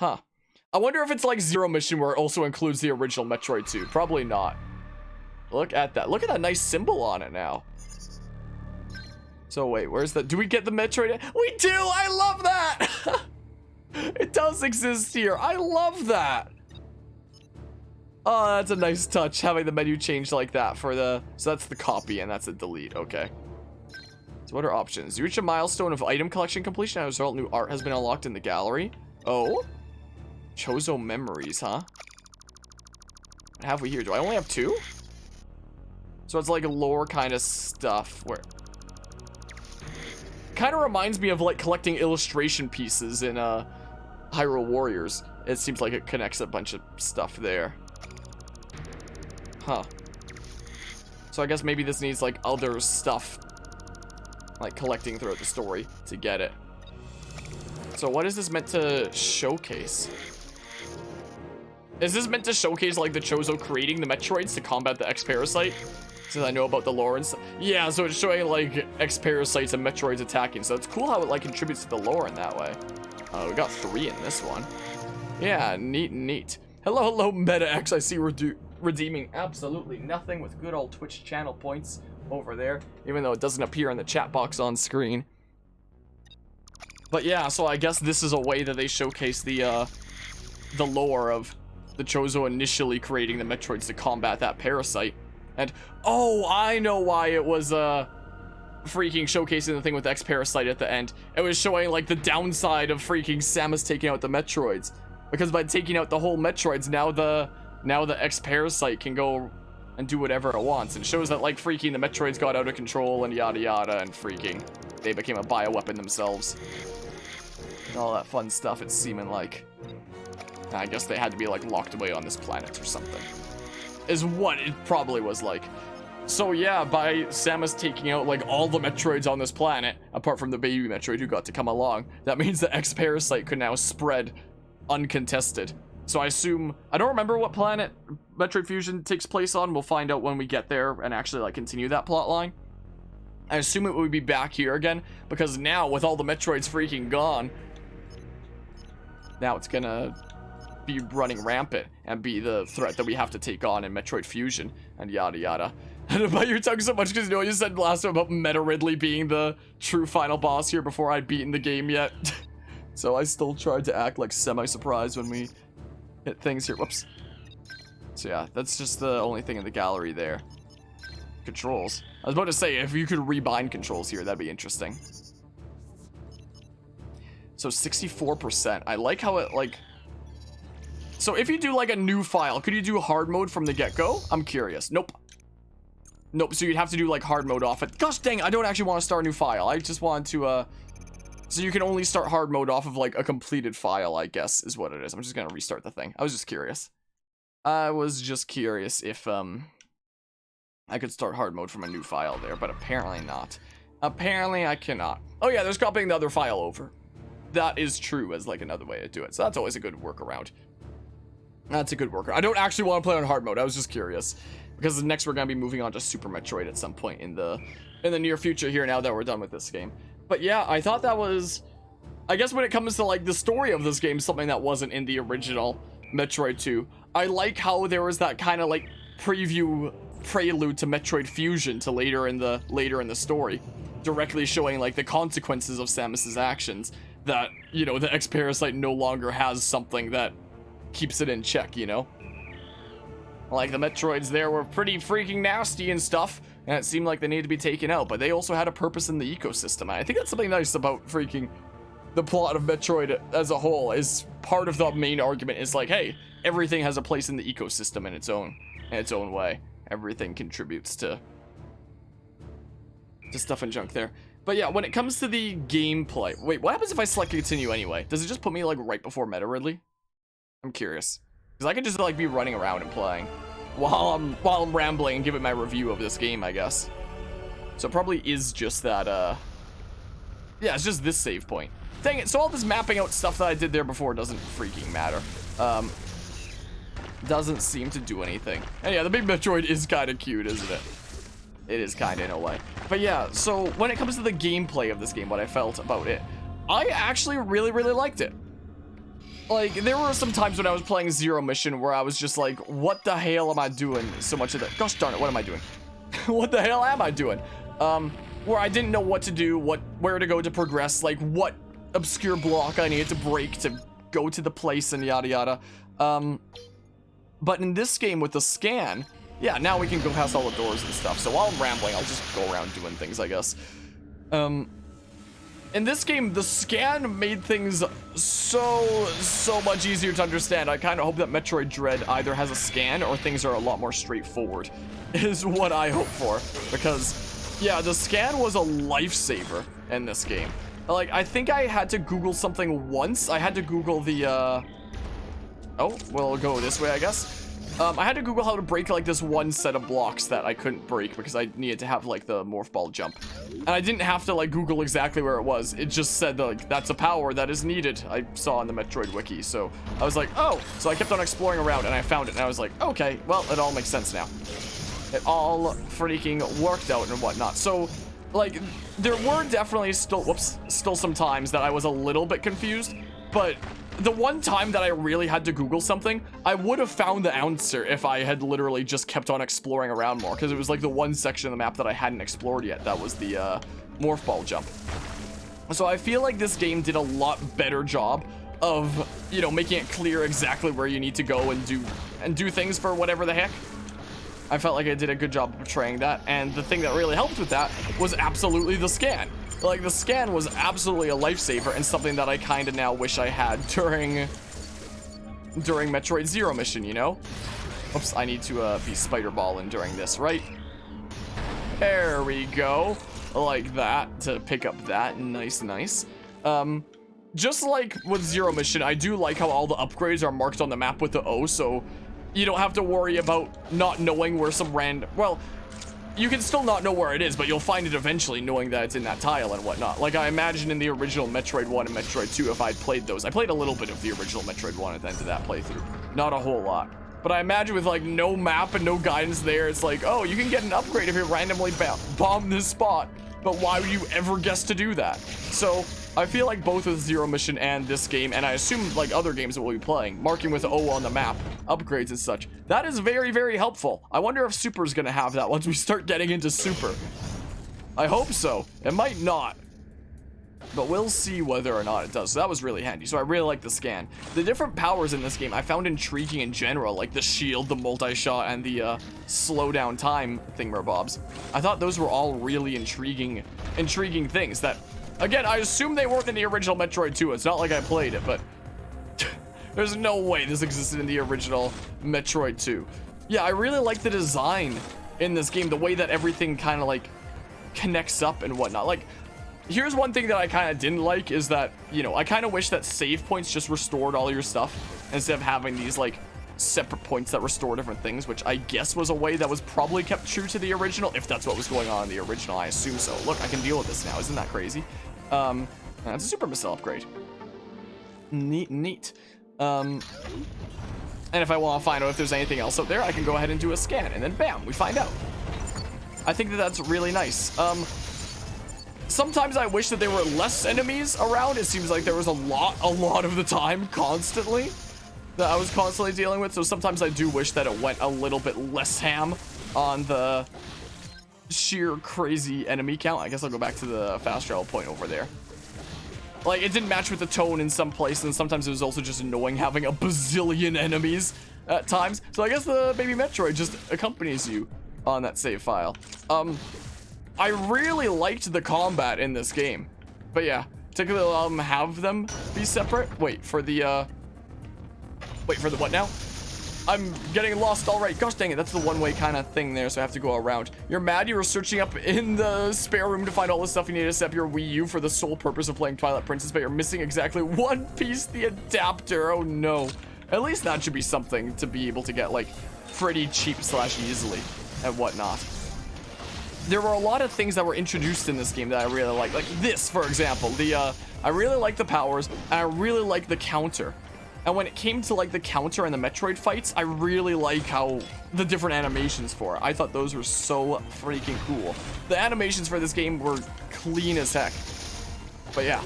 Huh. I wonder if it's like Zero Mission where it also includes the original Metroid 2. Probably not. Look at that. Look at that nice symbol on it now. So wait, where's the... Do we get the Metroid? We do! I love that! It does exist here. I love that. Oh, that's a nice touch, having the menu change like that for the... So that's the copy, and that's a delete. Okay. So what are options? You reach a milestone of item collection completion. As a result, new art has been unlocked in the gallery. Oh? Chozo memories, huh? What have we here? Do I only have 2? So it's like lore kind of stuff where... Kind of reminds me of like collecting illustration pieces in Hyrule Warriors. It seems like it connects a bunch of stuff there. Huh. So I guess maybe this needs like other stuff like collecting throughout the story to get it. So what is this meant to showcase? Is this meant to showcase like the Chozo creating the Metroids to combat the X-Parasite? Since I know about the lore and stuff. Yeah, so it's showing like X-Parasites and Metroids attacking. So it's cool how it like contributes to the lore in that way. We got 3 in this one. Yeah, neat. Hello, Meta X. I see we're redeeming absolutely nothing with good old Twitch channel points over there, even though it doesn't appear in the chat box on screen. But yeah, so I guess this is a way that they showcase the lore of the Chozo initially creating the Metroids to combat that parasite. And oh, I know why it was freaking showcasing the thing with X-Parasite at the end. It was showing like the downside of freaking Samus taking out the Metroids, because by taking out the whole Metroids, now the X-Parasite can go and do whatever it wants. And it shows that like freaking the Metroids got out of control and yada yada, and freaking they became a bioweapon themselves and all that fun stuff. It's seeming like I guess they had to be like locked away on this planet or something, is what it probably was like. So yeah, by Samus taking out like all the Metroids on this planet, apart from the baby Metroid who got to come along, that means the X-Parasite could now spread uncontested. So I assume, I don't remember what planet Metroid Fusion takes place on. We'll find out when we get there and actually like continue that plot line. I assume it would be back here again, because now with all the Metroids freaking gone, now it's gonna be running rampant and be the threat that we have to take on in Metroid Fusion and yada yada. I don't bite your tongue so much because you know you said last time about Meta Ridley being the true final boss here before I'd beaten the game yet. So I still tried to act like semi-surprised when we hit things here. Whoops. So yeah, that's just the only thing in the gallery there. Controls. I was about to say, if you could rebind controls here, that'd be interesting. So 64%. I like how it like... So if you do like a new file, could you do hard mode from the get-go? I'm curious. Nope. Nope, so you'd have to do like hard mode off it. Gosh dang, I don't actually want to start a new file. I just want to, so you can only start hard mode off of like a completed file, I guess, is what it is. I'm just gonna restart the thing. I was just curious. I was just curious if, I could start hard mode from a new file there, but apparently not. Apparently I cannot. Oh yeah, there's copying the other file over. That is true as like another way to do it. So that's always a good workaround. That's a good workaround. I don't actually want to play on hard mode. I was just curious. Because next we're going to be moving on to Super Metroid at some point in the near future here now that we're done with this game. But yeah, I thought that was... I guess when it comes to like the story of this game, something that wasn't in the original Metroid 2. I like how there was that kind of like preview prelude to Metroid Fusion to later in the story. Directly showing like the consequences of Samus's actions. That, you know, the X-Parasite no longer has something that keeps it in check, you know? Like, the Metroids there were pretty freaking nasty and stuff, and it seemed like they needed to be taken out, but they also had a purpose in the ecosystem. And I think that's something nice about freaking the plot of Metroid as a whole, is part of the main argument is like, hey, everything has a place in the ecosystem in its own way. Everything contributes to stuff and junk there. But yeah, when it comes to the gameplay... Wait, what happens if I select continue anyway? Does it just put me, like, right before Meta Ridley? I'm curious. Because I could just, like, be running around and playing while I'm rambling and giving my review of this game, I guess. So it probably is just that, yeah, it's just this save point. Dang it, so all this mapping out stuff that I did there before doesn't freaking matter. Doesn't seem to do anything. And yeah, the big Metroid is kind of cute, isn't it? It is kind of in a way. But yeah, so when it comes to the gameplay of this game, what I felt about it, I actually really, really liked it. Like, there were some times when I was playing Zero Mission where I was just like, what the hell am I doing so much of that? Gosh darn it, what am I doing? What the hell am I doing? Where I didn't know what to do, where to go to progress, like what obscure block I needed to break to go to the place and yada yada. But in this game with the scan, yeah, now we can go past all the doors and stuff. So while I'm rambling, I'll just go around doing things, I guess. In this game, the scan made things so much easier to understand. I kind of hope that Metroid Dread either has a scan or things are a lot more straightforward, is what I hope for. Because, yeah, the scan was a lifesaver in this game. Like, I think I had to Google something once. I had to Google the, oh, we'll go this way, I guess. I had to Google how to break, like, this one set of blocks that I couldn't break because I needed to have, like, the morph ball jump. And I didn't have to, like, Google exactly where it was. It just said, like, that's a power that is needed. I saw in the Metroid wiki. So I was like, oh. So I kept on exploring around and I found it. And I was like, okay, well, it all makes sense now. It all freaking worked out and whatnot. So, like, there were definitely still some times that I was a little bit confused. But the one time that I really had to Google something, I would have found the answer if I had literally just kept on exploring around more, because it was like the one section of the map that I hadn't explored yet. That was the morph ball jump. So I feel like this game did a lot better job of, you know, making it clear exactly where you need to go and do things for whatever the heck. I felt like I did a good job of portraying that, and the thing that really helped with that was absolutely the scan. Like, the scan was absolutely a lifesaver and something that I kind of now wish I had during Metroid Zero Mission, you know? Oops, I need to be spider balling during this, right? There we go. Like that, to pick up that. Nice, nice. Just like with Zero Mission, I do like how all the upgrades are marked on the map with the O, so you don't have to worry about not knowing where some random... Well, you can still not know where it is, but you'll find it eventually knowing that it's in that tile and whatnot. Like, I imagine in the original Metroid 1 and Metroid 2, if I'd played those. I played a little bit of the original Metroid 1 at the end of that playthrough. Not a whole lot. But I imagine with, like, no map and no guidance there, it's like, oh, you can get an upgrade if you randomly bomb this spot. But why would you ever guess to do that? So, I feel like both with Zero Mission and this game, and I assume, like, other games that we'll be playing, marking with O on the map, upgrades and such, that is very, very helpful. I wonder if Super's gonna have that once we start getting into Super. I hope so. It might not. But we'll see whether or not it does. So that was really handy. So I really like the scan. The different powers in this game I found intriguing in general, like the shield, the multi-shot, and the slow down time thingamabobs. I thought those were all really intriguing things that, again, I assume they weren't in the original Metroid 2. It's not like I played it, but there's no way this existed in the original Metroid 2. Yeah, I really like the design in this game, the way that everything kind of like connects up and whatnot. Like, here's one thing that I kind of didn't like is that, you know, I kind of wish that save points just restored all your stuff instead of having these like separate points that restore different things, which I guess was a way that was probably kept true to the original, if that's what was going on in the original. I assume so. Look, I can deal with this now. Isn't that crazy? That's a super missile upgrade. Neat. And if I want to find out if there's anything else out there, I can go ahead and do a scan, and then bam, we find out. I think that that's really nice. Sometimes I wish that there were less enemies around. It seems like there was a lot of the time, constantly, that I was constantly dealing with. So sometimes I do wish that it went a little bit less ham on the sheer crazy enemy count. I guess I'll go back to the fast travel point over there. Like, it didn't match with the tone in some places, and sometimes it was also just annoying having a bazillion enemies at times. So I guess the baby Metroid just accompanies you on that save file. I really liked the combat in this game, but yeah, particularly have them be separate. Wait for the what now? I'm getting lost. All right, gosh dang it, that's the one-way kind of thing there, so I have to go around. You're mad you were searching up in the spare room to find all the stuff you need to set up your Wii U for the sole purpose of playing Twilight Princess, but you're missing exactly one piece, the adapter. Oh no. At least that should be something to be able to get, like, pretty cheap / easily and whatnot. There were a lot of things that were introduced in this game that I really like this, for example. I really like the powers, and I really like the counter. And when it came to, like, the counter and the Metroid fights, I really like how the different animations for it. I thought those were so freaking cool. The animations for this game were clean as heck. But yeah,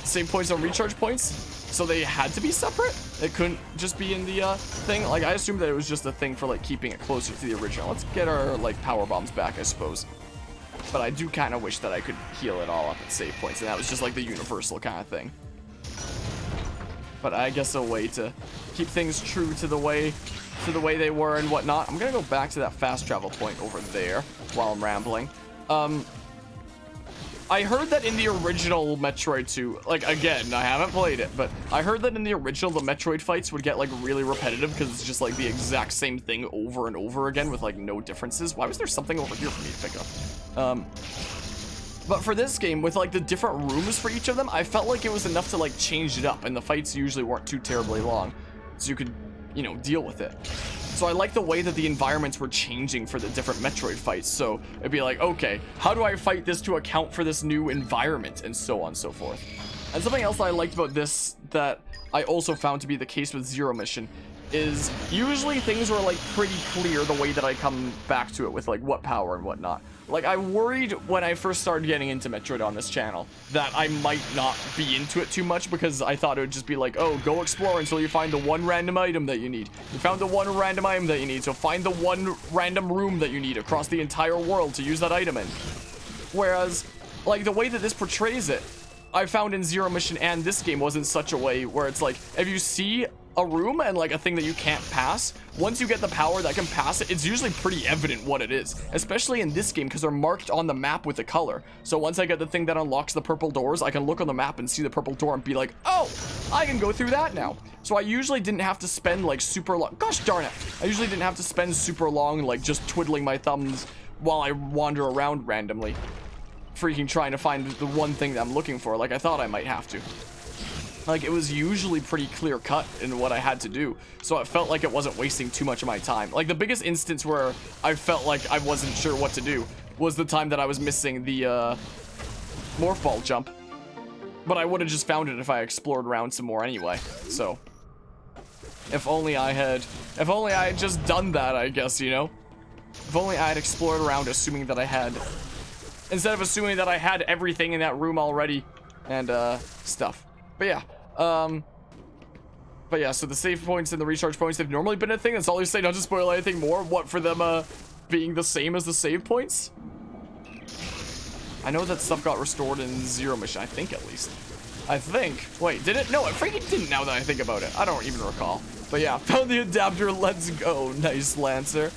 save points on recharge points. So they had to be separate? It couldn't just be in the thing? Like, I assumed that it was just a thing for, like, keeping it closer to the original. Let's get our, like, power bombs back, I suppose. But I do kind of wish that I could heal it all up at save points, and that was just, like, the universal kind of thing. But I guess a way to keep things true to the way they were and whatnot. I'm gonna go back to that fast travel point over there while I'm rambling. I heard that in the original Metroid 2, like, again, I haven't played it, but I heard that in the original, the Metroid fights would get, like, really repetitive because it's just, like, the exact same thing over and over again with, like, no differences. Why was there something over here for me to pick up? But for this game, with, like, the different rooms for each of them, I felt like it was enough to, like, change it up, and the fights usually weren't too terribly long, so you could, you know, deal with it. So I like the way that the environments were changing for the different Metroid fights. So it'd be like, okay, how do I fight this to account for this new environment, and so on and so forth. And something else that I liked about this that I also found to be the case with Zero Mission is usually things were, like, pretty clear the way that I come back to it with, like, what power and whatnot. Like, I worried when I first started getting into Metroid on this channel that I might not be into it too much because I thought it would just be like, oh, go explore until you find the one random item that you need. You found the one random item that you need, so find the one random room that you need across the entire world to use that item in. Whereas, like, the way that this portrays it, I found in Zero Mission and this game was in such a way where it's like, if you see a room and, like, a thing that you can't pass, once you get the power that can pass it, it's usually pretty evident what it is, especially in this game because they're marked on the map with a color. So once I get the thing that unlocks the purple doors, I can look on the map and see the purple door and be like, oh, I can go through that now. So I usually didn't have to spend, like, super long, gosh darn it, I usually didn't have to spend super long, like, just twiddling my thumbs while I wander around randomly, freaking trying to find the one thing that I'm looking for, like I thought I might have to. Like, it was usually pretty clear cut in what I had to do, so it felt like it wasn't wasting too much of my time. Like, the biggest instance where I felt like I wasn't sure what to do was the time that I was missing the morph ball jump, but I would have just found it if I explored around some more anyway. So if only I had just done that, I guess, you know, if only I had explored around assuming that I had, instead of assuming that I had everything in that room already and stuff. But yeah, so the save points and the recharge points, they've normally been a thing. That's all you say, not to spoil anything more. What, for them being the same as the save points? I know that stuff got restored in Zero Mission, I think, at least. I think. Wait, did it? No, it freaking didn't now that I think about it. I don't even recall. But yeah, found the adapter, let's go. Nice, Lancer.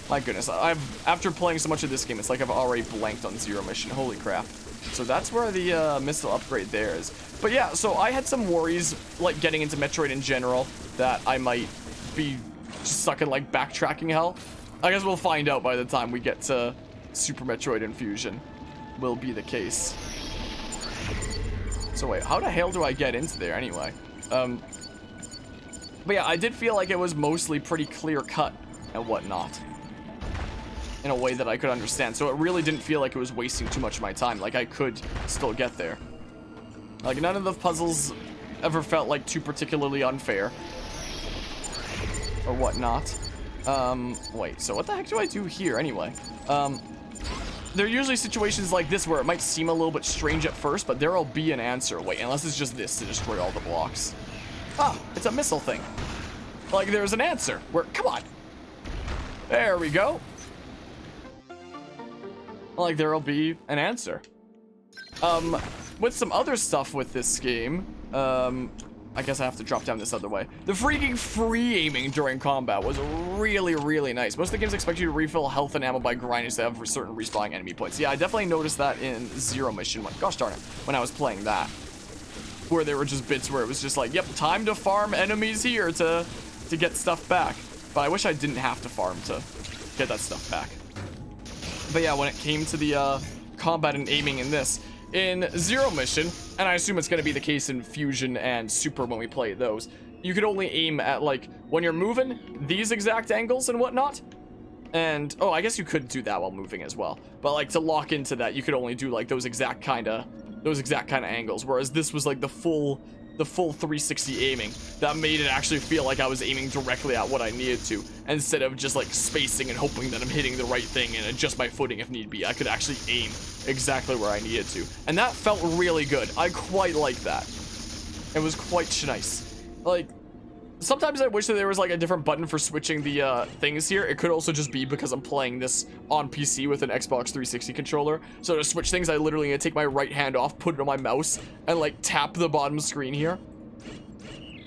My goodness, after playing so much of this game, it's like I've already blanked on Zero Mission. Holy crap. So that's where the missile upgrade there is. But yeah, so I had some worries, like, getting into Metroid in general, that I might be stuck in, like, backtracking hell. I guess we'll find out by the time we get to Super Metroid Infusion. Will be the case. So wait, how the hell do I get into there anyway? But yeah, I did feel like it was mostly pretty clear cut and whatnot, in a way that I could understand. So it really didn't feel like it was wasting too much of my time. Like, I could still get there. Like, none of the puzzles ever felt like too particularly unfair or whatnot. Wait, so what the heck do I do here anyway? There are usually situations like this where it might seem a little bit strange at first, but there'll be an answer. Wait, unless it's just this to destroy all the blocks. Ah, it's a missile thing. Like, there's an answer. Where, come on. There we go. Like, there'll be an answer. With some other stuff with this game, I guess I have to drop down this other way. The freaking free aiming during combat was really, really nice. Most of the games expect you to refill health and ammo by grinding to have certain respawning enemy points. Yeah, I definitely noticed that in Zero Mission. Gosh darn it, when I was playing that. Where there were just bits where it was just like, yep, time to farm enemies here to get stuff back. But I wish I didn't have to farm to get that stuff back. But yeah, when it came to the combat and aiming in this, in Zero Mission, and I assume it's going to be the case in Fusion and Super when we play those, you could only aim at, like, when you're moving, these exact angles and whatnot. And, oh, I guess you could do that while moving as well. But, like, to lock into that, you could only do, like, those exact kind of angles. Whereas this was, like, the full 360 aiming. That made it actually feel like I was aiming directly at what I needed to, instead of just, like, spacing and hoping that I'm hitting the right thing and adjust my footing if need be. I could actually aim exactly where I needed to. And that felt really good. I quite like that. It was quite nice. Like, sometimes I wish that there was like a different button for switching the things here. It could also just be because I'm playing this on PC with an Xbox 360 controller. So to switch things, I literally need to take my right hand off, put it on my mouse, and like tap the bottom screen here.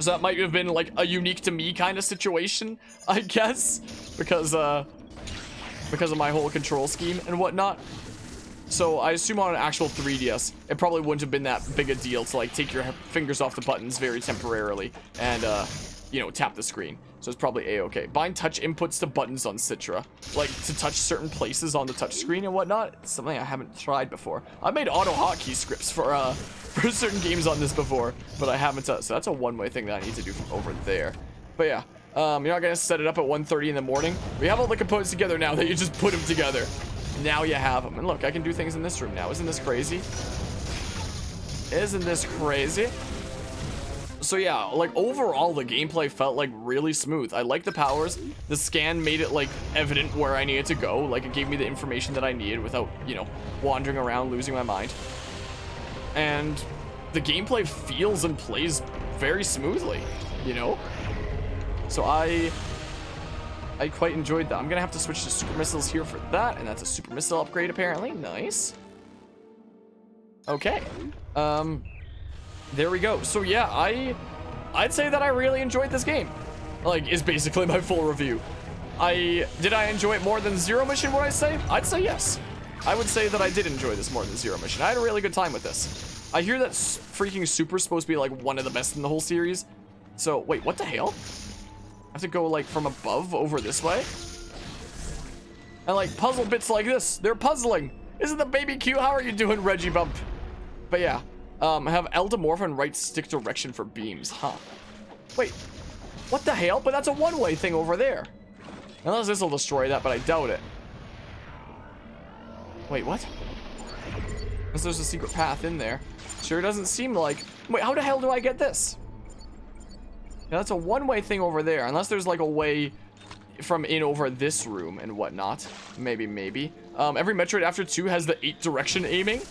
So that might have been like a unique to me kind of situation, I guess, because of my whole control scheme and whatnot. So I assume on an actual 3DS, it probably wouldn't have been that big a deal to like take your fingers off the buttons very temporarily and you know, tap the screen. So it's probably a-okay. Bind touch inputs to buttons on Citra, like to touch certain places on the touch screen and whatnot. It's something I haven't tried before. I made auto hotkey scripts for certain games on this before, but I haven't. So that's a one-way thing that I need to do from over there. But yeah, you're not gonna set it up at 1:30 in the morning. We have all the components together now that you just put them together. Now you have them. And look, I can do things in this room now. Isn't this crazy? Isn't this crazy? So yeah, like overall the gameplay felt like really smooth. I like the powers. The scan made it like evident where I needed to go. Like it gave me the information that I needed without, you know, wandering around losing my mind. And the gameplay feels and plays very smoothly, you know? So I quite enjoyed that. I'm gonna have to switch to super missiles here for that, and that's a super missile upgrade apparently. Nice. Okay. There we go. So yeah, I'd say that I really enjoyed this game. Like, is basically my full review. Did I enjoy it more than Zero Mission, would I say? I'd say yes. I would say that I did enjoy this more than Zero Mission. I had a really good time with this. I hear that freaking Super's supposed to be like one of the best in the whole series. So, wait, what the hell? I have to go like from above over this way? And like puzzle bits like this, they're puzzling. Isn't the baby cute? How are you doing, Reggie Bump? But yeah. Have Eldamorph and right stick direction for beams, huh? Wait, what the hell? But that's a one-way thing over there. Unless this will destroy that, but I doubt it. Wait, what? Unless there's a secret path in there. Sure doesn't seem like... Wait, how the hell do I get this? Yeah, that's a one-way thing over there. Unless there's like a way from in over this room and whatnot. Maybe. Every Metroid after 2 has the 8 direction aiming.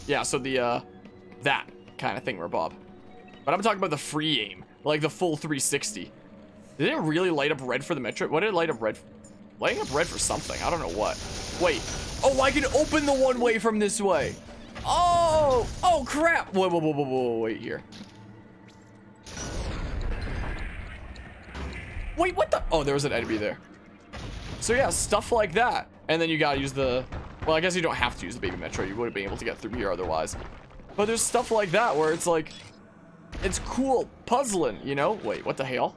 Yeah, so the, that kind of thing, Bob. But I'm talking about the free aim, like the full 360. Did it really light up red for the Metroid? What did it light up red? Lighting up red for something. I don't know what. Wait. Oh, I can open the one way from this way. Oh, crap. Wait here. Wait, what the? Oh, there was an enemy there. So yeah, stuff like that. And then you gotta use the... Well, I guess you don't have to use the baby Metroid. You would have been able to get through here otherwise. But there's stuff like that where it's like... It's cool puzzling, you know? Wait, what the hell?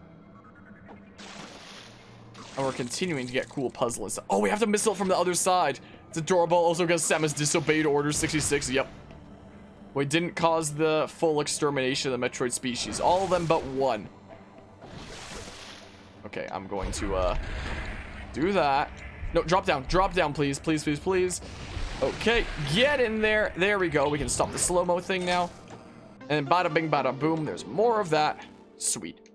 And we're continuing to get cool puzzling stuff. Oh, we have to missile from the other side. It's adorable. Also because Samus disobeyed Order 66. Yep. We didn't cause the full extermination of the Metroid species. All of them but one. Okay, I'm going to, do that. No, drop down, please. Okay, get in there. There we go. We can stop the slow-mo thing now. And bada bing, bada boom. There's more of that. Sweet.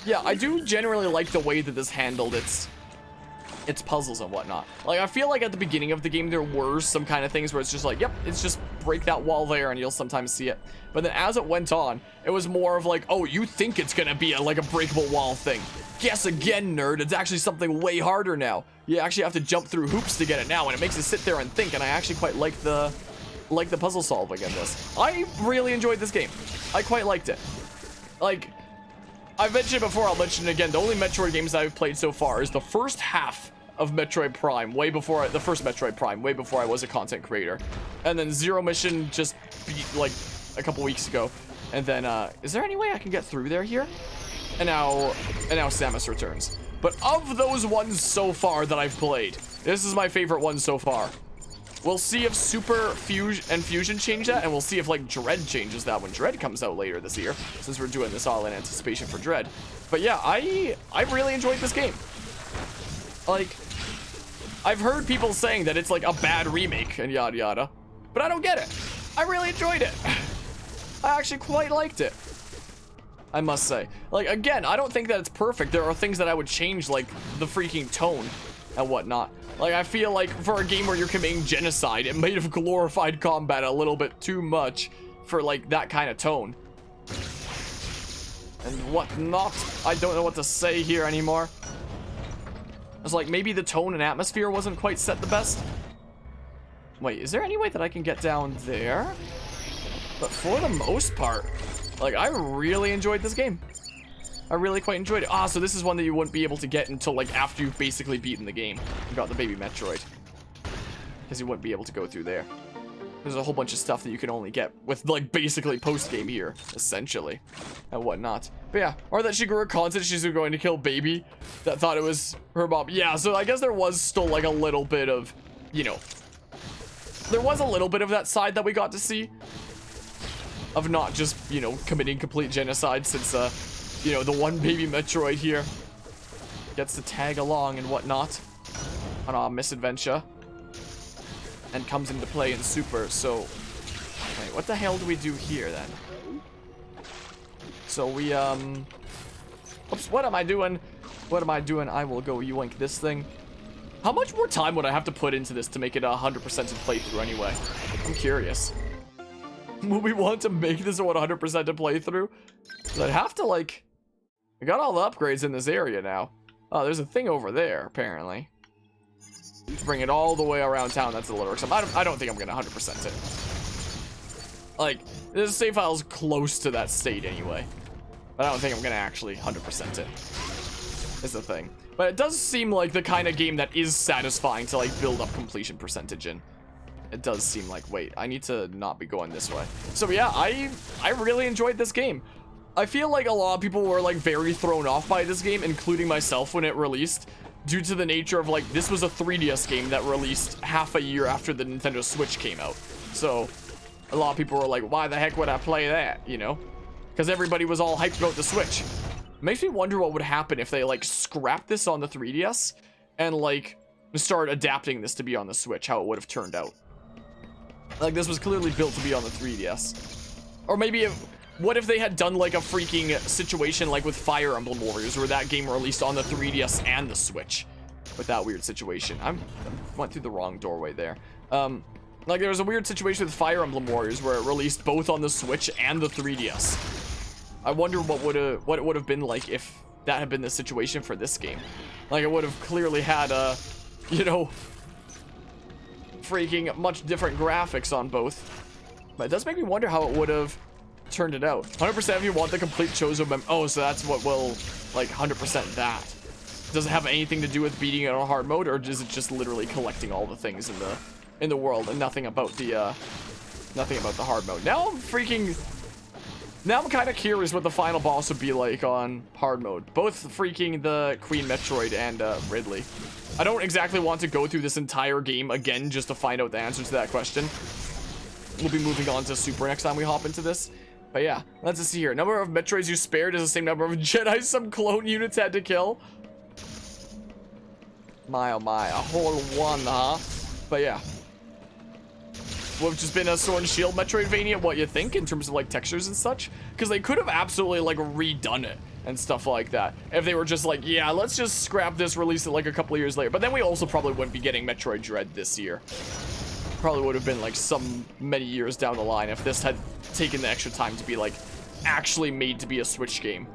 Yeah, I do generally like the way that this handled its puzzles and whatnot. Like, I feel like at the beginning of the game, there were some kind of things where it's just like, yep, it's just break that wall there and you'll sometimes see it. But then as it went on, it was more of like, oh, you think it's gonna be like a breakable wall thing. Guess again, nerd. It's actually something way harder now. You actually have to jump through hoops to get it now, and it makes you sit there and think, and I actually quite like the puzzle solving in this. I really enjoyed this game. I quite liked it. Like, I've mentioned it before, I'll mention it again. The only Metroid games I've played so far is the first half of Metroid Prime, the first Metroid Prime, way before I was a content creator. And then Zero Mission just beat, like, a couple weeks ago. And then, is there any way I can get through there here? And now Samus Returns. But of those ones so far that I've played, this is my favorite one so far. We'll see if Super and Fusion change that, and we'll see if, like, Dread changes that when Dread comes out later this year, since we're doing this all in anticipation for Dread. But yeah, I really enjoyed this game. Like, I've heard people saying that it's, like, a bad remake and yada yada, but I don't get it. I really enjoyed it. I actually quite liked it, I must say. Like, again, I don't think that it's perfect. There are things that I would change, like the freaking tone and whatnot. Like, I feel like for a game where you're committing genocide, it might have glorified combat a little bit too much for like that kind of tone. And whatnot. I don't know what to say here anymore. It's like maybe the tone and atmosphere wasn't quite set the best. Wait, is there any way that I can get down there? But for the most part, like, I really enjoyed this game. I really quite enjoyed it. Ah, so this is one that you wouldn't be able to get until, like, after you've basically beaten the game. You got the baby Metroid. Because you wouldn't be able to go through there. There's a whole bunch of stuff that you can only get with, like, basically post-game here, essentially. And whatnot. But yeah, or that she grew a concept she's going to kill baby that thought it was her mom. Yeah, so I guess there was still, like, a little bit of, you know... There was a little bit of that side that we got to see. Of not just, you know, committing complete genocide since, you know, the one baby Metroid here gets to tag along and whatnot on our misadventure. And comes into play in Super, so... Wait, what the hell do we do here, then? So we, Oops, what am I doing? What am I doing? I will go yoink this thing. How much more time would I have to put into this to make it 100% in playthrough anyway? I'm curious. Would we want to make this a 100% to playthrough? I'd have to, like... I got all the upgrades in this area now. Oh, there's a thing over there, apparently. Bring it all the way around town. That's a little worrisome. I don't think I'm gonna 100% it. Like, this save file's close to that state anyway. But I don't think I'm gonna actually 100% it. Is the thing. But it does seem like the kind of game that is satisfying to, like, build up completion percentage in. It does seem like, wait, I need to not be going this way. So yeah, I really enjoyed this game. I feel like a lot of people were, like, very thrown off by this game, including myself when it released, due to the nature of, like, this was a 3DS game that released half a year after the Nintendo Switch came out. So a lot of people were like, why the heck would I play that, you know? Because everybody was all hyped about the Switch. Makes me wonder what would happen if they, like, scrapped this on the 3DS and, like, started adapting this to be on the Switch, how it would have turned out. Like, this was clearly built to be on the 3DS. Or maybe, what if they had done, like, a freaking situation like with Fire Emblem Warriors, where that game released on the 3DS and the Switch? With that weird situation. I went through the wrong doorway there. Like, there was a weird situation with Fire Emblem Warriors, where it released both on the Switch and the 3DS. I wonder what it would have been like if that had been the situation for this game. Like, it would have clearly had, you know, freaking much different graphics on both. But it does make me wonder how it would have turned it out. 100% if you want the complete Chozo mem. Oh, so that's what will, like, 100% that. Does it have anything to do with beating it on hard mode, or is it just literally collecting all the things in the world and nothing about the hard mode? Now I'm kind of curious what the final boss would be like on hard mode. Both freaking the Queen Metroid and Ridley. I don't exactly want to go through this entire game again just to find out the answer to that question. We'll be moving on to Super next time we hop into this. But yeah, let's see here. Number of Metroids you spared is the same number of Jedi some clone units had to kill. My oh my, a whole one, huh? But yeah. Would have just been a Sword and Shield Metroidvania, what you think, in terms of, like, textures and such? Because they could have absolutely, like, redone it and stuff like that. If they were just like, yeah, let's just scrap this, release it, like, a couple of years later. But then we also probably wouldn't be getting Metroid Dread this year. Probably would have been, like, many years down the line if this had taken the extra time to be, like, actually made to be a Switch game.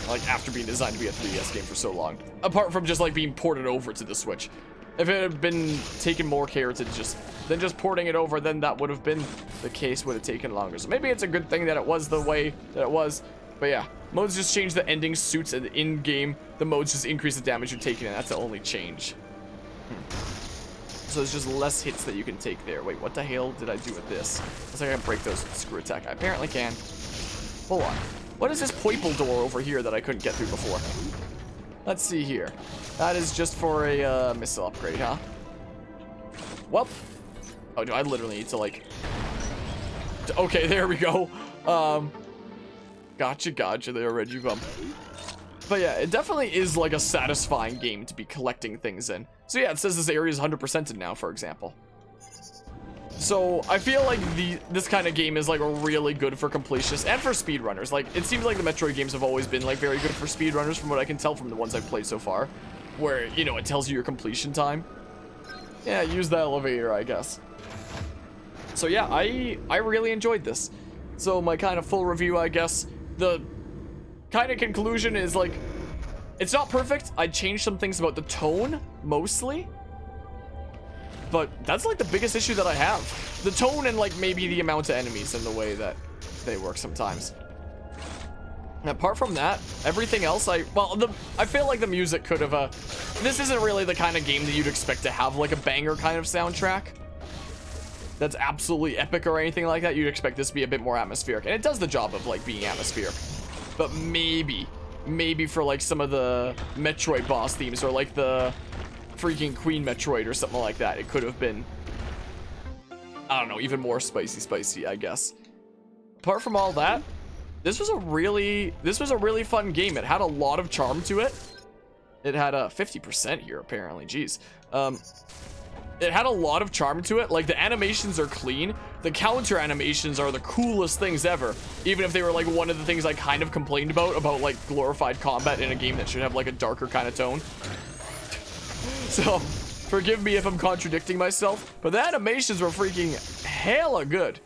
Like, after being designed to be a 3DS game for so long. Apart from just, like, being ported over to the Switch. If it had been taken more care to just porting it over, then that would have been the case, would have taken longer. So maybe it's a good thing that it was the way that it was. But yeah, modes just change the ending suits, and in-game, the modes just increase the damage you're taking, and that's the only change. So there's just less hits that you can take there. Wait, what the hell did I do with this? Looks like I can break those with screw attack. I apparently can. Hold on. What is this purple door over here that I couldn't get through before? Let's see here. That is just for a missile upgrade, huh? Well. Oh, do I literally need to, like... Okay, there we go. Gotcha there, Reggie Bump. But yeah, it definitely is, like, a satisfying game to be collecting things in. So yeah, it says this area is 100%ed now, for example. So I feel like this kind of game is, like, really good for completionists and for speedrunners. Like, it seems like the Metroid games have always been, like, very good for speedrunners from what I can tell from the ones I've played so far. Where, you know, it tells you your completion time. Yeah, use the elevator, I guess. So yeah, I really enjoyed this. So my kind of full review, I guess, the kind of conclusion is like, it's not perfect. I changed some things about the tone, mostly. But that's like the biggest issue that I have. The tone and like maybe the amount of enemies and the way that they work sometimes. And apart from that, everything else, I feel like the music could have, this isn't really the kind of game that you'd expect to have like a banger kind of soundtrack that's absolutely epic or anything like that. You'd expect this to be a bit more atmospheric, and it does the job of like being atmospheric. But maybe for like some of the Metroid boss themes, or like the freaking Queen Metroid or something like that, it could have been, I don't know, even more spicy, I guess. Apart from all that, this was a really fun game. It had a lot of charm to it. It had a 50% here apparently. Jeez. It had a lot of charm to it. Like, the animations are clean. The counter animations are the coolest things ever. Even if they were like one of the things I kind of complained about like glorified combat in a game that should have like a darker kind of tone. So, forgive me if I'm contradicting myself, but the animations were freaking hella good,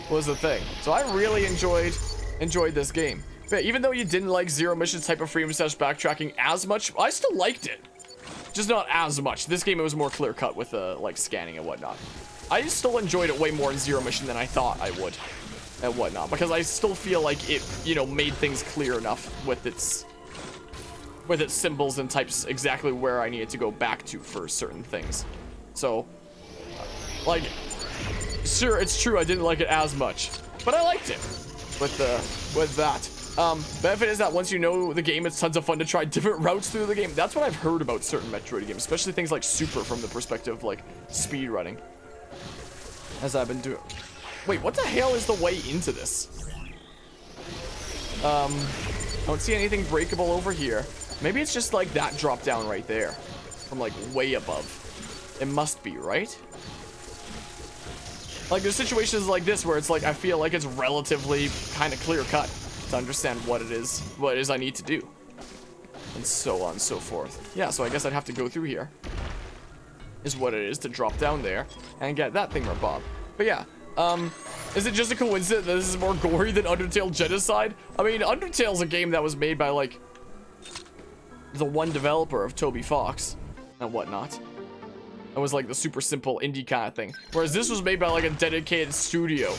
was the thing. So I really enjoyed this game. But even though you didn't like Zero Mission's type of frame slash backtracking as much, I still liked it. Just not as much. This game, it was more clear cut with like scanning and whatnot. I still enjoyed it way more in Zero Mission than I thought I would and whatnot, because I still feel like it, you know, made things clear enough with its symbols and types exactly where I needed to go back to for certain things. So, like, sure, it's true I didn't like it as much, but I liked it with that. Benefit is that once you know the game, it's tons of fun to try different routes through the game. That's what I've heard about certain Metroid games, especially things like Super from the perspective of like speed running, as I've been doing. Wait, what the hell is the way into this? I don't see anything breakable over here. Maybe it's just like that drop down right there from like way above. It must be, right? Like, there's situations like this where it's like I feel like it's relatively kind of clear cut to understand what it is I need to do, and so on and so forth. Yeah, so I guess I'd have to go through here, is what it is, to drop down there and get that thing bob. But yeah, is it just a coincidence that this is more gory than Undertale Genocide? I mean, Undertale's a game that was made by like the one developer of Toby Fox and whatnot. It was like the super simple indie kind of thing, whereas this was made by like a dedicated studio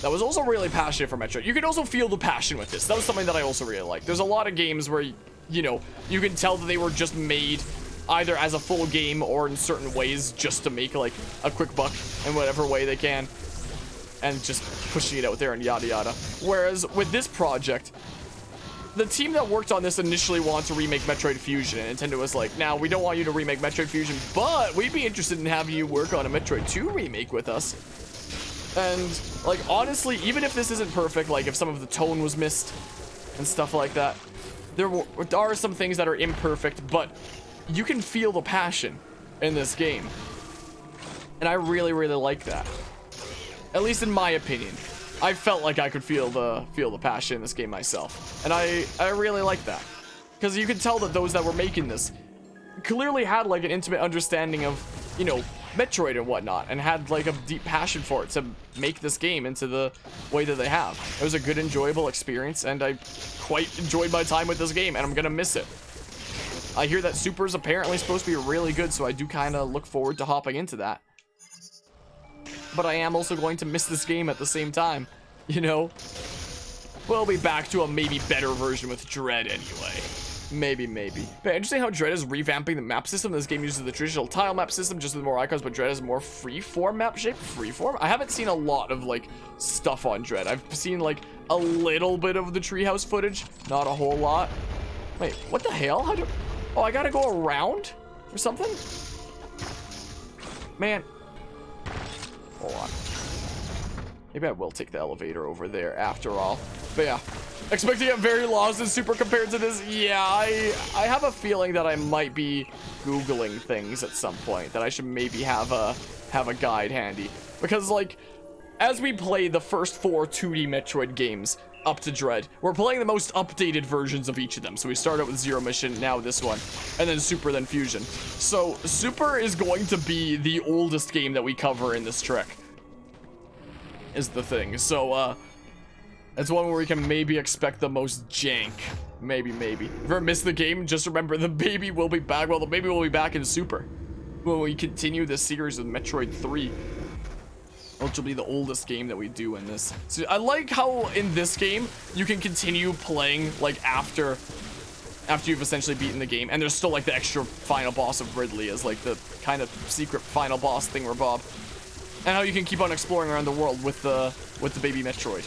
that was also really passionate for Metroid. You could also feel the passion with this. That was something that I also really like. There's a lot of games where, you know, you can tell that they were just made either as a full game or in certain ways just to make like a quick buck in whatever way they can, and just pushing it out there and yada yada. Whereas with this project, the team that worked on this initially wanted to remake Metroid Fusion, and Nintendo was like, now we don't want you to remake Metroid Fusion, but we'd be interested in having you work on a Metroid 2 remake with us. And like, honestly, even if this isn't perfect, like if some of the tone was missed and stuff like that, there are some things that are imperfect, but you can feel the passion in this game, and I really like that. At least in my opinion, I felt like I could feel the passion in this game myself, and I really like that, because you could tell that those that were making this clearly had like an intimate understanding of, you know, Metroid and whatnot, and had like a deep passion for it to make this game into the way that they have. It was a good, enjoyable experience, and I quite enjoyed my time with this game, and I'm gonna miss it. I hear that Super's apparently supposed to be really good, so I do kind of look forward to hopping into that. But I am also going to miss this game at the same time, you know? We'll be back to a maybe better version with Dread anyway. Maybe. But interesting how Dread is revamping the map system. This game uses the traditional tile map system, just with more icons, but Dread is more free-form map shape. Freeform? I haven't seen a lot of, like, stuff on Dread. I've seen, like, a little bit of the treehouse footage. Not a whole lot. Wait, what the hell? Oh, I gotta go around? Or something? Man. Hold on. Maybe I will take the elevator over there after all. But yeah. Expect to get very lost in Super compared to this. Yeah, I have a feeling that I might be Googling things at some point, that I should maybe have a guide handy. Because, like, as we play the first 4 2D Metroid games up to Dread, we're playing the most updated versions of each of them. So we start out with Zero Mission, now this one, and then Super, then Fusion. So Super is going to be the oldest game that we cover in this trek. is the thing. So, it's one where we can maybe expect the most jank. Maybe. If you ever missed the game, just remember the baby will be back. Well, the baby will be back in Super when we continue this series with Metroid 3. Which will be the oldest game that we do in this. So I like how in this game, you can continue playing, like, after you've essentially beaten the game. And there's still, like, the extra final boss of Ridley as, like, the kind of secret final boss thingamabob. And how you can keep on exploring around the world with the baby Metroid.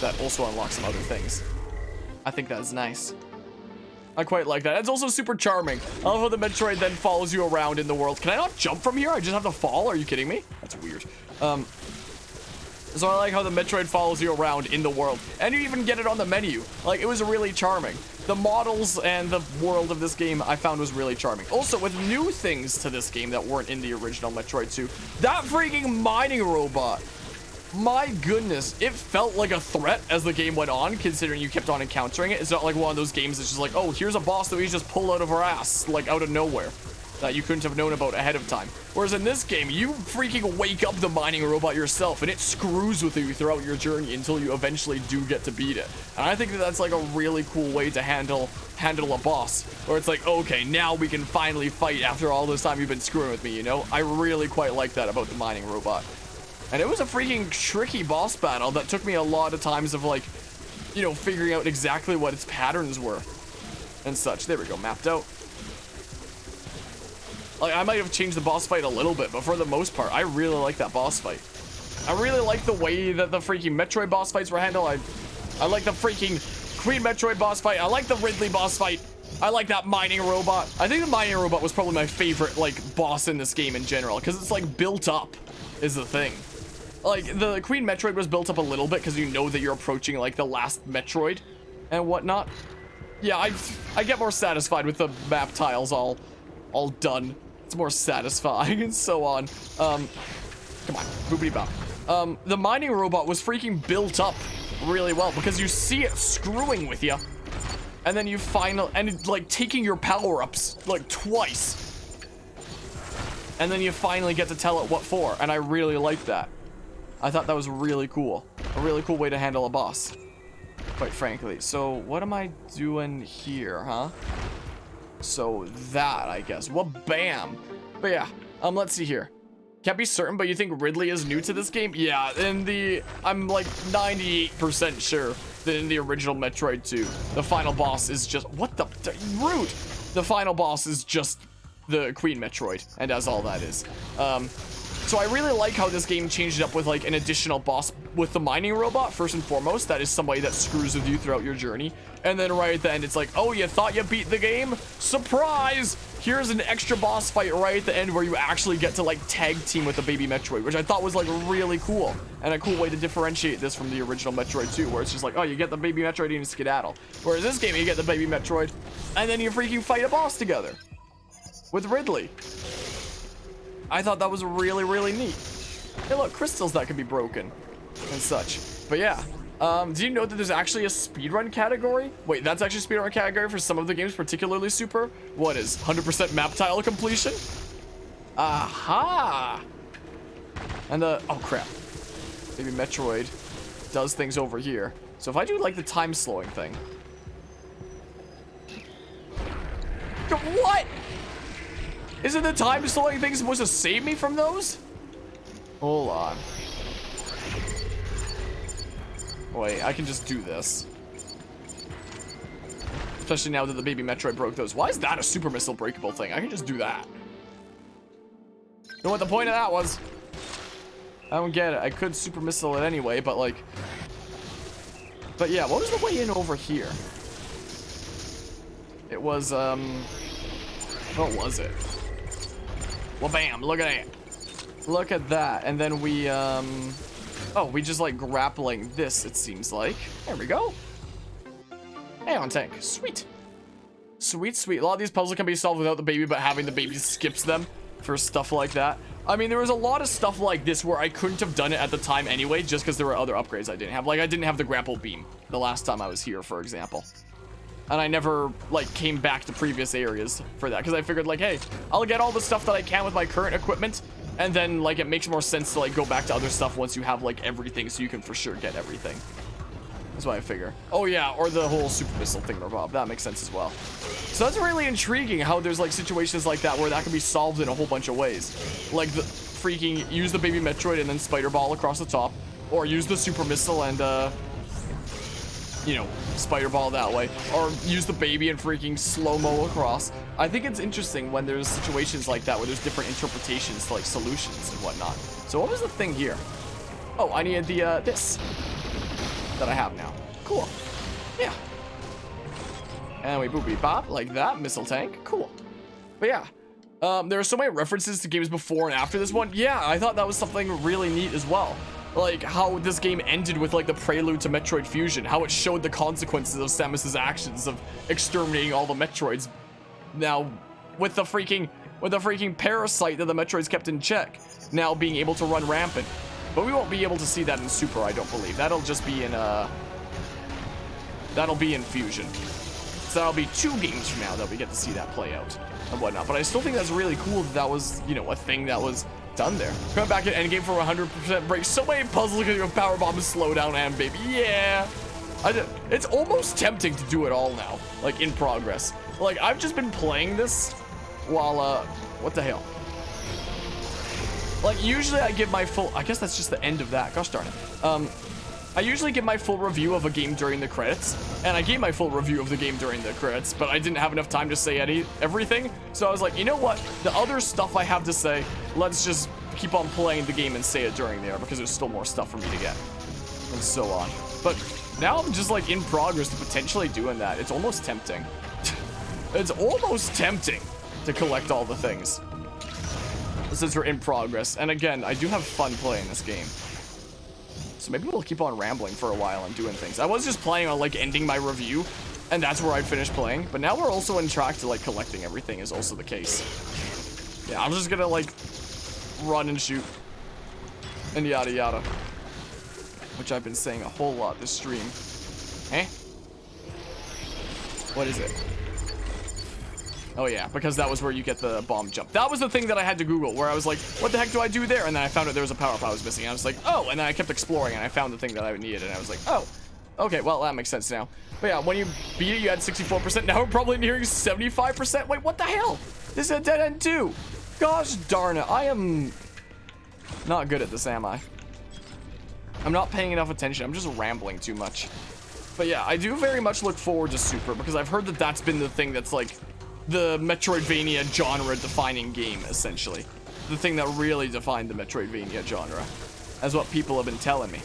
That also unlocks some other things. I think that is nice. I quite like that. It's also super charming. I love how the Metroid then follows you around in the world. Can I not jump from here? I just have to fall? Are you kidding me? That's weird. So I like how the Metroid follows you around in the world. And you even get it on the menu. Like, it was really charming. The models and the world of this game I found was really charming. Also, with new things to this game that weren't in the original Metroid 2. That freaking mining robot. My goodness, it felt like a threat as the game went on, considering you kept on encountering it. It's not like one of those games that's just like, oh, here's a boss that we just pull out of our ass, like out of nowhere, that you couldn't have known about ahead of time. Whereas in this game, you freaking wake up the mining robot yourself, and it screws with you throughout your journey until you eventually do get to beat it. And I think that that's like a really cool way to handle a boss, where it's like, okay, now we can finally fight after all this time you've been screwing with me, you know? I really quite like that about the mining robot. And it was a freaking tricky boss battle that took me a lot of times of, like, you know, figuring out exactly what its patterns were and such. There we go, mapped out. Like, I might have changed the boss fight a little bit, but for the most part, I really like that boss fight. I really like the way that the freaking Metroid boss fights were handled. I like the freaking Queen Metroid boss fight. I like the Ridley boss fight. I like that mining robot. I think the mining robot was probably my favorite, like, boss in this game in general, because it's, like, built up is the thing. Like, the Queen Metroid was built up a little bit because you know that you're approaching, like, the last Metroid and whatnot. Yeah, I get more satisfied with the map tiles all done. It's more satisfying and so on. Come on, boopity bop. The mining robot was freaking built up really well because you see it screwing with you. And then you like, taking your power-ups, like, twice. And then you finally get to tell it what for, and I really like that. I thought that was really cool. A really cool way to handle a boss, quite frankly. So what am I doing here, huh? So that, I guess. Well, bam. But yeah, let's see here. Can't be certain, but you think Ridley is new to this game? Yeah, I'm like 98% sure that in the original Metroid 2, the final boss is just, what the, rude. The final boss is just the Queen Metroid, and that's all that is. So I really like how this game changed it up with, like, an additional boss with the mining robot, first and foremost. That is somebody that screws with you throughout your journey. And then right at the end, it's like, oh, you thought you beat the game? Surprise! Here's an extra boss fight right at the end where you actually get to, like, tag team with the baby Metroid, which I thought was, like, really cool. And a cool way to differentiate this from the original Metroid 2, where it's just like, oh, you get the baby Metroid and you skedaddle. Whereas this game, you get the baby Metroid, and then you freaking fight a boss together with Ridley. I thought that was really, really neat. Hey, look, crystals that can be broken and such. But yeah, do you know that there's actually a speedrun category? Wait, that's actually a speedrun category for some of the games, particularly Super? What is 100% map tile completion? Aha! And oh crap. Maybe Metroid does things over here. So if I do, like, the time slowing thing. What? Isn't the time slowing thing supposed to save me from those? Hold on. Wait, I can just do this. Especially now that the baby Metroid broke those. Why is that a super missile breakable thing? I can just do that. You know what the point of that was? I don't get it. I could super missile it anyway, but, like... But yeah, what was the way in over here? It was, what was it? Well, bam, look at it. Look at that. And then we, oh, we just, like, grappling this, it seems like. There we go. Hey, on tank. Sweet. Sweet, sweet. A lot of these puzzles can be solved without the baby, but having the baby skips them for stuff like that. I mean, there was a lot of stuff like this where I couldn't have done it at the time anyway, just because there were other upgrades I didn't have. Like, I didn't have the grapple beam the last time I was here, for example. And I never, like, came back to previous areas for that. Because I figured, like, hey, I'll get all the stuff that I can with my current equipment. And then, like, it makes more sense to, like, go back to other stuff once you have, like, everything, so you can for sure get everything. That's what I figure. Oh, yeah, or the whole super missile thing, Bob. That makes sense as well. So that's really intriguing how there's, like, situations like that where that can be solved in a whole bunch of ways. Like, the freaking use the baby Metroid and then spider ball across the top. Or use the super missile and, you know, spider ball that way. Or use the baby and freaking slow-mo across. I think it's interesting when there's situations like that where there's different interpretations to, like, solutions and whatnot. So what was the thing here? Oh, I needed the, this. That I have now. Cool. Yeah. And we boop beep bop like that. Missile tank. Cool. But yeah. There are so many references to games before and after this one. Yeah, I thought that was something really neat as well. Like, how this game ended with, like, the prelude to Metroid Fusion. How it showed the consequences of Samus's actions of exterminating all the Metroids. Now, with the freaking parasite that the Metroids kept in check. Now being able to run rampant. But we won't be able to see that in Super, I don't believe. That'll just be in, that'll be in Fusion. So that'll be 2 games from now that we get to see that play out and whatnot. But I still think that's really cool that that was, you know, a thing that was done there. Coming back at endgame for 100% break. So many puzzles because of power bomb, slow down, and baby. Yeah. It's almost tempting to do it all now. Like, in progress. Like, I've just been playing this while, what the hell? Like, usually I give my full... I guess that's just the end of that. Gosh darn it. I usually give my full review of a game during the credits. And I gave my full review of the game during the credits, but I didn't have enough time to say everything. So I was like, you know what? The other stuff I have to say, let's just keep on playing the game and say it during there, because there's still more stuff for me to get. And so on. But now I'm just, like, in progress to potentially doing that. It's almost tempting. It's almost tempting to collect all the things. Since we're in progress. And again, I do have fun playing this game. So maybe we'll keep on rambling for a while and doing things. I was just planning on, like, ending my review, and that's where I'd finish playing. But now we're also on track to, like, collecting everything is also the case. Yeah, I'm just gonna, like, run and shoot. And yada yada. Which I've been saying a whole lot this stream. Eh? What is it? Oh yeah, because that was where you get the bomb jump. That was the thing that I had to Google, where I was like, what the heck do I do there? And then I found out there was a power-up I was missing. And I was like, oh, and then I kept exploring, and I found the thing that I needed, and I was like, oh, okay, well, that makes sense now. But yeah, when you beat it, you had 64%. Now we're probably nearing 75%. Wait, what the hell? This is a dead end too. Gosh darn it, I am not good at this, am I? I'm not paying enough attention. I'm just rambling too much. But yeah, I do very much look forward to Super, because I've heard that that's been the thing that's like the Metroidvania genre-defining game, essentially. The thing that really defined the Metroidvania genre. That's what people have been telling me.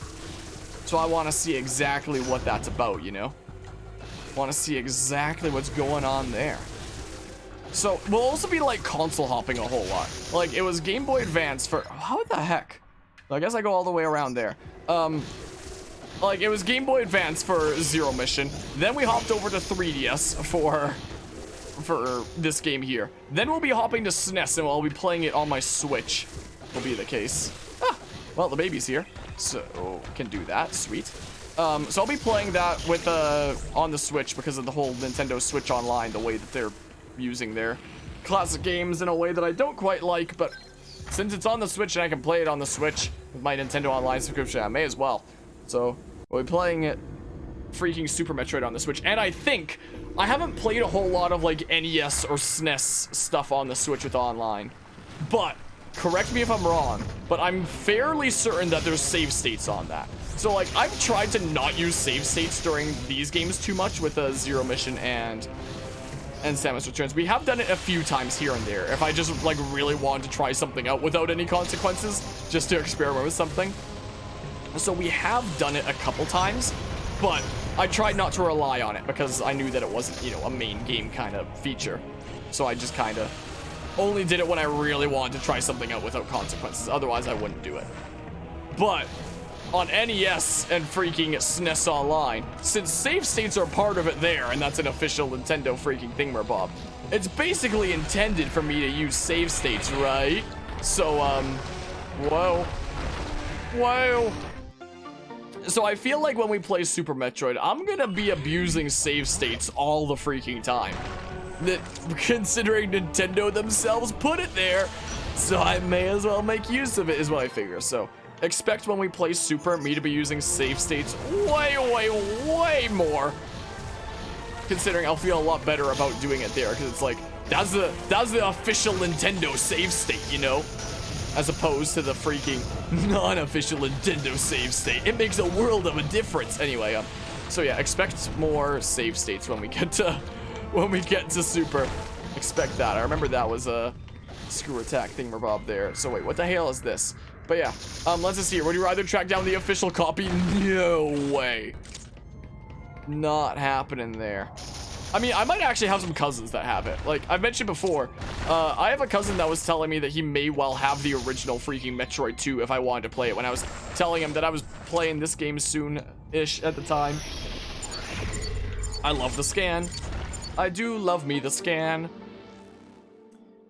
So I want to see exactly what that's about, you know? Want to see exactly what's going on there. So, we'll also be, like, console hopping a whole lot. Like, it was Game Boy Advance for... How the heck? I guess I go all the way around there. Like, it was Game Boy Advance for Zero Mission. Then we hopped over to 3DS for this game here. Then we'll be hopping to SNES, and I'll be playing it on my Switch. Will be the case. Ah, well, the baby's here, so can do that. Sweet. So I'll be playing that with on the Switch because of the whole Nintendo Switch Online, the way that they're using their classic games in a way that I don't quite like, but since it's on the Switch and I can play it on the Switch with my Nintendo Online subscription, I may as well. So we'll be playing it freaking Super Metroid on the Switch, and I think I haven't played a whole lot of like NES or SNES stuff on the Switch with online, but correct me if I'm wrong, but I'm fairly certain that there's save states on that. So like I've tried to not use save states during these games too much with Zero Mission and Samus Returns. We have done it a few times here and there if I just like really wanted to try something out without any consequences, just to experiment with something. So we have done it a couple times, but I tried not to rely on it because I knew that it wasn't, you know, a main game kind of feature. So I just kind of only did it when I really wanted to try something out without consequences. Otherwise, I wouldn't do it. But on NES and freaking SNES Online, since save states are part of it there, and that's an official Nintendo freaking thingamabob, it's basically intended for me to use save states, right? So, whoa. So I feel like when we play Super Metroid, I'm gonna be abusing save states all the freaking time. That, considering Nintendo themselves put it there, So I may as well make use of it, is what I figure. So expect when we play Super, me to be using save states way more. Considering I'll feel a lot better about doing it there, because it's like, that's the official Nintendo save state, you know? As opposed to the freaking non-official Nintendo save state. It makes a world of a difference. Anyway, so yeah, expect more save states when we get to Super. Expect that. I remember that was a screw attack thingamabob there. So wait, what the hell is this? But yeah, let's just see here. Would you rather track down the official copy? No way. Not happening there. I mean, I might actually have some cousins that have it. Like I've mentioned before, I have a cousin that was telling me that he may well have the original freaking Metroid 2 if I wanted to play it, when I was telling him that I was playing this game soon-ish at the time. I love the scan. I do love me the scan.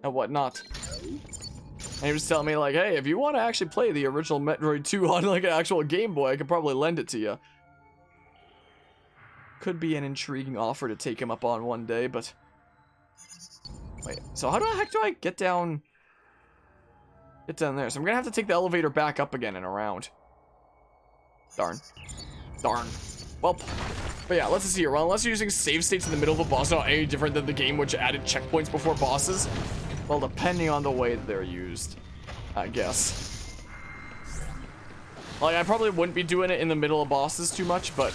And whatnot. And he was telling me like, hey, if you want to actually play the original Metroid 2 on like an actual Game Boy, I could probably lend it to you. Could be an intriguing offer to take him up on one day, but... Wait, so how the heck do I get down... Get down there? So I'm gonna have to take the elevator back up again and around. Darn. Darn. Well, but yeah, let's see here. Well, unless you're using save states in the middle of a boss, not any different than the game which added checkpoints before bosses. Well, depending on the way that they're used, I guess. Like, I probably wouldn't be doing it in the middle of bosses too much, but...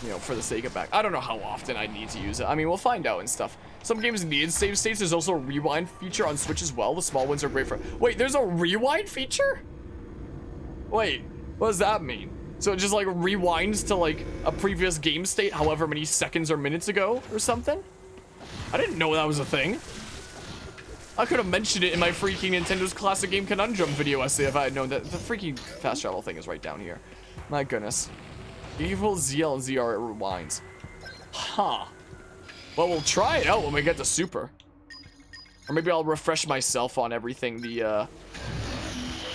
You know, for the sake of back. I don't know how often I need to use it. I mean, we'll find out and stuff. Some games need save states. There's also a rewind feature on Switch as well. The small ones are great for... Wait, there's a rewind feature? Wait, what does that mean? So it just, like, rewinds to, like, a previous game state however many seconds or minutes ago or something? I didn't know that was a thing. I could have mentioned it in my freaking Nintendo's Classic Game Conundrum video essay if I had known that the freaking fast travel thing is right down here. My goodness. Evil ZL and ZR rewinds. Huh. Well, we'll try it out when we get to Super. Or maybe I'll refresh myself on everything the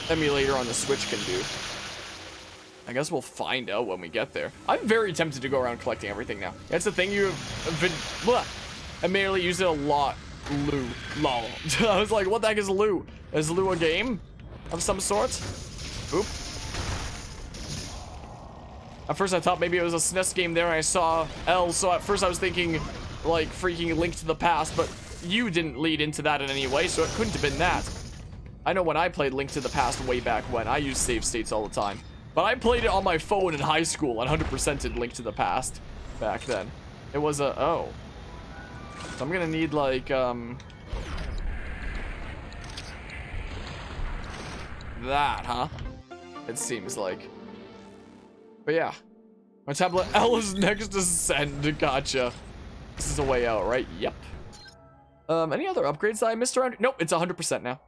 emulator on the Switch can do. I guess we'll find out when we get there. I'm very tempted to go around collecting everything now. That's the thing, you've been... Blah. I merely use it a lot. Lou. Lol. I was like, what the heck is Lou? Is Lou a game of some sort? Oop. At first I thought maybe it was a SNES game there and I saw L, so at first I was thinking like freaking Link to the Past, but you didn't lead into that in any way, so it couldn't have been that. I know when I played Link to the Past way back when, I used save states all the time. But I played it on my phone in high school and 100%ed Link to the Past back then. It was a... Oh. So I'm gonna need like, that, huh? It seems like. But yeah. My tablet L is next to send. Gotcha. This is a way out, right? Yep. Any other upgrades that I missed around? Nope, it's 100% now.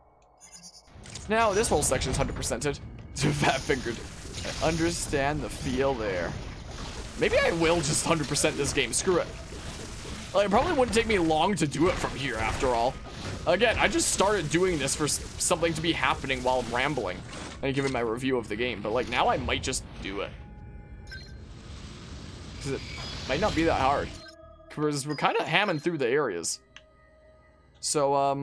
Now this whole section is 100%ed. Too fat-fingered. I understand the feel there. Maybe I will just 100% this game. Screw it. Like, it probably wouldn't take me long to do it from here, after all. Again, I just started doing this for something to be happening while I'm rambling and giving my review of the game. But, like, now I might just do it. Because it might not be that hard. Because we're kind of hamming through the areas. So,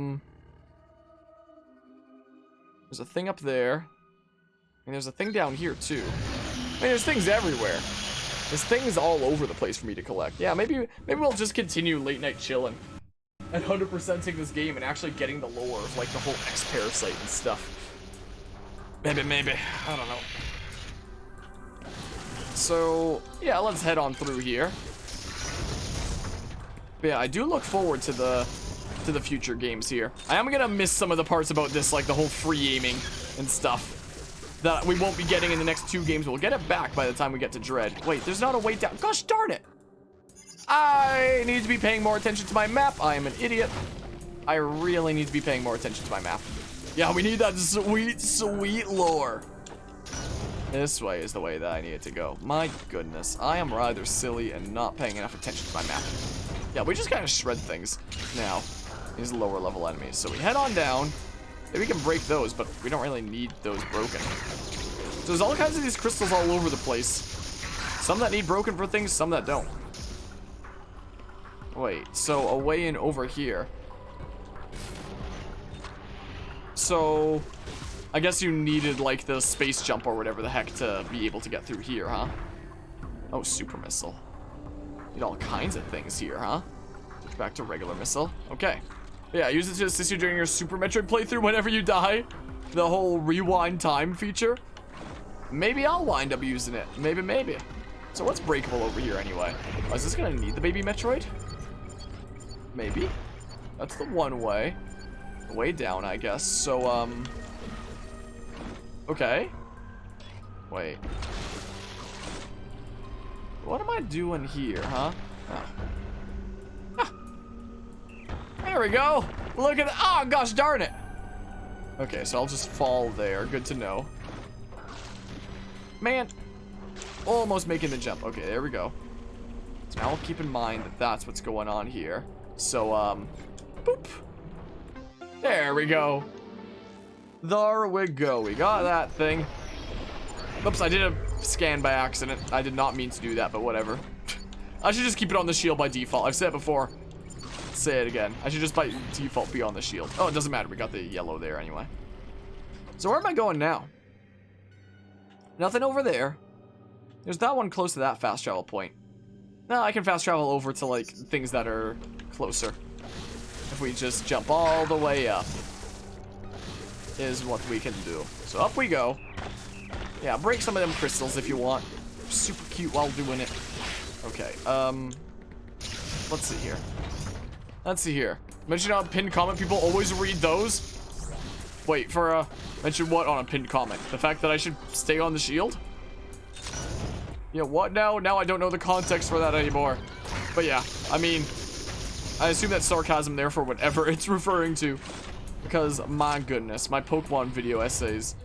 there's a thing up there. And there's a thing down here, too. I mean, there's things everywhere. There's things all over the place for me to collect. Yeah, maybe we'll just continue late night chilling and 100%ing this game and actually getting the lore of like the whole X-Parasite and stuff. Maybe. I don't know. So, yeah, let's head on through here. But yeah, I do look forward to the future games here. I am gonna miss some of the parts about this, like the whole free aiming and stuff that we won't be getting in the next 2 games. We'll get it back by the time we get to Dread. Wait, there's not a way down. Gosh darn it. I need to be paying more attention to my map. I am an idiot. I really need to be paying more attention to my map. Yeah, we need that sweet, sweet lore. This way is the way that I need it to go. My goodness, I am rather silly and not paying enough attention to my map. Yeah, we just kind of shred things now. These lower level enemies. So we head on down. Maybe we can break those, but we don't really need those broken. So there's all kinds of these crystals all over the place. Some that need broken for things, some that don't. Wait, so a way in over here. so I guess you needed like the space jump or whatever the heck to be able to get through here, huh? Oh, super missile. Need all kinds of things here, huh? Back to regular missile. Okay. Yeah, use it to assist you during your Super Metroid playthrough whenever you die. The whole rewind time feature. Maybe I'll wind up using it. Maybe. So what's breakable over here anyway? Oh, is this gonna need the baby Metroid? Maybe. That's the one way. Way down, I guess. So, okay. Wait. What am I doing here, huh? Oh. Ah. There we go. Look at that. Oh, gosh darn it. Okay, so I'll just fall there. Good to know. Man. Almost making the jump. Okay, there we go. So now I'll keep in mind that that's what's going on here. So, boop. There we go. There we go. We got that thing. Oops, I did a scan by accident. I did not mean to do that, but whatever. I should just keep it on the shield by default. I've said it before. Say it again. I should just by default be on the shield. Oh, it doesn't matter. We got the yellow there anyway. So where am I going now? Nothing over there. There's that one close to that fast travel point. No, I can fast travel over to like things that are closer. If we just jump all the way up is what we can do. So up we go. Yeah, break some of them crystals if you want. Super cute while doing it. Okay, let's see here. Let's see here. Mention on a pinned comment, people always read those. Wait, for mention what on a pinned comment? The fact that I should stay on the shield? Yeah, what now? Now I don't know the context for that anymore. But yeah, I mean, I assume that's sarcasm there for whatever it's referring to. Because, my goodness, my Pokemon video essays.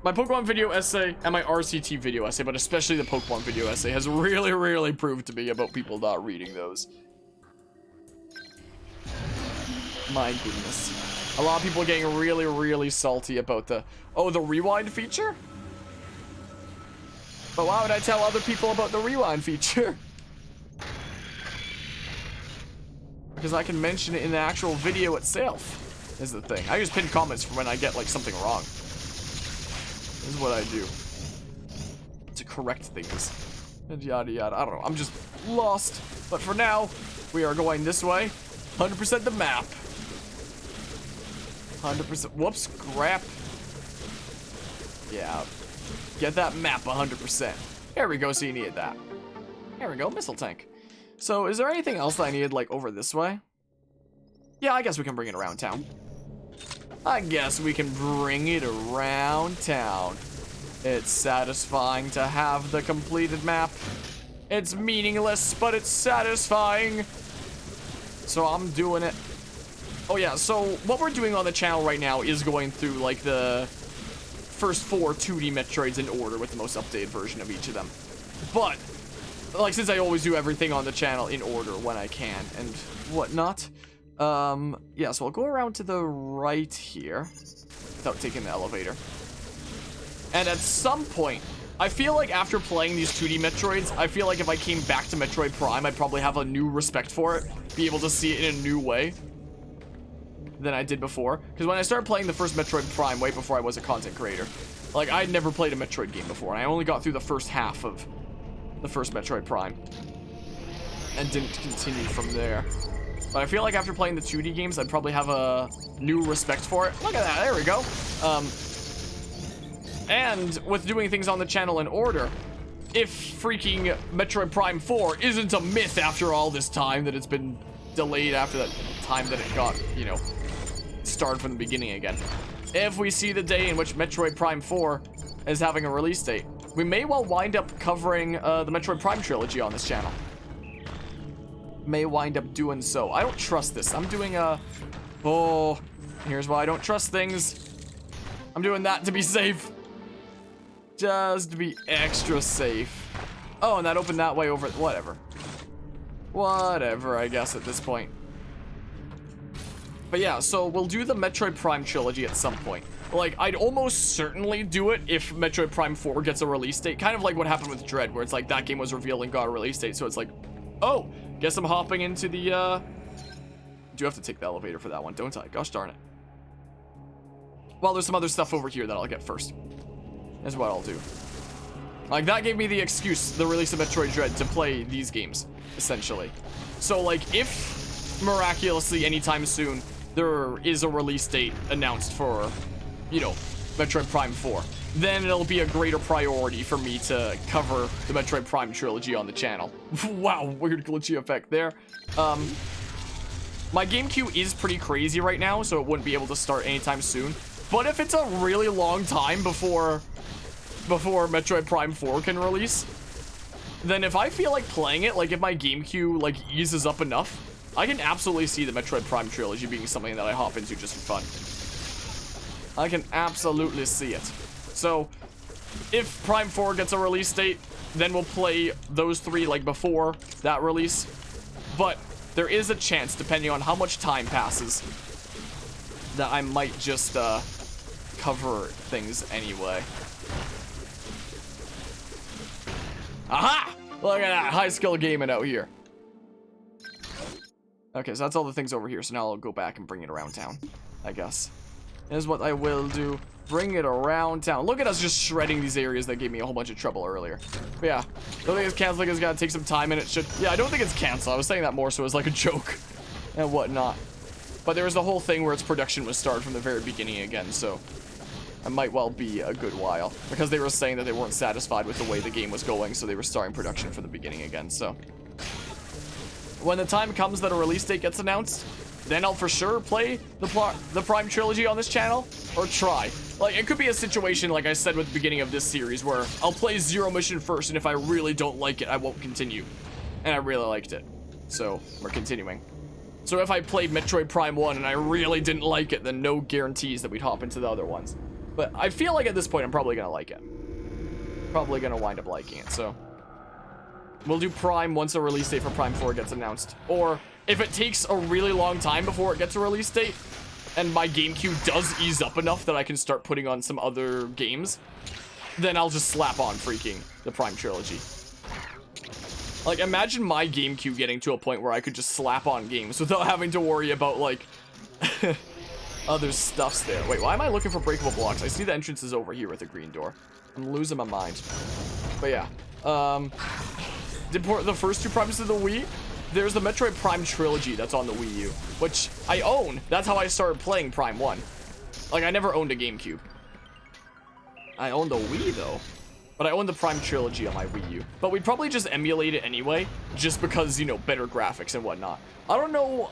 My Pokemon video essay and my RCT video essay, but especially the Pokemon video essay, has really proved to me about people not reading those. My goodness. A lot of people getting really salty about the rewind feature? But why would I tell other people about the rewind feature? Because I can mention it in the actual video itself, is the thing. I use pinned comments for when I get, like, something wrong. This is what I do. To correct things. And yada yada. I don't know. I'm just lost. But for now, we are going this way. 100% the map. 100%. Whoops. Crap. Yeah. Get that map 100%. There we go. So you needed that. There we go. Missile tank. So is there anything else that I needed, like, over this way? Yeah, I guess we can bring it around town. I guess we can bring it around town. It's satisfying to have the completed map. It's meaningless, but it's satisfying. So I'm doing it. Oh yeah, so what we're doing on the channel right now is going through like the first 4 2D Metroids in order with the most updated version of each of them. But, like, since I always do everything on the channel in order when I can and whatnot, yeah, so I'll go around to the right here without taking the elevator. And at some point, I feel like after playing these 2D Metroids, I feel like if I came back to Metroid Prime, I'd probably have a new respect for it, be able to see it in a new way than I did before. Because when I started playing the first Metroid Prime, way before I was a content creator, like, I'd never played a Metroid game before, and I only got through the first half of the first Metroid Prime and didn't continue from there. But I feel like after playing the 2D games, I'd probably have a new respect for it. Look at that, there we go. And with doing things on the channel in order, if freaking Metroid Prime 4 isn't a myth after all this time that it's been delayed after that time that it got, you know, started from the beginning again. If we see the day in which Metroid Prime 4 is having a release date, we may well wind up covering the Metroid Prime trilogy on this channel. May wind up doing so. I don't trust this. I'm doing oh, here's why I don't trust things. I'm doing that to be safe. Just to be extra safe. Oh, and that opened that way over. Whatever. Whatever, I guess, at this point. But yeah, so we'll do the Metroid Prime trilogy at some point. Like, I'd almost certainly do it if Metroid Prime 4 gets a release date. Kind of like what happened with Dread, where it's like that game was revealed and got a release date. So it's like, oh, guess I'm hopping into the, do have to take the elevator for that one, don't I? Gosh darn it. Well, there's some other stuff over here that I'll get first. Is what I'll do. Like, that gave me the excuse, the release of Metroid Dread, to play these games, essentially. So, like, if miraculously anytime soon there is a release date announced for, you know, Metroid Prime 4, then it'll be a greater priority for me to cover the Metroid Prime trilogy on the channel. Wow, weird glitchy effect there. My game queue is pretty crazy right now, so it wouldn't be able to start anytime soon. But if it's a really long time before Metroid Prime 4 can release, then if I feel like playing it, like if my game queue like eases up enough, I can absolutely see the Metroid Prime trilogy being something that I hop into just for fun. I can absolutely see it. So if Prime 4 gets a release date, then we'll play those three like before that release. But there is a chance, depending on how much time passes, that I might just cover things anyway. Aha! Look at that, high skill gaming out here. Okay, so that's all the things over here. So now I'll go back and bring it around town, I guess. Is what I will do. Bring it around town. Look at us just shredding these areas that gave me a whole bunch of trouble earlier. But yeah, don't think it's canceling. It's gotta take some time, and it should. Yeah, I don't think it's canceled. I was saying that more so as like a joke and whatnot. But there was the whole thing where its production was started from the very beginning again, so it might well be a good while, because they were saying that they weren't satisfied with the way the game was going, so they were starting production from the beginning again. So when the time comes that a release date gets announced, then I'll for sure play the Prime trilogy on this channel, or try. Like, it could be a situation, like I said with the beginning of this series, where I'll play Zero Mission first, and if I really don't like it, I won't continue. And I really liked it, so we're continuing. So if I played Metroid Prime 1 and I really didn't like it, then no guarantees that we'd hop into the other ones. But I feel like at this point I'm probably gonna like it. Probably gonna wind up liking it, so we'll do Prime once a release date for Prime 4 gets announced. Or if it takes a really long time before it gets a release date, and my game queue does ease up enough that I can start putting on some other games, then I'll just slap on freaking the Prime trilogy. Like, imagine my game queue getting to a point where I could just slap on games without having to worry about, like, other stuffs there. Wait, why am I looking for breakable blocks? I see the entrance is over here with the green door. I'm losing my mind. But yeah, did port the first two Primes to the Wii. There's the Metroid Prime trilogy that's on the Wii U, which I own. That's how I started playing Prime 1. Like, I never owned a GameCube. I owned the Wii, though. But I own the Prime trilogy on my Wii U. But we'd probably just emulate it anyway, just because, you know, better graphics and whatnot. I don't know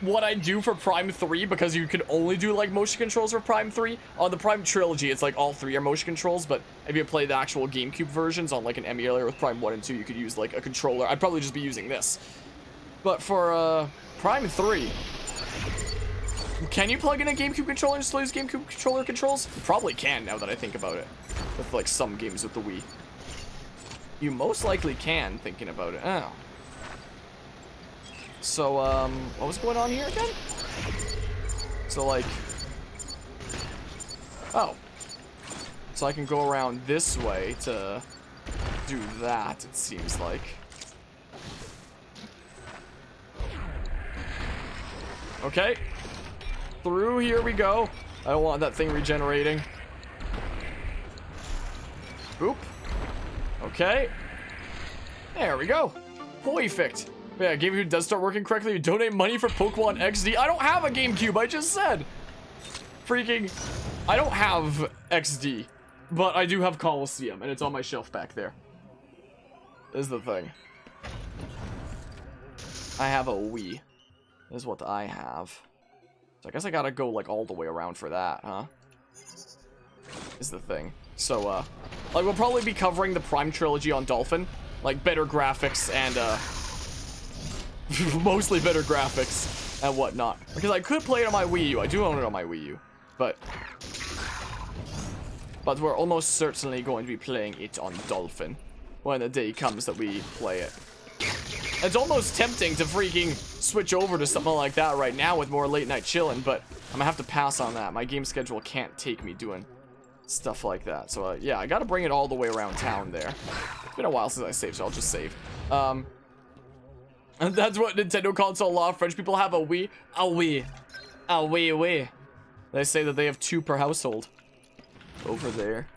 what I'd do for Prime 3, because you could only do, like, motion controls for Prime 3. On the Prime trilogy, it's like all three are motion controls, but if you play the actual GameCube versions on, like, an emulator with Prime 1 and 2, you could use, like, a controller. I'd probably just be using this. But for, Prime 3, can you plug in a GameCube controller and still use GameCube controller controls? You probably can, now that I think about it. With, like, some games with the Wii. You most likely can, thinking about it. Oh. So, what was going on here again? So, like... Oh. So I can go around this way to do that, it seems like. Okay. Through here we go. I don't want that thing regenerating. Boop. Okay. There we go. Perfect. Yeah, GameCube does start working correctly. You donate money for Pokemon XD. I don't have a GameCube, I just said. Freaking... I don't have XD, but I do have Coliseum, and it's on my shelf back there. Is the thing. I have a Wii. Is what I have. So I guess I gotta go, like, all the way around for that, huh? Is the thing. So, like, we'll probably be covering the Prime trilogy on Dolphin. Like, better graphics and, mostly better graphics and whatnot. Because I could play it on my Wii U. I do own it on my Wii U. But we're almost certainly going to be playing it on Dolphin when the day comes that we play it. It's almost tempting to freaking switch over to something like that right now with more late night chilling, but I'm gonna have to pass on that. My game schedule can't take me doing stuff like that. So, yeah, I gotta bring it all the way around town there. It's been a while since I saved, so I'll just save. And that's what Nintendo console law. French people have a Wii. A Wii. A Wii. They say that they have 2 per household. Over there.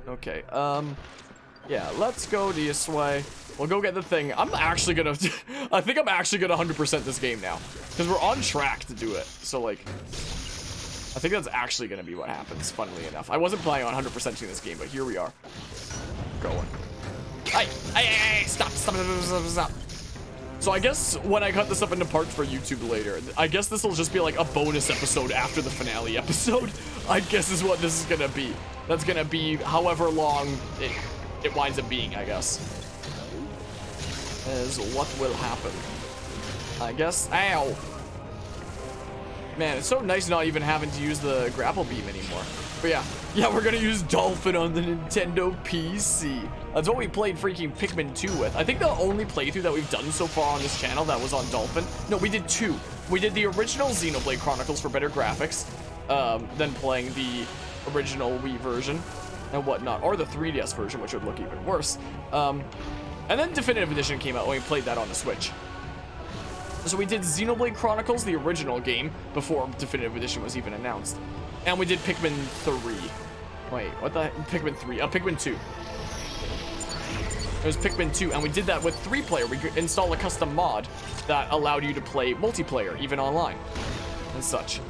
Okay, yeah, let's go this way. We'll go get the thing. I'm actually gonna... I think I'm actually gonna 100% this game now. Because we're on track to do it. So, like... I think that's actually gonna be what happens, funnily enough. I wasn't planning on 100%ing this game, but here we are. Going. Hey, stop. So I guess when I cut this up into parts for YouTube later, I guess this will just be like a bonus episode after the finale episode. I guess is what this is gonna be. That's gonna be however long it winds up being, I guess. Is what will happen. I guess. Ow. Man, it's so nice not even having to use the grapple beam anymore. But yeah, we're gonna use Dolphin on the Nintendo PC. That's what we played freaking Pikmin 2 with. I think the only playthrough that we've done so far on this channel that was on Dolphin. No, we did 2. We did the original Xenoblade Chronicles for better graphics, than playing the original Wii version and whatnot, or the 3DS version, which would look even worse. And then Definitive Edition came out when we played that on the Switch. So we did Xenoblade Chronicles, the original game, before Definitive Edition was even announced. And we did Pikmin 3. Wait, what the heck? Pikmin 3. Pikmin 2. It was Pikmin 2, and we did that with 3-player. We could install a custom mod that allowed you to play multiplayer, even online, and such.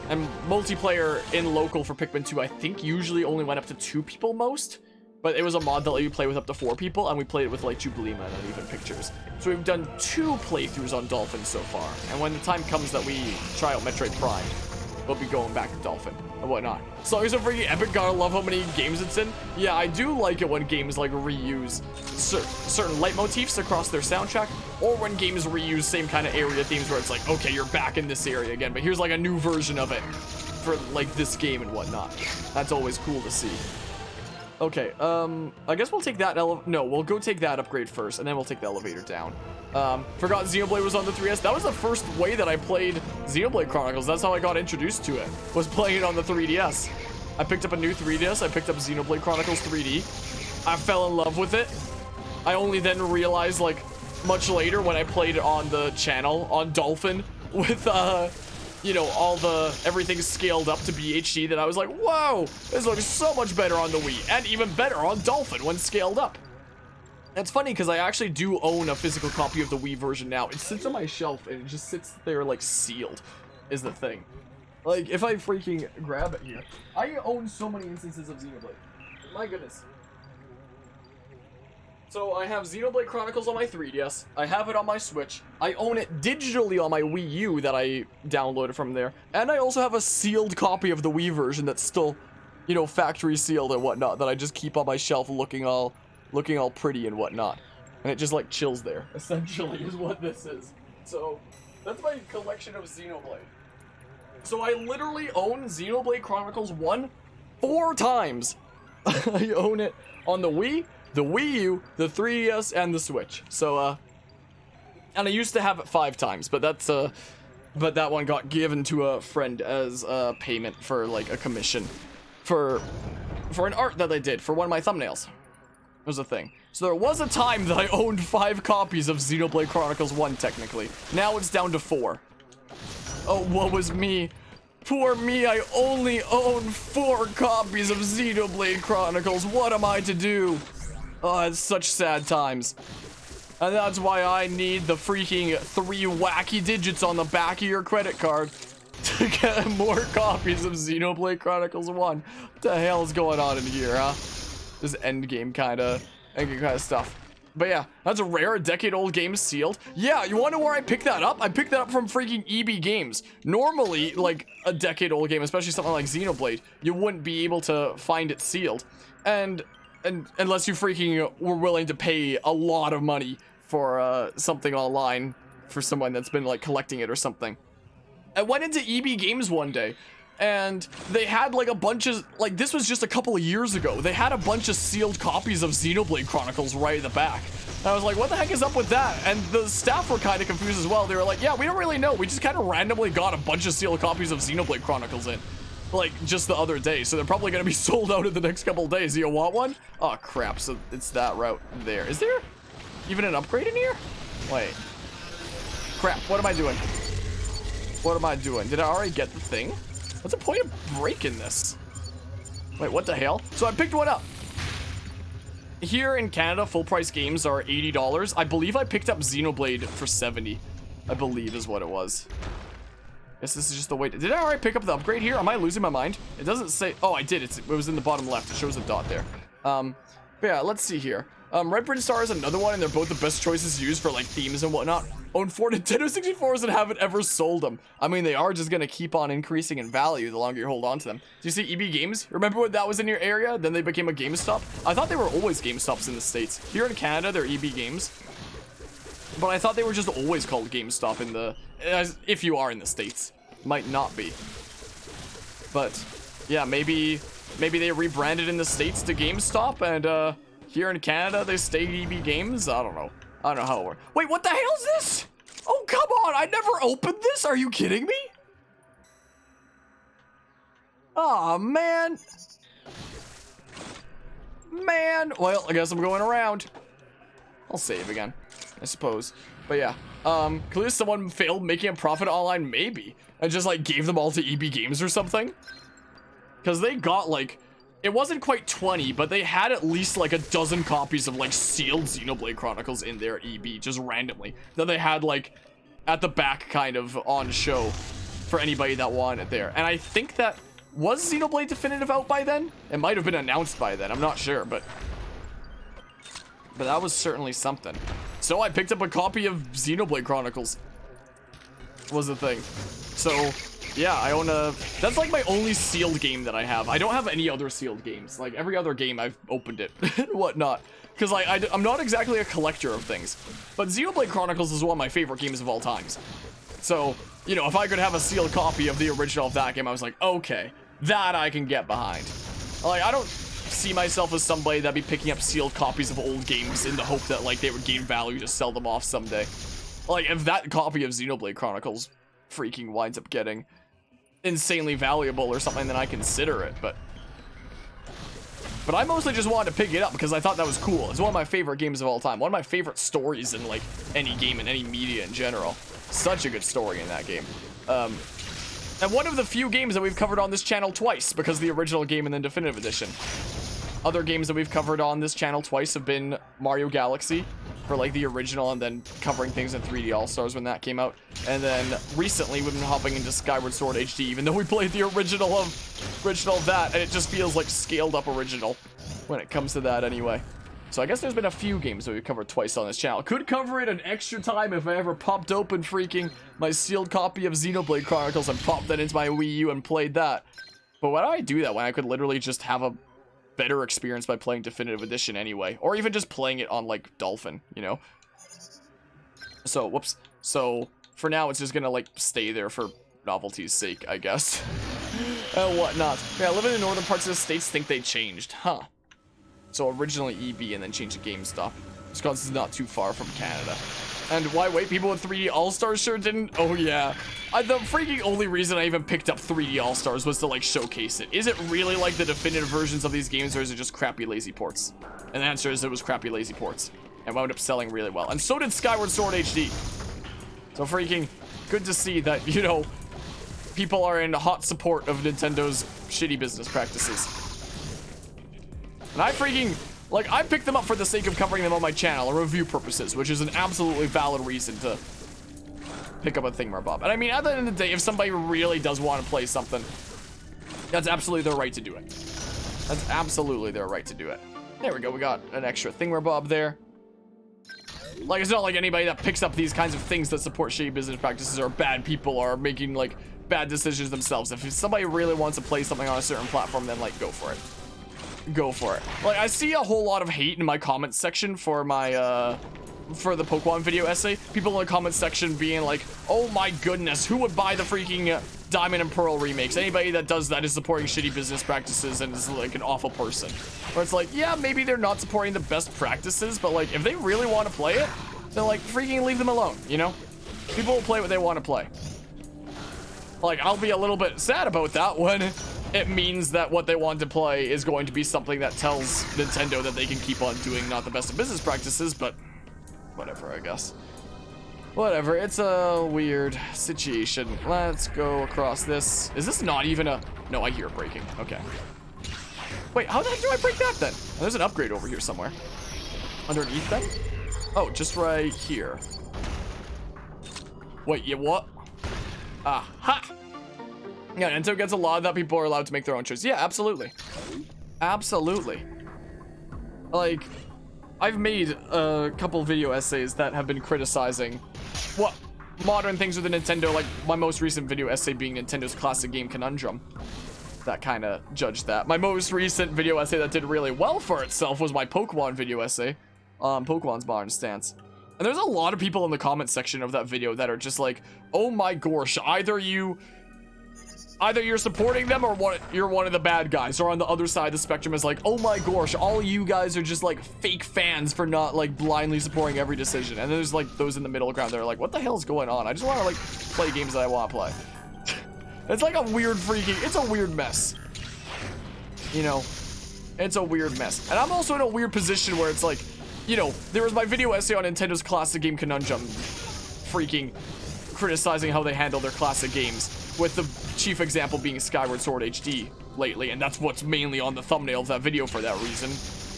And multiplayer in local for Pikmin 2, I think usually only went up to 2 people most. But it was a mod that let you play with up to 4 people, and we played it with like Jubilima and Uneven Pictures. So we've done 2 playthroughs on Dolphin so far. And when the time comes that we try out Metroid Prime, we'll be going back to Dolphin and whatnot. As long as it's freaking epic, gotta love how many games it's in. Yeah, I do like it when games like reuse certain leitmotifs across their soundtrack, or when games reuse same kind of area themes where it's like, okay, you're back in this area again, but here's like a new version of it for like this game and whatnot. That's always cool to see. Okay, I guess we'll take that no, we'll go take that upgrade first, and then we'll take the elevator down. Forgot Xenoblade was on the 3DS. That was the first way that I played Xenoblade Chronicles. That's how I got introduced to it, was playing it on the 3DS. I picked up a new 3DS. I picked up Xenoblade Chronicles 3D. I fell in love with it. I only then realized, like, much later when I played it on the channel, on Dolphin, with, you know, everything scaled up to be HD, that I was like, whoa, this looks so much better on the Wii, and even better on Dolphin when scaled up. It's funny because I actually do own a physical copy of the Wii version now. It sits on my shelf and it just sits there like sealed, is the thing. Like, if I freaking grab it here, I own so many instances of Xenoblade. My goodness. So I have Xenoblade Chronicles on my 3DS. I have it on my Switch. I own it digitally on my Wii U that I downloaded from there. And I also have a sealed copy of the Wii version that's still, you know, factory sealed and whatnot, that I just keep on my shelf looking all pretty and whatnot. And it just like chills there, essentially, is what this is. So that's my collection of Xenoblade. So I literally own Xenoblade Chronicles 1 4 times. I own it on the Wii, the Wii U, the 3DS, and the Switch. So, and I used to have it 5 times, but that's, but that one got given to a friend as payment for, like, a commission for an art that I did for one of my thumbnails. It was a thing. So there was a time that I owned 5 copies of Xenoblade Chronicles 1, technically. Now it's down to 4. Oh, woe was me. Poor me, I only own 4 copies of Xenoblade Chronicles. What am I to do? Oh, it's such sad times. And that's why I need the freaking 3 wacky digits on the back of your credit card to get more copies of Xenoblade Chronicles 1. What the hell is going on in here, huh? This endgame kind of stuff. But yeah, that's a rare, decade-old game sealed. Yeah, you wanna know where I picked that up? I picked that up from freaking EB Games. Normally, like, a decade-old game, especially something like Xenoblade, you wouldn't be able to find it sealed. And unless you freaking were willing to pay a lot of money for something online for someone that's been, like, collecting it or something. I went into EB Games one day, and they had like a bunch of, like, this was just a couple of years ago. They had a bunch of sealed copies of Xenoblade Chronicles right at the back. And I was like, what the heck is up with that? And the staff were kind of confused as well. They were like, yeah, we don't really know. We just kind of randomly got a bunch of sealed copies of Xenoblade Chronicles in, like, just the other day. So they're probably going to be sold out in the next couple of days. Do you want one? Oh, crap. So it's that route there. Is there even an upgrade in here? Wait. Crap. What am I doing? What am I doing? Did I already get the thing? What's the point of breaking this? Wait, what the hell? So I picked one up. Here in Canada, full price games are $80. I believe I picked up Xenoblade for 70. I believe is what it was. Guess this is just the way. Did I already pick up the upgrade here? Am I losing my mind? It doesn't say. Oh, I did. It was in the bottom left. It shows a dot there. But yeah, let's see here. Red Prince Star is another one, and they're both the best choices used for like themes and whatnot. Own 4 Nintendo 64s and haven't ever sold them. I mean, they are just gonna keep on increasing in value the longer you hold on to them. Do you see EB Games? Remember when that was in your area? Then they became a GameStop? I thought they were always GameStops in the States. Here in Canada, they're EB Games. But I thought they were just always called GameStop in the... if you are in the States. Might not be. But, yeah, maybe they rebranded in the States to GameStop, and here in Canada, they stayed EB Games? I don't know. I don't know how it works. Wait, what the hell is this? Oh, come on. I never opened this. Are you kidding me? Oh, man. Man. Well, I guess I'm going around. I'll save again, I suppose. But yeah. Clearly someone failed making a profit online, maybe. And just, like, gave them all to EB Games or something. Because they got, like... It wasn't quite 20, but they had at least like a dozen copies of like sealed Xenoblade Chronicles in their EB, just randomly. That they had like at the back kind of on show for anybody that wanted it there. And I think that, was Xenoblade Definitive out by then? It might have been announced by then, I'm not sure, but that was certainly something. So I picked up a copy of Xenoblade Chronicles, was the thing. So... yeah, I own a... that's like my only sealed game that I have. I don't have any other sealed games. Like, every other game, I've opened it and whatnot. Because, like, I'm not exactly a collector of things. But Xenoblade Chronicles is one of my favorite games of all times. So, you know, if I could have a sealed copy of the original of that game, I was like, okay, that I can get behind. Like, I don't see myself as somebody that'd be picking up sealed copies of old games in the hope that, like, they would gain value to sell them off someday. Like, if that copy of Xenoblade Chronicles freaking winds up getting... insanely valuable or something, then I consider it, but I mostly just wanted to pick it up because I thought that was cool. It's one of my favorite games of all time, one of my favorite stories in like any game and any media in general. Such a good story in that game, and one of the few games that we've covered on this channel twice, because the original game and then definitive edition. Other games that we've covered on this channel twice have been Mario Galaxy for like the original, and then covering things in 3D All-Stars when that came out. And then recently we've been hopping into Skyward Sword HD, even though we played the original of that, and it just feels like scaled up original when it comes to that anyway. So I guess there's been a few games that we've covered twice on this channel. Could cover it an extra time if I ever popped open freaking my sealed copy of Xenoblade Chronicles and popped that into my Wii U and played that. But why do I do that when I could literally just have a better experience by playing definitive edition anyway, or even just playing it on like Dolphin, you know? So whoops. So for now it's just gonna like stay there for novelty's sake, I guess. And whatnot. Yeah, living in the northern parts of the states think they changed, huh? So originally EB and then changed to GameStop. Wisconsin's not too far from Canada. And why wait? People with 3D All-Stars sure didn't? Oh yeah. The freaking only reason I even picked up 3D All-Stars was to like showcase it. Is it really like the definitive versions of these games, or is it just crappy lazy ports? And the answer is it was crappy lazy ports. And wound up selling really well. And so did Skyward Sword HD. So freaking good to see that, you know, people are in hot support of Nintendo's shitty business practices. And I freaking... like, I picked them up for the sake of covering them on my channel, or review purposes, which is an absolutely valid reason to pick up a thingamabob. And I mean, at the end of the day, if somebody really does want to play something, that's absolutely their right to do it. That's absolutely their right to do it. There we go, we got an extra thingamabob there. Like, it's not like anybody that picks up these kinds of things that support shitty business practices are bad people or making, like, bad decisions themselves. If somebody really wants to play something on a certain platform, then, like, go for it. Go for it. Like, I see a whole lot of hate in my comments section for my, for the Pokemon video essay. People in the comments section being like, oh my goodness, who would buy the freaking Diamond and Pearl remakes? Anybody that does that is supporting shitty business practices and is like an awful person. Where it's like, yeah, maybe they're not supporting the best practices, but like, if they really want to play it, then like, freaking leave them alone, you know? People will play what they want to play. Like, I'll be a little bit sad about that when it means that what they want to play is going to be something that tells Nintendo that they can keep on doing not the best of business practices, but whatever, I guess. Whatever, it's a weird situation. Let's go across this. Is this not even a... No, I hear it breaking. Okay. Wait, how the heck do I break that then? Oh, there's an upgrade over here somewhere. Underneath them? Oh, just right here. Wait, yeah, what? Aha! Yeah, Nintendo gets a lot that people are allowed to make their own choice. Yeah, absolutely. Absolutely. Like, I've made a couple video essays that have been criticizing what modern things with the Nintendo, like my most recent video essay being Nintendo's classic game Conundrum. That kind of judged that. My most recent video essay that did really well for itself was my Pokemon video essay. Pokemon's modern stance. And there's a lot of people in the comment section of that video that are just like, oh my gosh, either you're supporting them or you're one of the bad guys, or on the other side of the spectrum is like, oh my gosh, all you guys are just like fake fans for not like blindly supporting every decision. And there's like those in the middle ground that are like, what the hell is going on? I just want to like play games that I want to play. It's like a weird it's a weird mess. You know, it's a weird mess. And I'm also in a weird position where it's like, you know, there was my video essay on Nintendo's classic game Conundrum, freaking criticizing how they handle their classic games, with the chief example being Skyward Sword HD lately, and that's what's mainly on the thumbnail of that video for that reason,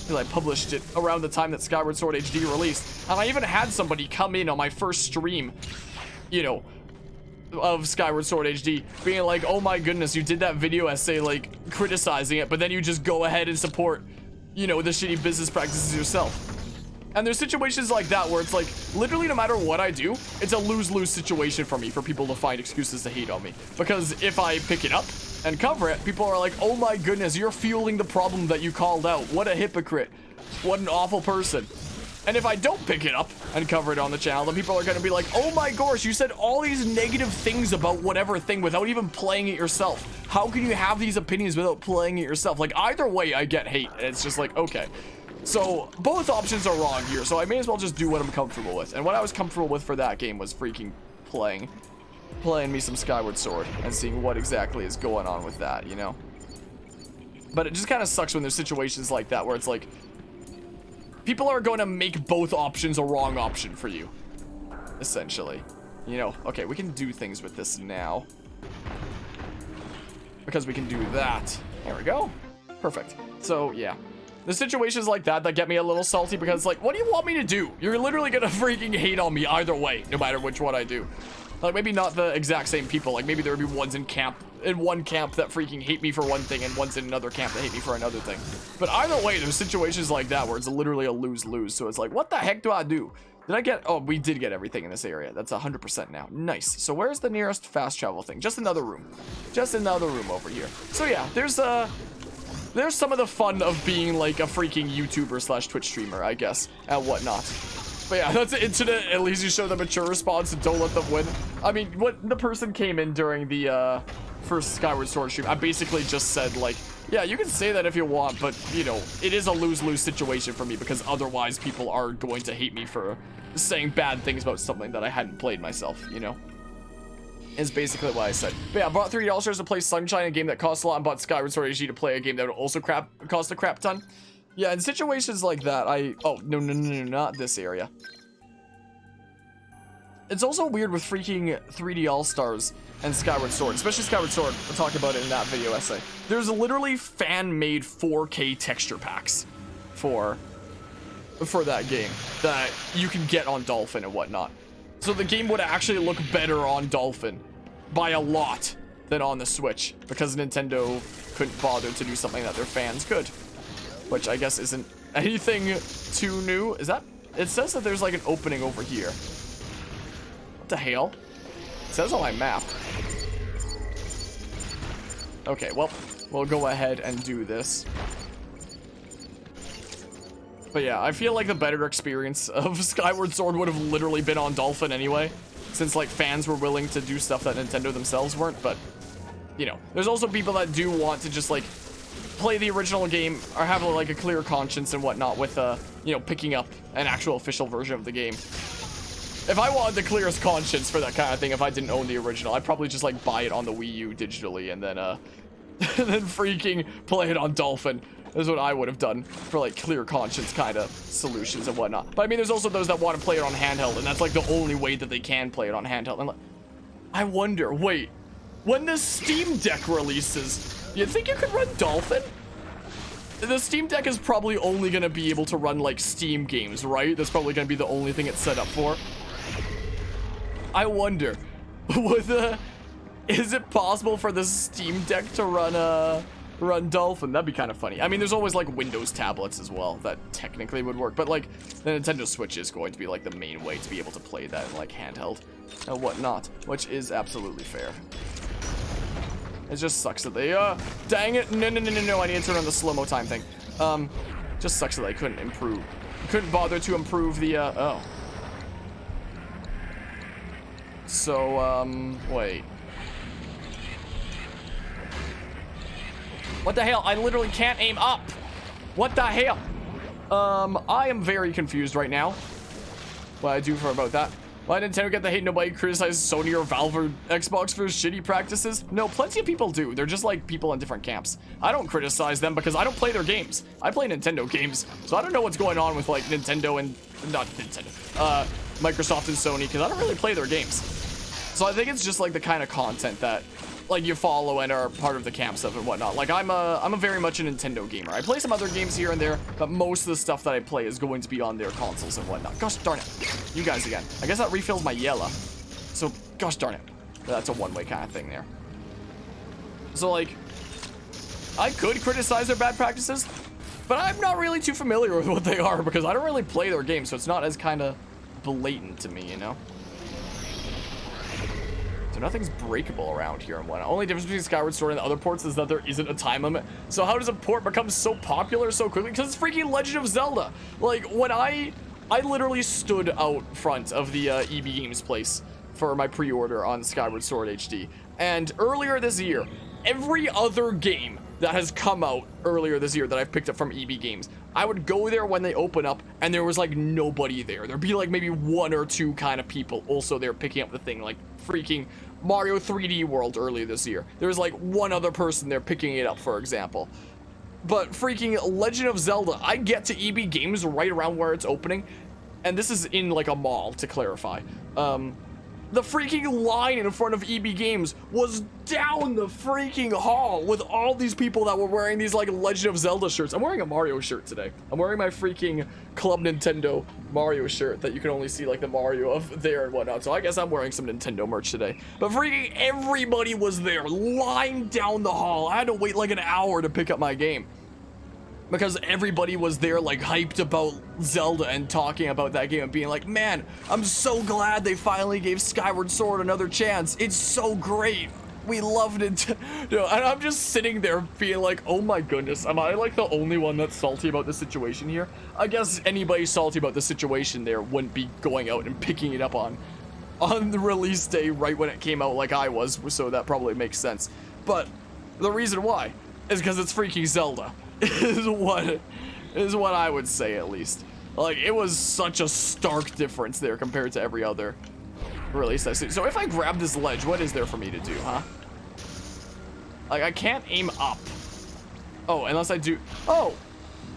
because I published it around the time that Skyward Sword HD released. And I even had somebody come in on my first stream, you know, of Skyward Sword HD, being like, oh my goodness, you did that video essay like criticizing it, but then you just go ahead and support, you know, the shitty business practices yourself. And there's situations like that where it's like, literally no matter what I do, it's a lose-lose situation for me, for people to find excuses to hate on me. Because if I pick it up and cover it, people are like, oh my goodness, you're fueling the problem that you called out. What a hypocrite. What an awful person. And if I don't pick it up and cover it on the channel, then people are going to be like, oh my gosh, you said all these negative things about whatever thing without even playing it yourself. How can you have these opinions without playing it yourself? Like, either way, I get hate. And it's just like, okay. So, both options are wrong here, so I may as well just do what I'm comfortable with. And what I was comfortable with for that game was freaking playing me some Skyward Sword and seeing what exactly is going on with that, you know? But it just kind of sucks when there's situations like that where it's like, people are going to make both options a wrong option for you, essentially. You know, okay, we can do things with this now, because we can do that. There we go. Perfect. So, yeah. There's situations like that that get me a little salty, because like, what do you want me to do? You're literally gonna freaking hate on me either way, no matter which one I do. Like, maybe not the exact same people. Like, maybe there would be ones in one camp that freaking hate me for one thing, and ones in another camp that hate me for another thing. But either way, there's situations like that where it's literally a lose-lose. So it's like, what the heck do I do? Did I get... Oh, we did get everything in this area. That's 100% now. Nice. So where's the nearest fast travel thing? Just another room. Just another room over here. So yeah, there's some of the fun of being like a freaking YouTuber slash Twitch streamer, I guess, and whatnot. But yeah, that's the incident. At least you show the mature response and don't let them win. I mean, when the person came in during the first Skyward Sword stream, I basically just said like, yeah, you can say that if you want, but you know, it is a lose-lose situation for me, because otherwise people are going to hate me for saying bad things about something that I hadn't played myself, you know? Is basically what I said. But yeah, I bought $30 to play Sunshine, a game that costs a lot, and bought Skyward Sword HD to play a game that would also cost a crap ton. Yeah, in situations like that, oh, no, not this area. It's also weird with freaking 3D All-Stars and Skyward Sword, especially Skyward Sword. We'll talk about it in that video essay. There's literally fan-made 4K texture packs for that game that you can get on Dolphin and whatnot. So the game would actually look better on Dolphin by a lot than on the Switch, because Nintendo couldn't bother to do something that their fans could, which I guess isn't anything too new. Is that... It says that there's like an opening over here. What the hell? It says on my map. Okay, well, we'll go ahead and do this. But yeah, I feel like the better experience of Skyward Sword would have literally been on Dolphin anyway, since like fans were willing to do stuff that Nintendo themselves weren't. But you know, there's also people that do want to just like play the original game or have like a clear conscience and whatnot with you know, picking up an actual official version of the game. If I wanted the clearest conscience for that kind of thing, if I didn't own the original, I'd probably just like buy it on the Wii U digitally and then and then freaking play it on Dolphin. is what I would have done for like clear conscience kind of solutions and whatnot. But I mean, there's also those that want to play it on handheld, and that's like the only way that they can play it on handheld. And like, I wonder, wait, when the Steam Deck releases, you think you could run Dolphin? The Steam Deck is probably only going to be able to run like Steam games, right? That's probably going to be the only thing it's set up for. I wonder, is it possible for the Steam Deck to run Dolphin? That'd be kind of funny. I mean, there's always like Windows tablets as well that technically would work, but like the Nintendo Switch is going to be like the main way to be able to play that in like handheld and whatnot, which is absolutely fair. It just sucks that they, dang it, no, I need to turn on the slow-mo time thing. Just sucks that they couldn't bother to improve the, oh. So, wait. What the hell? I literally can't aim up. What the hell? I am very confused right now. What I do for about that. Why did Nintendo get the hate? Nobody criticizes Sony or Valve or Xbox for shitty practices? No, plenty of people do. They're just like people in different camps. I don't criticize them because I don't play their games. I play Nintendo games. So I don't know what's going on with like Nintendo and, not Nintendo, Microsoft and Sony, because I don't really play their games. So I think it's just like the kind of content that like you follow and are part of the camps of and whatnot. Like I'm a very much a Nintendo gamer. I play some other games here and there, but most of the stuff that I play is going to be on their consoles and whatnot. Gosh darn it. You guys again. I guess that refills my yellow. So gosh darn it. That's a one-way kind of thing there. So like, I could criticize their bad practices, but I'm not really too familiar with what they are because I don't really play their games, so it's not as kind of blatant to me, you know? So nothing's breakable around here and whatnot. Only difference between Skyward Sword and the other ports is that there isn't a time limit. So how does a port become so popular so quickly? Because it's freaking Legend of Zelda. Like, when I literally stood out front of the EB Games place for my pre-order on Skyward Sword HD. And earlier this year, every other game that has come out earlier this year that I've picked up from EB Games, I would go there when they open up and there was like nobody there. There'd be like maybe one or two kind of people also there picking up the thing, like freaking Mario 3D World earlier this year. There was like one other person there picking it up, for example. But freaking Legend of Zelda, I get to EB Games right around where it's opening, and this is in like a mall, to clarify. The freaking line in front of EB Games was down the freaking hall with all these people that were wearing these like Legend of Zelda shirts. I'm wearing a Mario shirt today. I'm wearing my freaking Club Nintendo Mario shirt that you can only see like the Mario of there and whatnot. So I guess I'm wearing some Nintendo merch today. But freaking everybody was there, lined down the hall. I had to wait like an hour to pick up my game, because everybody was there like hyped about Zelda and talking about that game and being like, man, I'm so glad they finally gave Skyward Sword another chance. It's so great. We loved it. You know, and I'm just sitting there being like, oh my goodness, am I like the only one that's salty about the situation here? I guess anybody salty about the situation there wouldn't be going out and picking it up on the release day right when it came out like I was, so that probably makes sense. But the reason why is because it's freaking Zelda. is what I would say, at least. Like, it was such a stark difference there compared to every other release I've seen. So if I grab this ledge, what is there for me to do, huh? Like, I can't aim up. Oh, unless I do... Oh!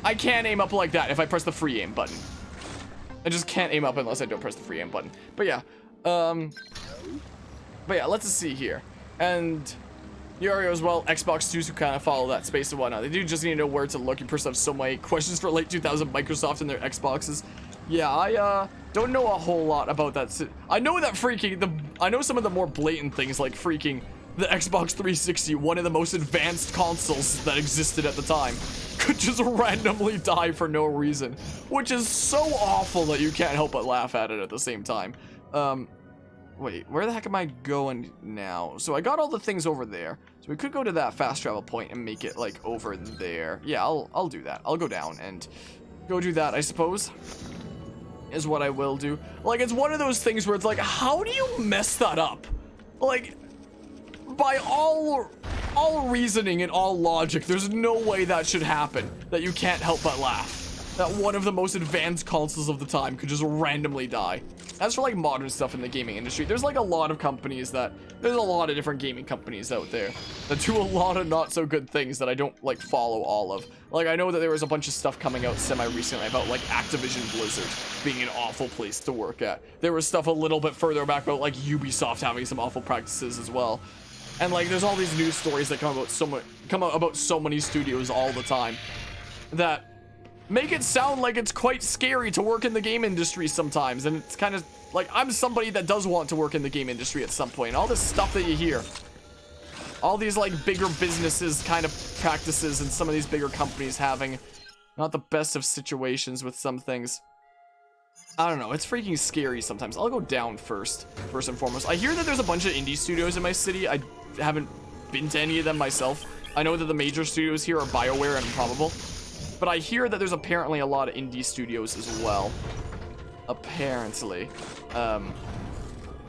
I can't aim up like that if I press the free aim button. I just can't aim up unless I don't press the free aim button. But yeah, let's see here. And... Yorio as well, Xbox 2s who kind of follow that space and whatnot. They do just need to know where to look. You personally have so many questions for late 2000 Microsoft and their Xboxes. Yeah, I don't know a whole lot about that. I know that I know some of the more blatant things, like freaking the Xbox 360, one of the most advanced consoles that existed at the time, could just randomly die for no reason, which is so awful that you can't help but laugh at it at the same time. Wait, where the heck am I going now? So I got all the things over there. So we could go to that fast travel point and make it like over there. Yeah, I'll do that. I'll go down and go do that, I suppose, is what I will do. Like, it's one of those things where it's like, how do you mess that up? Like, by all reasoning and all logic, there's no way that should happen, that you can't help but laugh. that one of the most advanced consoles of the time could just randomly die. As for like modern stuff in the gaming industry, there's like a lot of companies there's a lot of different gaming companies out there that do a lot of not so good things that I don't like follow all of. Like I know that there was a bunch of stuff coming out semi-recently about like Activision Blizzard being an awful place to work at. There was stuff a little bit further back about like Ubisoft having some awful practices as well. And like there's all these news stories that come out about so many studios all the time that make it sound like it's quite scary to work in the game industry sometimes. And it's kind of like, I'm somebody that does want to work in the game industry at some point. All this stuff that you hear, all these like bigger businesses kind of practices and some of these bigger companies having not the best of situations with some things. I don't know, it's freaking scary sometimes. I'll go down first and foremost. I hear that there's a bunch of indie studios in my city. I haven't been to any of them myself. I know that the major studios here are BioWare and Improbable. But I hear that there's apparently a lot of indie studios as well. Apparently.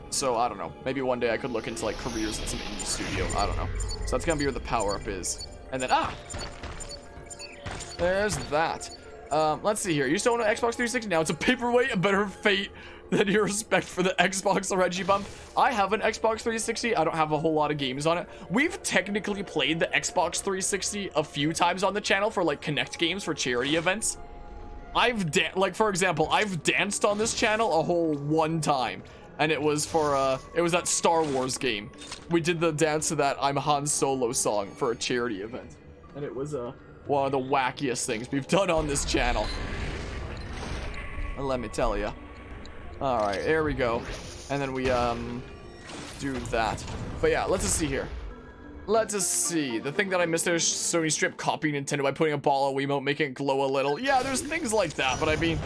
So, I don't know. Maybe one day I could look into, like, careers at some indie studio. I don't know. So that's gonna be where the power-up is. And then, there's that. Let's see here. You used to own an Xbox 360. Now it's a paperweight, a better fate than your respect for the Xbox Reggie bump. I have an Xbox 360. I don't have a whole lot of games on it. We've technically played the Xbox 360 a few times on the channel for like Connect games for charity events. Like for example, I've danced on this channel a whole one time, and it was for it was that Star Wars game. We did the dance to that I'm Han Solo song for a charity event, and it was one of the wackiest things we've done on this channel. Let me tell you. All right, there we go. And then we do that. But yeah, let's just see here. Let's just see. The thing that I missed there is Sony strip copying Nintendo by putting a ball of Wiimote, making it glow a little. Yeah, there's things like that, but I mean,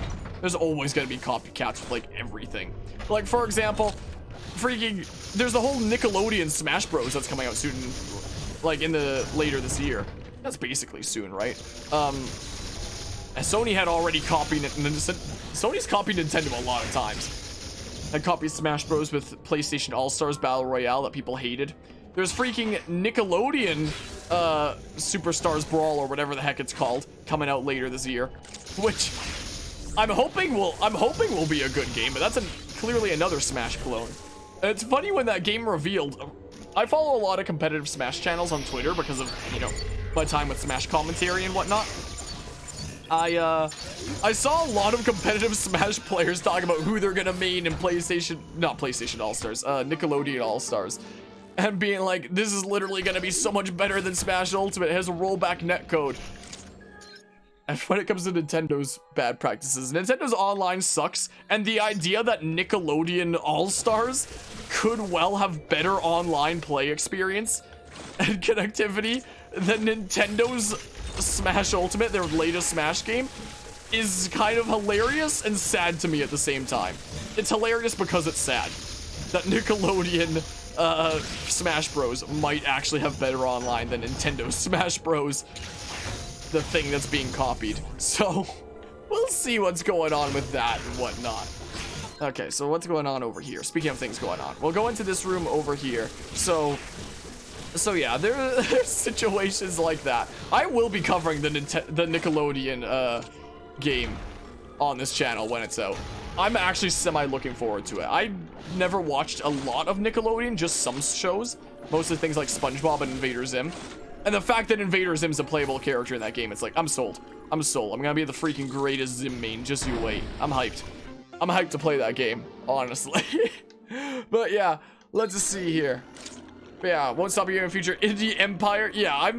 there's always gonna be copycats with like everything. Like for example, there's the whole Nickelodeon Smash Bros that's coming out soon, like in the later this year. That's basically soon, right? Sony had already copied it, and Sony's copied Nintendo a lot of times. Had copied Smash Bros with PlayStation All-Stars Battle Royale that people hated. There's freaking Nickelodeon Superstars Brawl or whatever the heck it's called coming out later this year, which I'm hoping will be a good game, but that's clearly another Smash clone. And it's funny when that game revealed. I follow a lot of competitive Smash channels on Twitter because of, you know, my time with Smash commentary and whatnot. I saw a lot of competitive Smash players talking about who they're gonna main in not PlayStation All-Stars, Nickelodeon All-Stars. And being like, this is literally gonna be so much better than Smash Ultimate. It has a rollback netcode. And when it comes to Nintendo's bad practices, Nintendo's online sucks. And the idea that Nickelodeon All-Stars could well have better online play experience and connectivity than Nintendo's Smash Ultimate, their latest Smash game, is kind of hilarious and sad to me at the same time. It's hilarious because it's sad that Nickelodeon Smash Bros might actually have better online than Nintendo Smash Bros, the thing that's being copied. So we'll see what's going on with that and whatnot. Okay, so what's going on over here? Speaking of things going on, we'll go into this room over here. So yeah, there's situations like that. I will be covering the Nickelodeon game on this channel when it's out. I'm actually semi looking forward to it. I never watched a lot of Nickelodeon, just some shows, mostly things like SpongeBob and Invader Zim. And the fact that Invader Zim's a playable character in that game, it's like, I'm sold. I'm sold. I'm gonna be the freaking greatest Zim main. Just you wait. I'm hyped. I'm hyped to play that game, honestly. But yeah, let's just see here. But yeah, won't stop you in the future. Indie Empire. Yeah,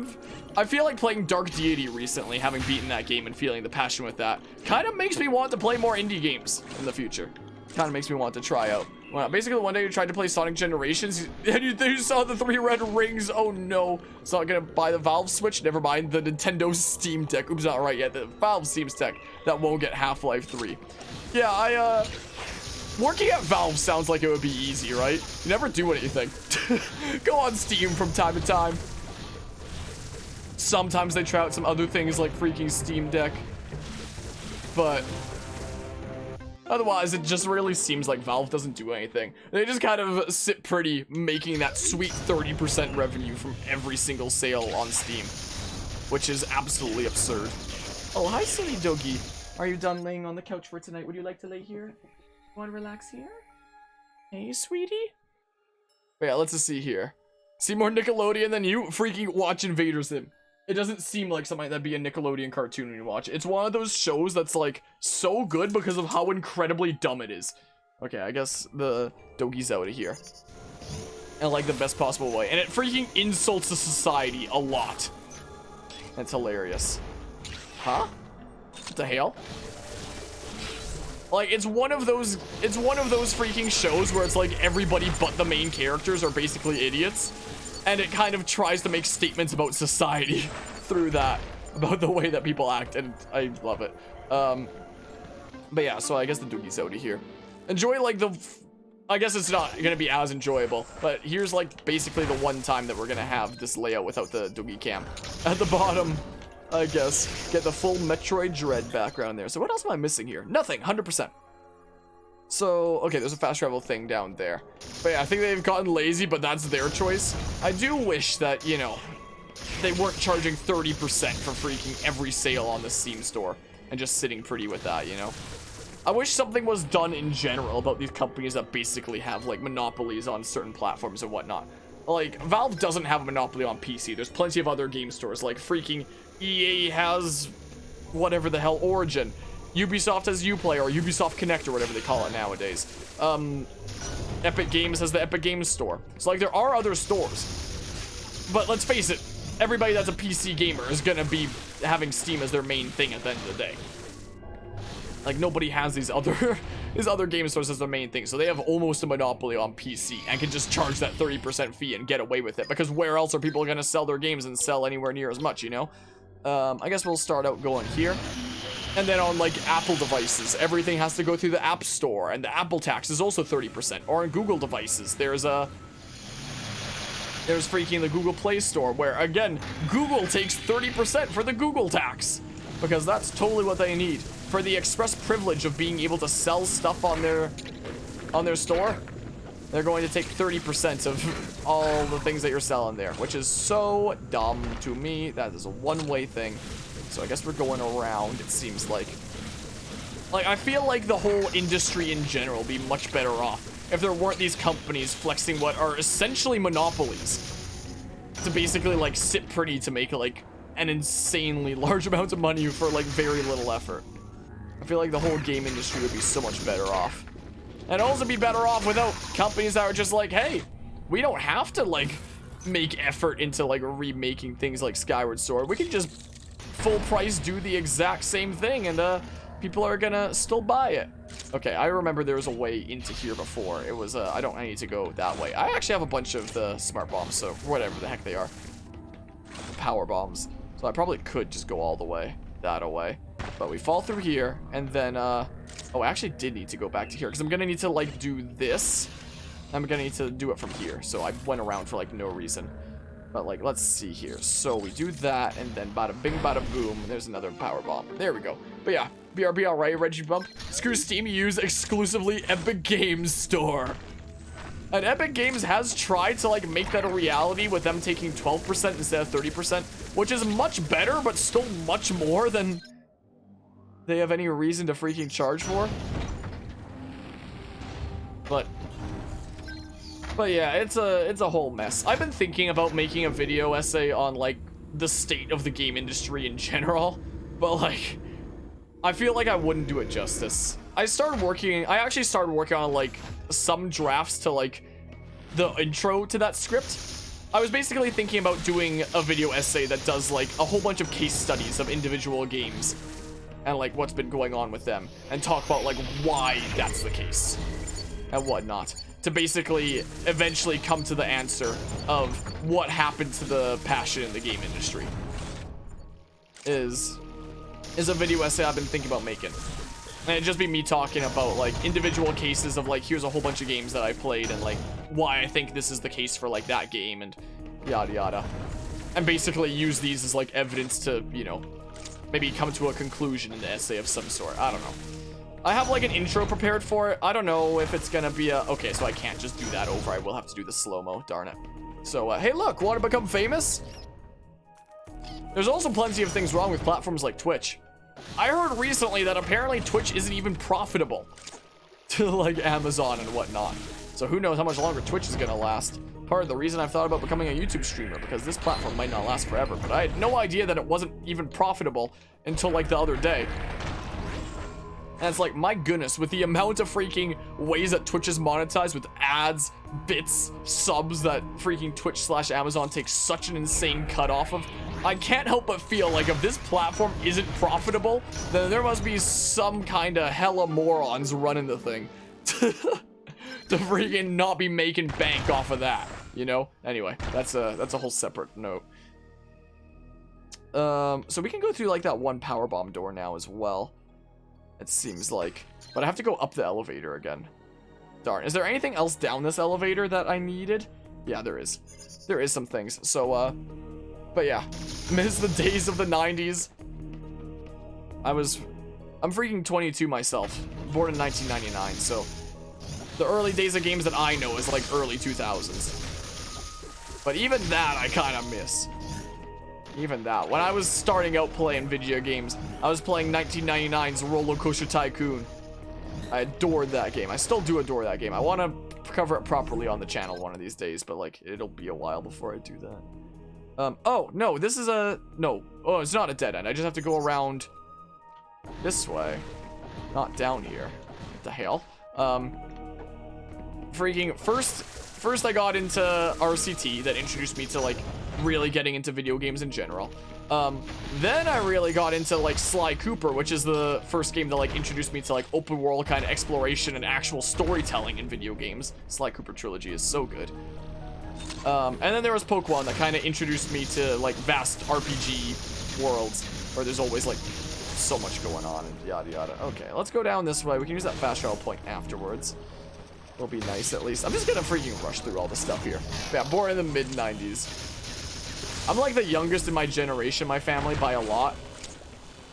I feel like playing Dark Deity recently, having beaten that game and feeling the passion with that. Kind of makes me want to play more indie games in the future. Kind of makes me want to try out. Well, basically, one day you tried to play Sonic Generations, and you saw the 3 red rings. Oh no. It's not gonna buy the Valve Switch. Never mind, the Nintendo Steam Deck. Oops, not right yet. The Valve Steam Deck that won't get Half-Life 3. Yeah, working at Valve sounds like it would be easy, right? You never do anything. Go on Steam from time to time. Sometimes they try out some other things like freaking Steam Deck. But otherwise, it just really seems like Valve doesn't do anything. They just kind of sit pretty, making that sweet 30% revenue from every single sale on Steam, which is absolutely absurd. Oh, hi, Silly Doggy. Are you done laying on the couch for tonight? Would you like to lay here? Want to relax here? Hey, sweetie? But yeah, let's just see here. See more Nickelodeon than you freaking watch Invader Sim. It doesn't seem like something that'd be a Nickelodeon cartoon when you watch it. It's one of those shows that's like so good because of how incredibly dumb it is. Okay, I guess the doggy's out of here. In like the best possible way. And it freaking insults the society a lot. That's hilarious. Huh? What the hell? Like, it's one of those freaking shows where it's like everybody but the main characters are basically idiots. And it kind of tries to make statements about society through that. About the way that people act, and I love it. But yeah, so I guess the doogie's out of here. Enjoy, like, I guess it's not gonna be as enjoyable, but here's, like, basically the one time that we're gonna have this layout without the doogie cam. At the bottom, I guess, get the full Metroid Dread background there. So what else am I missing here? Nothing, 100%. So, okay, there's a fast travel thing down there. But yeah, I think they've gotten lazy, but that's their choice. I do wish that, you know, they weren't charging 30% for freaking every sale on the Steam store and just sitting pretty with that, you know? I wish something was done in general about these companies that basically have, like, monopolies on certain platforms and whatnot. Like, Valve doesn't have a monopoly on PC. There's plenty of other game stores, like freaking EA has whatever the hell, Origin. Ubisoft has Uplay or Ubisoft Connect or whatever they call it nowadays. Epic Games has the Epic Games Store. So, like, there are other stores. But let's face it, everybody that's a PC gamer is gonna be having Steam as their main thing at the end of the day. Like, nobody has these other game stores as their main thing. So they have almost a monopoly on PC and can just charge that 30% fee and get away with it. Because where else are people going to sell their games and sell anywhere near as much, you know? I guess we'll start out going here. And then on, like, Apple devices, everything has to go through the App Store. And the Apple tax is also 30%. Or on Google devices, there's freaking the Google Play Store, where, again, Google takes 30% for the Google tax. Because that's totally what they need. For the express privilege of being able to sell stuff on their store, they're going to take 30% of all the things that you're selling there, which is so dumb to me. That is a one-way thing. So I guess we're going around, it seems like. Like, I feel like the whole industry in general would be much better off if there weren't these companies flexing what are essentially monopolies to basically, like, sit pretty to make, like, an insanely large amount of money for, like, very little effort. I feel like the whole game industry would be so much better off. And also be better off without companies that are just like, hey, we don't have to, like, make effort into, like, remaking things like Skyward Sword. We can just full price do the exact same thing and, people are gonna still buy it. Okay, I remember there was a way into here before. It was, I need to go that way. I actually have a bunch of the smart bombs, so whatever the heck they are. Power bombs. So I probably could just go all the way that away. But we fall through here, and then, oh, I actually did need to go back to here, because I'm gonna need to, like, do this. I'm gonna need to do it from here, so I went around for, like, no reason. But, like, let's see here. So we do that, and then bada bing, bada boom, there's another power bomb. There we go. But yeah, BRB alright, Reggie Bump. Screw Steam, use exclusively Epic Games Store. And Epic Games has tried to, like, make that a reality with them taking 12% instead of 30%, which is much better, but still much more than they have any reason to freaking charge for. But yeah, it's a whole mess. I've been thinking about making a video essay on, like, the state of the game industry in general, but, like, I feel like I wouldn't do it justice. I actually started working on, like, some drafts to, like, the intro to that script. I was basically thinking about doing a video essay that does, like, a whole bunch of case studies of individual games and, like, what's been going on with them, and talk about, like, why that's the case and whatnot, to basically eventually come to the answer of what happened to the passion in the game industry. Is a video essay I've been thinking about making. And it'd just be me talking about, like, individual cases of, like, here's a whole bunch of games that I played and, like, why I think this is the case for, like, that game and yada yada. And basically use these as, like, evidence to, you know, maybe come to a conclusion in the essay of some sort. I don't know. I have, like, an intro prepared for it. I don't know if it's gonna be a... Okay, so I can't just do that over. I will have to do the slow-mo. Darn it. So, hey, look. Want to become famous? There's also plenty of things wrong with platforms like Twitch. I heard recently that apparently Twitch isn't even profitable to like Amazon and whatnot. So who knows how much longer Twitch is gonna last. Part of the reason I've thought about becoming a YouTube streamer, because this platform might not last forever, but I had no idea that it wasn't even profitable until like the other day. And it's like, my goodness, with the amount of freaking ways that Twitch is monetized with ads, bits, subs that freaking Twitch/Amazon takes such an insane cut off of, I can't help but feel like if this platform isn't profitable, then there must be some kind of hella morons running the thing to freaking not be making bank off of that, you know? Anyway, that's a whole separate note. So we can go through like that one power bomb door now as well. It seems like, but I have to go up the elevator again. Darn. Is there anything else down this elevator that I needed? Yeah, there is. There is some things. So, but yeah, miss the days of the 90s. I'm freaking 22 myself, born in 1999. So the early days of games that I know is like early 2000s. But even that I kind of miss. Even that. When I was starting out playing video games, I was playing 1999's Roller Coaster Tycoon. I adored that game. I still do adore that game. I want to cover it properly on the channel one of these days, but like, it'll be a while before I do that. Oh, no, this is a... No. Oh, it's not a dead end. I just have to go around this way. Not down here. What the hell? Freaking... First I got into RCT that introduced me to, like, really getting into video games in general. Then I really got into like Sly Cooper, which is the first game that like introduced me to like open world kind of exploration and actual storytelling in video games. Sly Cooper trilogy is so good. And then there was Pokemon that kind of introduced me to like vast RPG worlds where there's always like so much going on and yada yada. Okay, let's go down this way. We can use that fast travel point afterwards. It'll be nice at least. I'm just gonna freaking rush through all this stuff here. Yeah, born in the mid-90s. I'm like the youngest in my generation, my family, by a lot.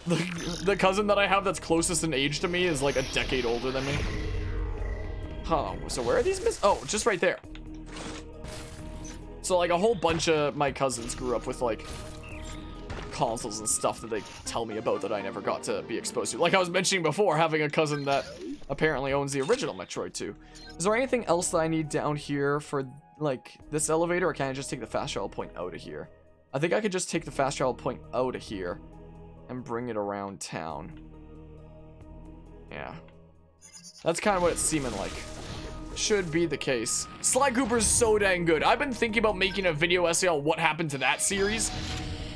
The cousin that I have that's closest in age to me is like a decade older than me. Huh, so where are these oh, just right there. So like a whole bunch of my cousins grew up with like consoles and stuff that they tell me about that I never got to be exposed to. Like I was mentioning before, having a cousin that apparently owns the original Metroid 2. Is there anything else that I need down here for like this elevator, or can I just take the fast travel point out of here? I think I could just take the fast travel point out of here and bring it around town. Yeah. That's kind of what it's seeming like. Should be the case. Sly Cooper's so dang good. I've been thinking about making a video essay on what happened to that series.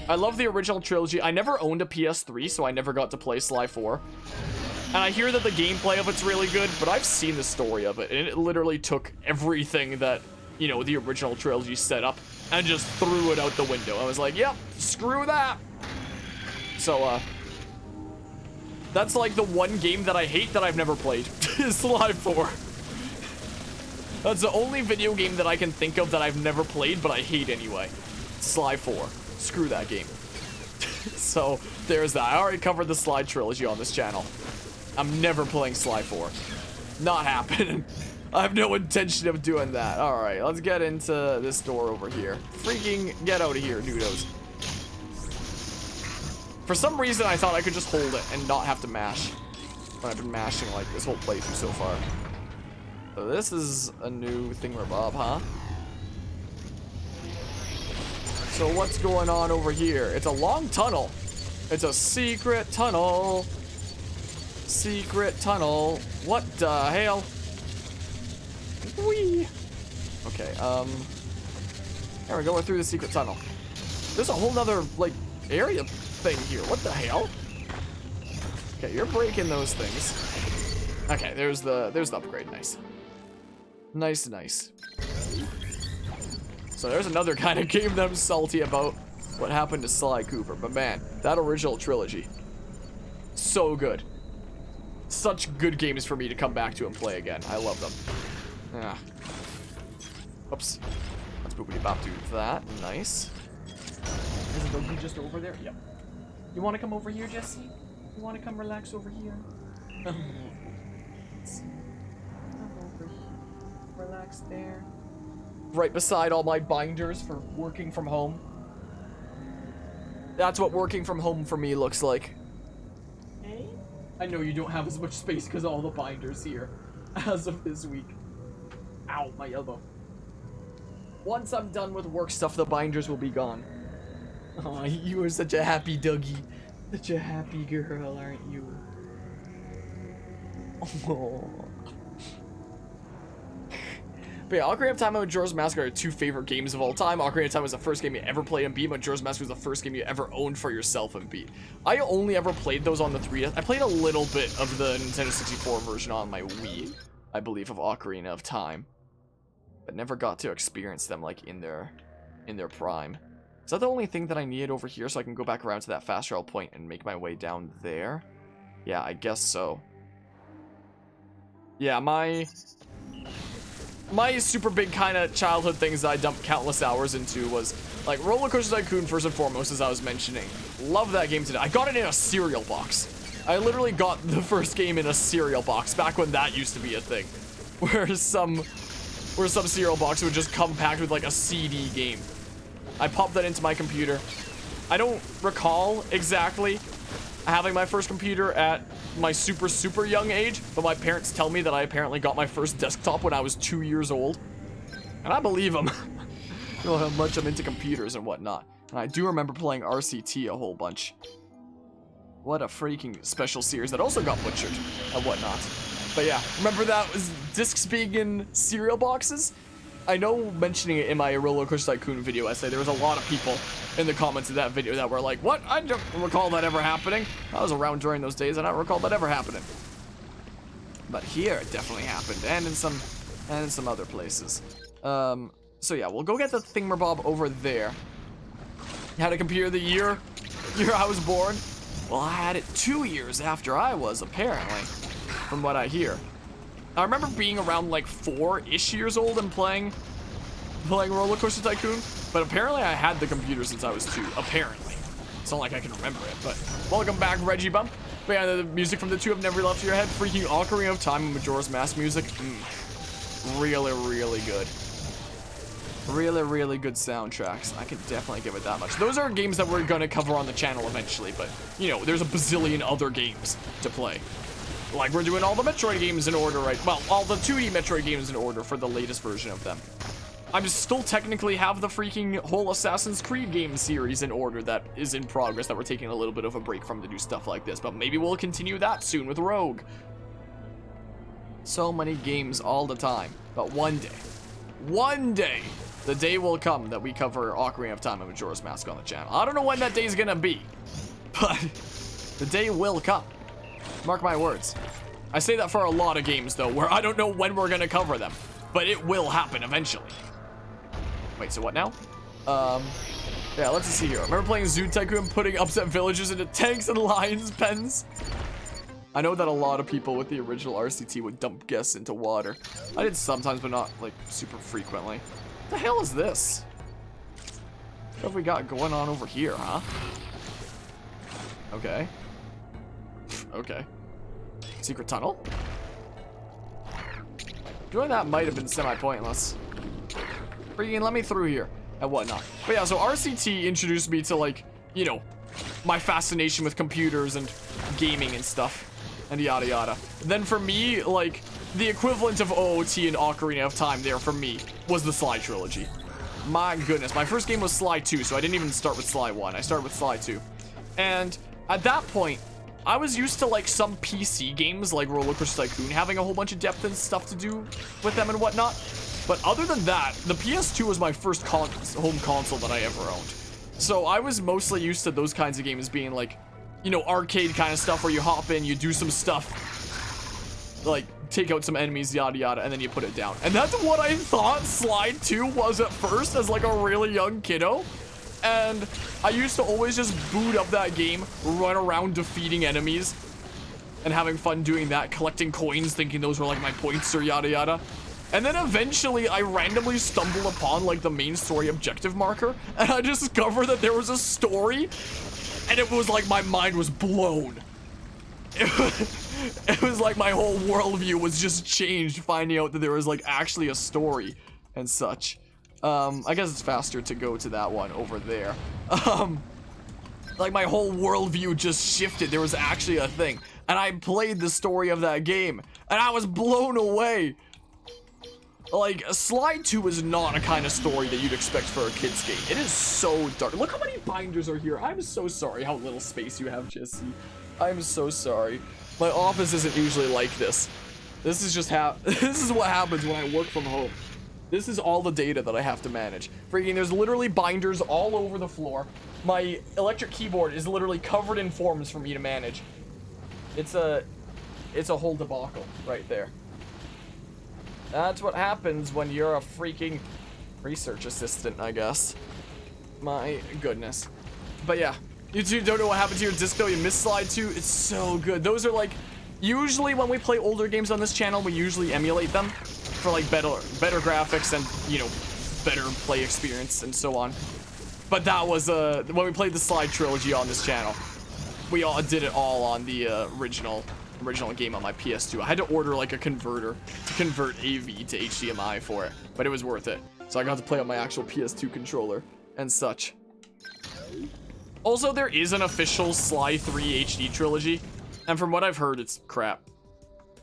I love the original trilogy. I never owned a PS3, so I never got to play Sly 4. And I hear that the gameplay of it's really good, but I've seen the story of it, and it literally took everything that, you know, the original trilogy set up and just threw it out the window. I was like, yep, screw that. So, that's like the one game that I hate that I've never played, is Sly 4. That's the only video game that I can think of that I've never played, but I hate anyway. Sly 4. Screw that game. So, there's that. I already covered the Sly trilogy on this channel. I'm never playing Sly 4. Not happening. I have no intention of doing that. Alright, let's get into this door over here. Freaking get out of here, nudos. For some reason, I thought I could just hold it and not have to mash. But I've been mashing, like, this whole playthrough so far. So this is a new thingamabob, huh? So what's going on over here? It's a long tunnel. It's a secret tunnel. Secret tunnel. What the hell? Whee! Okay, there we go, we're through the secret tunnel. There's a whole nother, like, area thing here. What the hell? Okay, you're breaking those things. Okay, there's the upgrade. Nice. Nice, nice. So there's another kind of game that I'm salty about what happened to Sly Cooper. But man, that original trilogy, so good. Such good games for me to come back to and play again. I love them. Yeah. Oops. Let's boopity bop do that. Nice. Is it just over there? Yep. You want to come over here, Jesse? You want to come relax over here? Come over here. Relax there. Right beside all my binders for working from home. That's what working from home for me looks like. I know you don't have as much space because of all the binders here as of this week. Ow, my elbow. Once I'm done with work stuff, the binders will be gone. Oh, you are such a happy doggy. Such a happy girl, aren't you? Oh. But yeah, Ocarina of Time and Majora's Mask are 2 favorite games of all time. Ocarina of Time was the first game you ever played and beat. Majora's Mask was the first game you ever owned for yourself and beat. I only ever played those on the 3DS. I played a little bit of the Nintendo 64 version on my Wii, I believe, of Ocarina of Time, but never got to experience them like in their prime. Is that the only thing that I needed over here so I can go back around to that fast travel point and make my way down there? Yeah, I guess so. Yeah, my super big kind of childhood things that I dumped countless hours into was like Roller Coaster Tycoon first and foremost, as I was mentioning. Love that game today. I got it in a cereal box. I literally got the first game in a cereal box back when that used to be a thing, where some cereal box would just come packed with like a CD game. I popped that into my computer. I don't recall exactly having my first computer at my super young age, but my parents tell me that I apparently got my first desktop when I was 2 years old, and I believe them. You know how much I'm into computers and whatnot. And I do remember playing RCT a whole bunch. What a freaking special series that also got butchered and whatnot. But yeah, remember that was discs being in cereal boxes? I know mentioning it in my Roller Coaster Tycoon video essay, there was a lot of people in the comments of that video that were like, what? I don't recall that ever happening. I was around during those days and I don't recall that ever happening. But here it definitely happened, and in some other places. So yeah, we'll go get the thingamabob over there. Had a computer the year I was born. Well, I had it 2 years after I was, apparently, from what I hear. I remember being around like 4-ish years old and playing Roller Coaster Tycoon, but apparently I had the computer since I was 2, apparently. It's not like I can remember it, but welcome back, Reggie Bump. But yeah, the music from the 2 have never left your head. Freaking Ocarina of Time and Majora's Mask music. Really, really good. Really, really good soundtracks. I can definitely give it that much. Those are games that we're gonna cover on the channel eventually, but, you know, there's a bazillion other games to play. Like, we're doing all the Metroid games in order, right? Well, all the 2D Metroid games in order for the latest version of them. I'm still technically have the freaking whole Assassin's Creed game series in order that is in progress that we're taking a little bit of a break from to do stuff like this, but maybe we'll continue that soon with Rogue. So many games all the time, but one day, the day will come that we cover Ocarina of Time and Majora's Mask on the channel. I don't know when that day is gonna be, but the day will come. Mark my words. I say that for a lot of games, though, where I don't know when we're gonna cover them, but it will happen eventually. Wait, so what now? Yeah, let's see here. I remember playing Zoo Tycoon, putting upset villagers into tanks and lions' pens. I know that a lot of people with the original RCT would dump guests into water. I did sometimes, but not, like, super frequently. What the hell is this? What have we got going on over here, huh? Okay. Okay. Secret tunnel? Doing that might have been semi-pointless. Freaking let me through here and whatnot. But yeah, so RCT introduced me to, like, you know, my fascination with computers and gaming and stuff and yada yada. Then for me, like, the equivalent of OOT and Ocarina of Time there for me was the Sly trilogy. My goodness, my first game was Sly 2, so I didn't even start with Sly 1. I started with Sly 2. And at that point, I was used to, like, some PC games like Roller Coaster Tycoon having a whole bunch of depth and stuff to do with them and whatnot. But other than that, the PS2 was my first home console that I ever owned. So I was mostly used to those kinds of games being like, you know, arcade kind of stuff where you hop in, you do some stuff, like take out some enemies, yada yada, and then you put it down. And that's what I thought Slide 2 was at first as like a really young kiddo. And I used to always just boot up that game, run around defeating enemies, and having fun doing that, collecting coins, thinking those were like my points or yada yada. And then eventually I randomly stumbled upon like the main story objective marker, and I discovered that there was a story, and it was like my mind was blown. It was like my whole worldview was just changed finding out that there was like actually a story and such. I guess it's faster to go to that one over there. Like my whole worldview just shifted. There was actually a thing. and I played the story of that game, and I was blown away. Like, Sly 2 is not a kind of story that you'd expect for a kid's game. It is so dark. Look how many binders are here. I'm so sorry how little space you have, Jesse. I'm so sorry. My office isn't usually like this. This is just this is what happens when I work from home. This is all the data that I have to manage. Freaking, there's literally binders all over the floor. My electric keyboard is literally covered in forms for me to manage. It's a whole debacle right there. That's what happens when you're a freaking research assistant, I guess. My goodness. But yeah, you two don't know what happened to your disc though. You missed Sly 2. It's so good. Those are like, usually when we play older games on this channel, we usually emulate them for like better graphics and, you know, better play experience and so on. But that was when we played the Sly trilogy on this channel, we all did it all on the original game on my PS2. I had to order like a converter to convert AV to HDMI for it, but it was worth it. So I got to play on my actual PS2 controller and such. Also, there is an official Sly 3 HD trilogy, and from what I've heard, it's crap.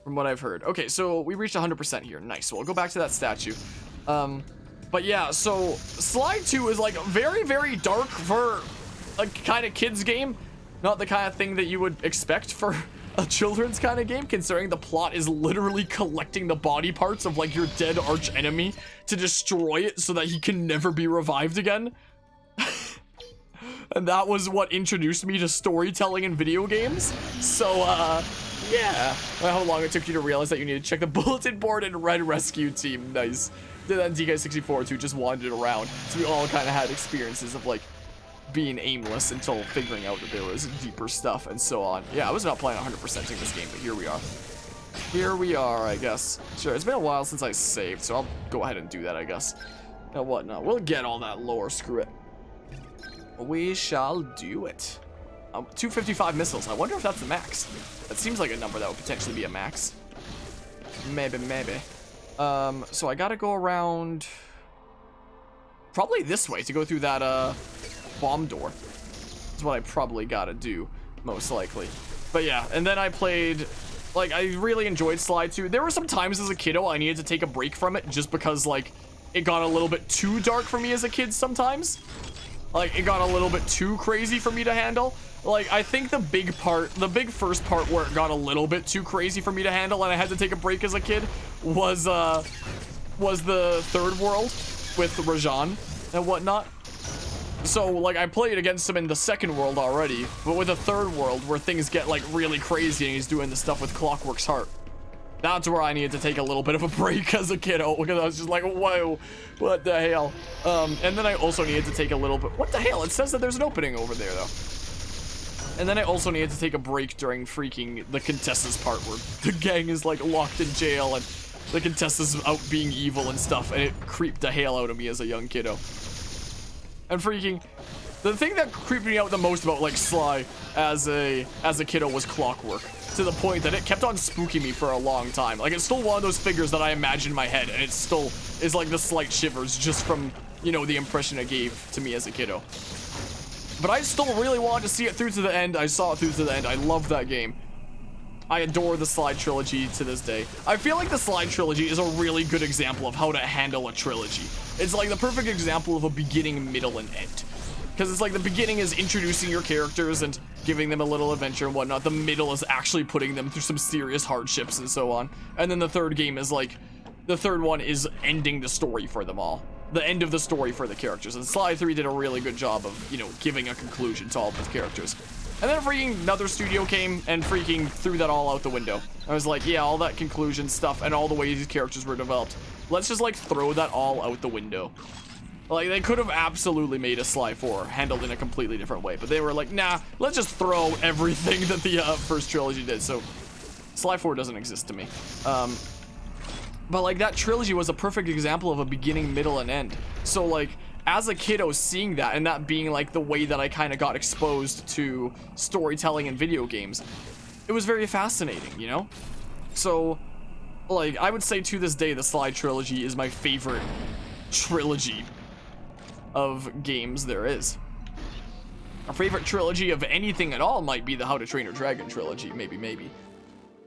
From what I've heard. Okay, so we reached 100% here. Nice. So we'll go back to that statue. But yeah, so Sly 2 is like very, very dark for a kind of kids game. Not the kind of thing that you would expect for a children's kind of game, considering the plot is literally collecting the body parts of like your dead arch enemy to destroy it so that he can never be revived again. And that was what introduced me to storytelling in video games. So yeah, how long it took you to realize that you need to check the bulletin board and Red Rescue Team. Nice. Did that in DK64 too, just wandered around. So we all kind of had experiences of like being aimless until figuring out that there was deeper stuff and so on. Yeah, I was not playing 100%ing this game, but here we are. Here we are, I guess. Sure, it's been a while since I saved, so I'll go ahead and do that, I guess. Now what now? We'll get all that lore, screw it. We shall do it. 255 missiles. I wonder if that's the max. That seems like a number that would potentially be a max. Maybe. So I gotta go around probably this way to go through that bomb door. That's what I probably gotta do, most likely. But yeah, and then I played, like, I really enjoyed Sly 2. There were some times as a kiddo I needed to take a break from it just because, like, it got a little bit too dark for me as a kid sometimes. Like, it got a little bit too crazy for me to handle. Like, I think the big first part where it got a little bit too crazy for me to handle and I had to take a break as a kid was the third world with Rajan and whatnot. So, like, I played against him in the second world already, but with the third world where things get, like, really crazy and he's doing the stuff with Clockwork's heart. That's where I needed to take a little bit of a break as a kiddo, because I was just like, whoa, what the hell? And then I also needed to take a little bit, what the hell? It says that there's an opening over there, though. And then I also needed to take a break during freaking the Contessa's part, where the gang is, like, locked in jail, and the Contessa's out being evil and stuff, and it creeped the hell out of me as a young kiddo. And freaking, the thing that creeped me out the most about, like, Sly as a kiddo was Clockwork. To the point that it kept on spooking me for a long time. Like, it's still one of those figures that I imagine in my head, and it still is like the slight shivers just from, you know, the impression it gave to me as a kiddo. But I still really wanted to see it through to the end. I saw it through to the end. I love that game. I adore the Sly trilogy to this day. I feel like the Sly trilogy is a really good example of how to handle a trilogy. It's like the perfect example of a beginning, middle, and end. Because it's like the beginning is introducing your characters and giving them a little adventure and whatnot. The middle is actually putting them through some serious hardships and so on. And then the third game is like, the third one is ending the story for them all. The end of the story for the characters. And Sly 3 did a really good job of, you know, giving a conclusion to all of the characters. And then freaking another studio came and freaking threw that all out the window. I was like, yeah, all that conclusion stuff and all the ways these characters were developed. Let's just like throw that all out the window. Like, they could have absolutely made a Sly 4 handled in a completely different way, but they were like, nah, let's just throw everything that the first trilogy did. So Sly 4 doesn't exist to me. But like, that trilogy was a perfect example of a beginning, middle, and end. So like, as a kiddo, seeing that and that being like the way that I kind of got exposed to storytelling in video games, it was very fascinating, you know? So like, I would say to this day the Sly trilogy is my favorite trilogy of games there is. Our favorite trilogy of anything at all might be the How to Train Your Dragon trilogy. Maybe.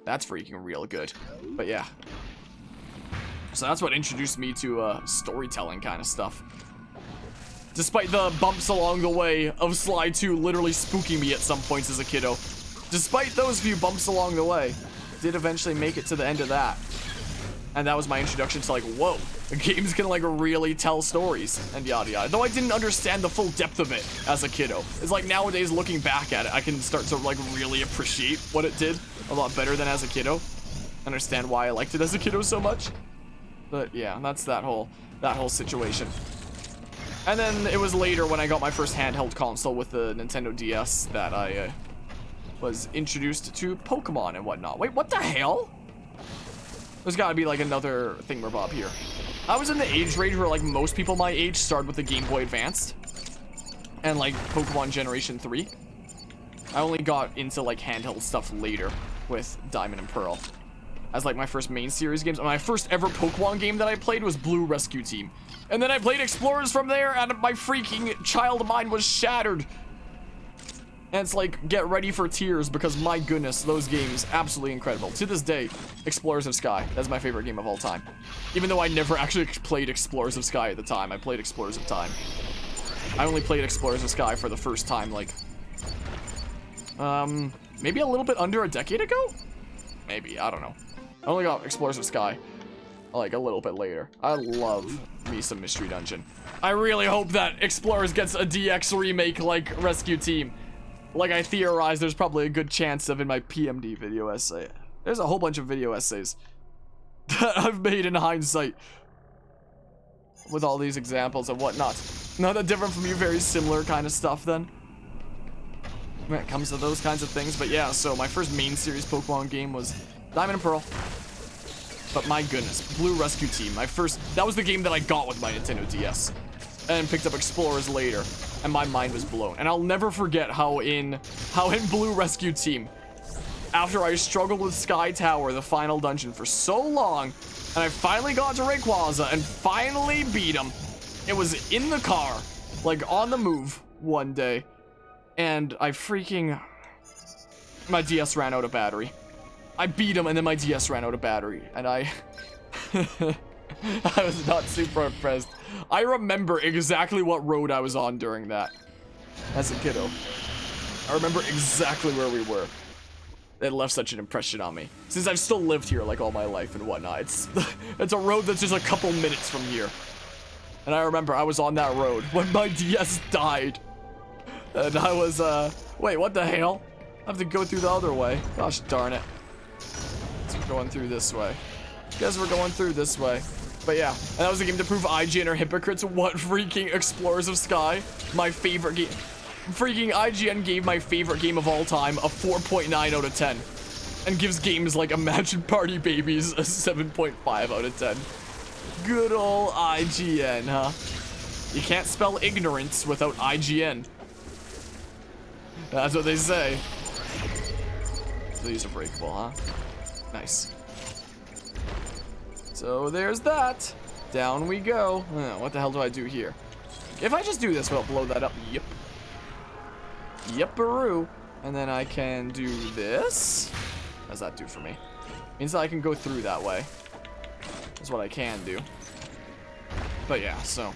That's freaking real good. But yeah. So that's what introduced me to storytelling kind of stuff. Despite the bumps along the way of Sly 2 literally spooking me at some points as a kiddo. Despite those few bumps along the way, did eventually make it to the end of that. And that was my introduction to like, whoa, games can like really tell stories and yada yada. Though I didn't understand the full depth of it as a kiddo. It's like nowadays looking back at it, I can start to like really appreciate what it did a lot better than as a kiddo. Understand why I liked it as a kiddo so much. But yeah, that's that whole situation. And then it was later when I got my first handheld console with the Nintendo DS that I was introduced to Pokemon and whatnot. Wait, what the hell? There's gotta be like another thingamabob here. I was in the age range where like most people my age started with the Game Boy Advanced and like Pokemon Generation 3. I only got into like handheld stuff later with Diamond and Pearl as like my first main series games. My first ever Pokemon game that I played was Blue Rescue Team. And then I played Explorers from there and my freaking child mind was shattered. And it's like, get ready for tears because my goodness, those games, absolutely incredible. To this day, Explorers of Sky, that's my favorite game of all time. Even though I never actually played Explorers of Sky at the time, I played Explorers of Time. I only played Explorers of Sky for the first time, like, maybe a little bit under a decade ago? Maybe, I don't know. I only got Explorers of Sky, like, a little bit later. I love me some Mystery Dungeon. I really hope that Explorers gets a DX remake like Rescue Team. Like I theorized, there's probably a good chance of in my PMD video essay. There's a whole bunch of video essays that I've made in hindsight with all these examples and whatnot. Not that different from you, very similar kind of stuff then when it comes to those kinds of things. But yeah, so my first main series Pokemon game was Diamond and Pearl. But my goodness, Blue Rescue Team, that was the game that I got with my Nintendo DS. And picked up Explorers later, and my mind was blown. And I'll never forget how in Blue Rescue Team, after I struggled with Sky Tower, the final dungeon, for so long, and I finally got to Rayquaza and finally beat him. It was in the car, like on the move one day, and my DS ran out of battery. I beat him, and then my DS ran out of battery, and I was not super impressed. I remember exactly what road I was on during that as a kiddo. I remember exactly where we were. It left such an impression on me. Since I've still lived here like all my life and whatnot. It's a road that's just a couple minutes from here. And I remember I was on that road when my DS died. And I was, wait, what the hell? I have to go through the other way. Gosh darn it. So we're going through this way. Guess we're going through this way. But yeah, and that was a game to prove IGN are hypocrites. What freaking Explorers of Sky, my favorite game. Freaking IGN gave my favorite game of all time a 4.9 out of 10. And gives games like Imagine Party Babies a 7.5 out of 10. Good old IGN, huh? You can't spell ignorance without IGN. That's what they say. So these are breakable, huh? Nice. So there's that. Down we go. What the hell do I do here? If I just do this, will it blow that up? Yep. Yep-a-roo. And then I can do this. What does that do for me? Means that I can go through that way. That's what I can do. But yeah, so.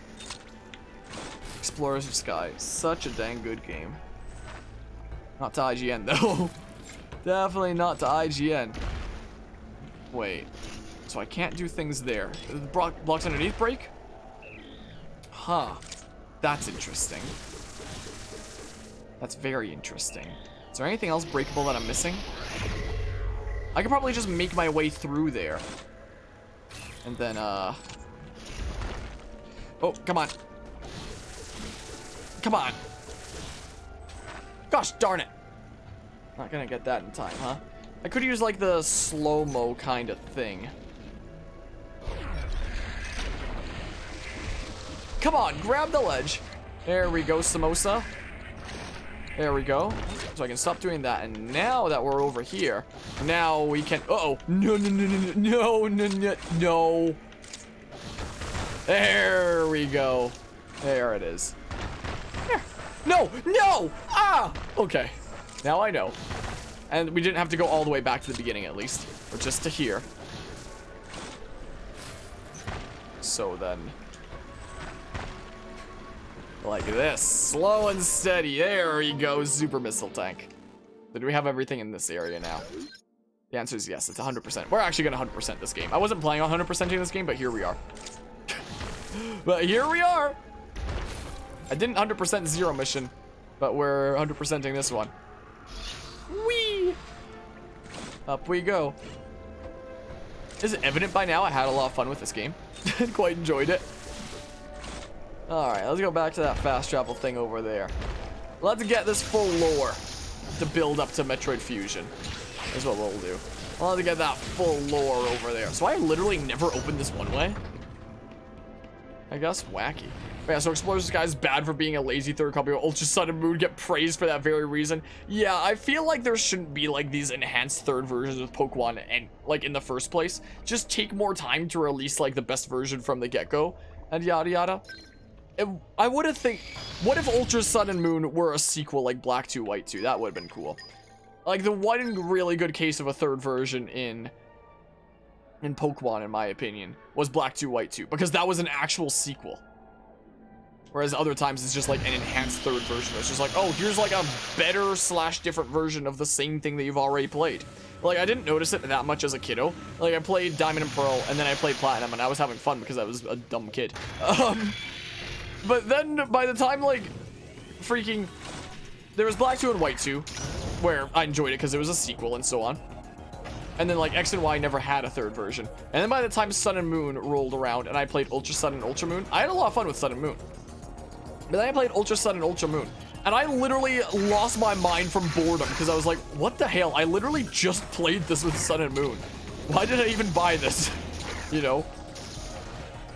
Explorers of Sky. Such a dang good game. Not to IGN, though. Definitely not to IGN. Wait. So I can't do things there. The blocks underneath break? Huh. That's interesting. That's very interesting. Is there anything else breakable that I'm missing? I could probably just make my way through there. And then, oh, come on. Come on. Gosh darn it. Not gonna get that in time, huh? I could use, like, the slow-mo kind of thing. Come on, grab the ledge. There we go, Samosa. There we go. So I can stop doing that. And now that we're over here, now we can... Uh-oh. No, no, no, no, no, no, no, no. There we go. There it is. There. No! No! Ah! Okay. Now I know. And we didn't have to go all the way back to the beginning, at least. Or just to here. So then... like this. Slow and steady. There we go. Super missile tank. So do we have everything in this area now? The answer is yes. It's 100%. We're actually going to 100% this game. I wasn't planning on 100%ing this game, but here we are. But here we are. I didn't 100% Zero mission, but we're 100%ing this one. Whee! Up we go. Is it evident by now I had a lot of fun with this game? Quite enjoyed it. Alright, let's go back to that fast travel thing over there. Let's get this full lore to build up to Metroid Fusion. Is what we'll do. Let's get that full lore over there. So I literally never opened this one way? I guess wacky. But yeah, so Explorers Sky is bad for being a lazy third copy of Ultra Sun and Moon, get praised for that very reason. Yeah, I feel like there shouldn't be like these enhanced third versions of Pokemon and like in the first place. Just take more time to release like the best version from the get-go and yada yada. I would have think, what if Ultra Sun and Moon were a sequel like Black 2, White 2? That would have been cool. Like the one really good case of a third version in Pokemon, in my opinion, was Black 2, White 2, because that was an actual sequel. Whereas other times it's just like an enhanced third version. It's just like, oh, here's like a better / different version of the same thing that you've already played. Like, I didn't notice it that much as a kiddo. Like, I played Diamond and Pearl, and then I played Platinum, and I was having fun because I was a dumb kid. But then, by the time, like, freaking... there was Black 2 and White 2, where I enjoyed it because it was a sequel and so on. And then, like, X and Y never had a third version. And then by the time Sun and Moon rolled around, and I played Ultra Sun and Ultra Moon, I had a lot of fun with Sun and Moon. But then I played Ultra Sun and Ultra Moon, and I literally lost my mind from boredom because I was like, what the hell? I literally just played this with Sun and Moon. Why did I even buy this? You know?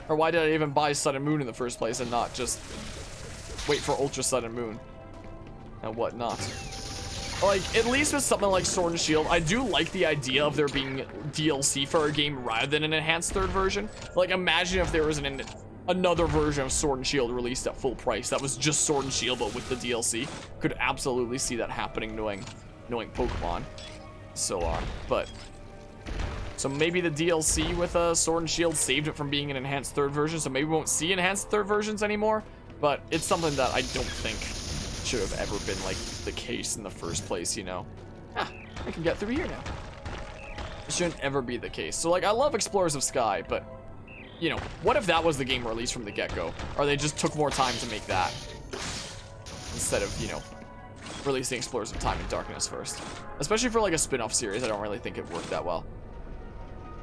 Or why did I even buy Sun and Moon in the first place and not just wait for Ultra Sun and Moon and whatnot? Like, at least with something like Sword and Shield, I do like the idea of there being DLC for a game rather than an enhanced third version. Like, imagine if there was another version of Sword and Shield released at full price that was just Sword and Shield but with the DLC. Could absolutely see that happening knowing Pokemon. So on. But so maybe the DLC with Sword and Shield saved it from being an enhanced third version, so maybe we won't see enhanced third versions anymore. But it's something that I don't think should have ever been like the case in the first place, you know. Ah, I can get through here now. It shouldn't ever be the case. So like, I love Explorers of Sky, but you know, what if that was the game released from the get-go? Or they just took more time to make that instead of, you know, releasing Explorers of Time and Darkness first. Especially for like a spin-off series, I don't really think it worked that well.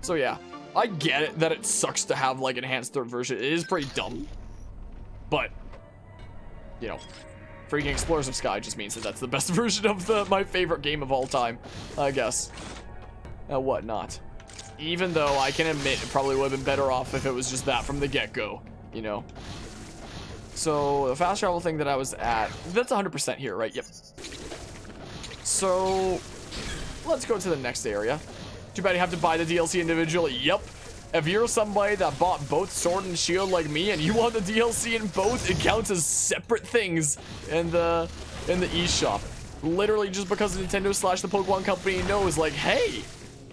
So yeah, I get it that it sucks to have like enhanced third version. It is pretty dumb. But, you know, freaking Explorers of Sky just means that that's the best version of my favorite game of all time, I guess. And whatnot. Even though I can admit it probably would have been better off if it was just that from the get-go, you know. So, the fast travel thing that I was at, that's 100% here, right? Yep. So, let's go to the next area. Too bad you have to buy the DLC individually. Yep. If you're somebody that bought both Sword and Shield like me and you want the DLC in both, it counts as separate things in the eShop. Literally just because Nintendo / the Pokemon Company knows, like, hey,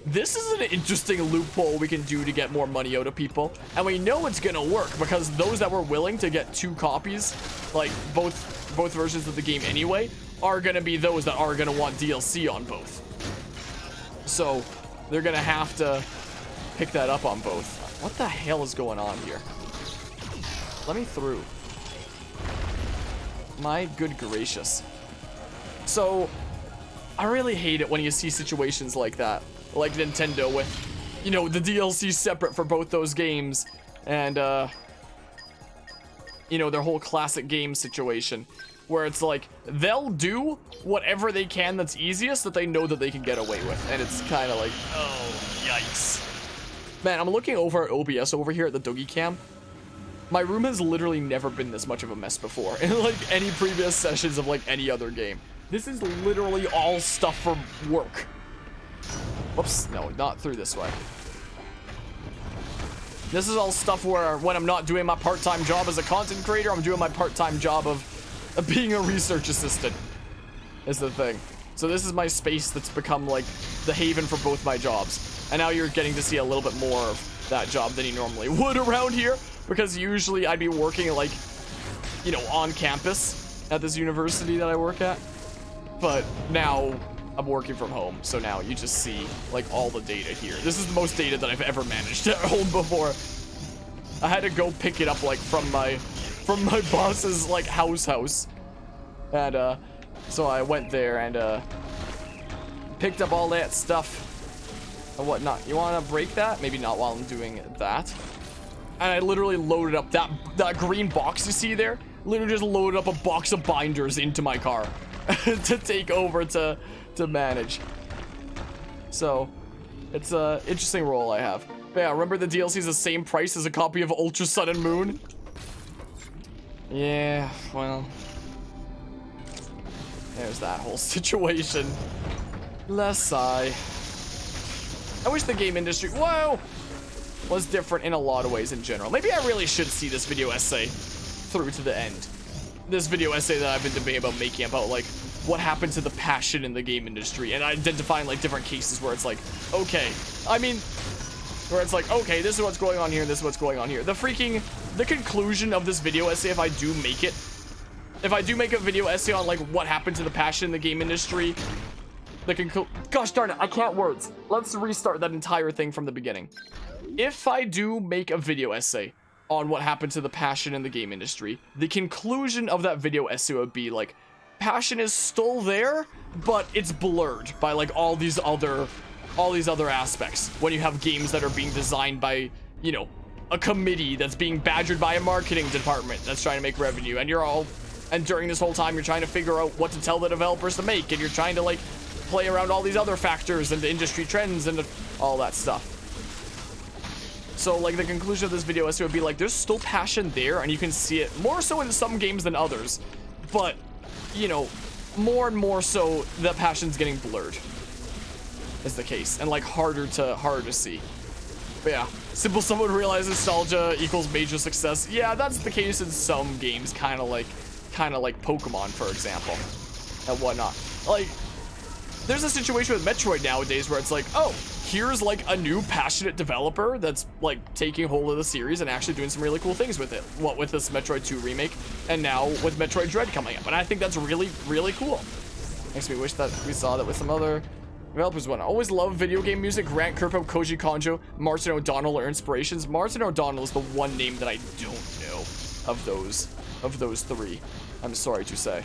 this is an interesting loophole we can do to get more money out of people. And we know it's gonna work because those that were willing to get 2 copies, like both versions of the game anyway, are gonna be those that are gonna want DLC on both. So they're gonna have to pick that up on both. What the hell is going on here? Let me through. My good gracious. So I really hate it when you see situations like that. Like Nintendo with, you know, the DLC separate for both those games. And, you know, their whole classic game situation. Where it's like, they'll do whatever they can that's easiest that they know that they can get away with. And it's kind of like, oh, yikes. Man, I'm looking over at OBS over here at the Doogie Cam. My room has literally never been this much of a mess before. In like any previous sessions of like any other game. This is literally all stuff for work. Whoops, no, not through this way. This is all stuff where when I'm not doing my part-time job as a content creator, I'm doing my part-time job of being a research assistant is the thing. So this is my space that's become like the haven for both my jobs. And now you're getting to see a little bit more of that job than you normally would around here, because usually I'd be working like, you know, on campus at this university that I work at. But now I'm working from home, so now you just see like all the data here. This is the most data that I've ever managed to hold before. I had to go pick it up like from my boss's like house. And so I went there and picked up all that stuff and whatnot. You want to break that? Maybe not while I'm doing that. And I literally loaded up that green box you see there. Literally just loaded up a box of binders into my car to take over to manage. So it's a interesting role I have. But yeah, remember the DLC is the same price as a copy of Ultra Sun and Moon? Yeah, well, there's that whole situation. Less sigh. I wish the game industry, whoa, was different in a lot of ways in general. Maybe I really should see this video essay through to the end. This video essay that I've been debating about making about like what happened to the passion in the game industry and identifying like different cases where it's like, okay, I mean, where it's like, okay, this is what's going on here, this is what's going on here. The conclusion of this video essay, if I do make a video essay on like what happened to the passion in the game industry, gosh darn it, I can't words. Let's restart that entire thing from the beginning. If I do make a video essay on what happened to the passion in the game industry, the conclusion of that video essay would be like, passion is still there, but it's blurred by like all these other aspects. When you have games that are being designed by, you know, a committee that's being badgered by a marketing department that's trying to make revenue, and during this whole time you're trying to figure out what to tell the developers to make, and you're trying to like play around all these other factors and the industry trends and all that stuff. So like the conclusion of this video essay would be like, there's still passion there, and you can see it more so in some games than others, but you know, more and more so the passion's getting blurred is the case, and like harder to see. But yeah, simple someone realize nostalgia equals major success. Yeah, that's the case in some games, kind of like Pokemon, for example, and whatnot. Like, there's a situation with Metroid nowadays where it's like, oh, here's like a new passionate developer that's like taking hold of the series and actually doing some really cool things with it. What with this Metroid 2 remake, and now with Metroid Dread coming up, and I think that's really, really cool. Makes me wish that we saw that with some other developers. One, I always love video game music. Grant Kirkhope, Koji Kondo, Martin O'Donnell are inspirations. Martin O'Donnell is the one name that I don't know of those three, I'm sorry to say.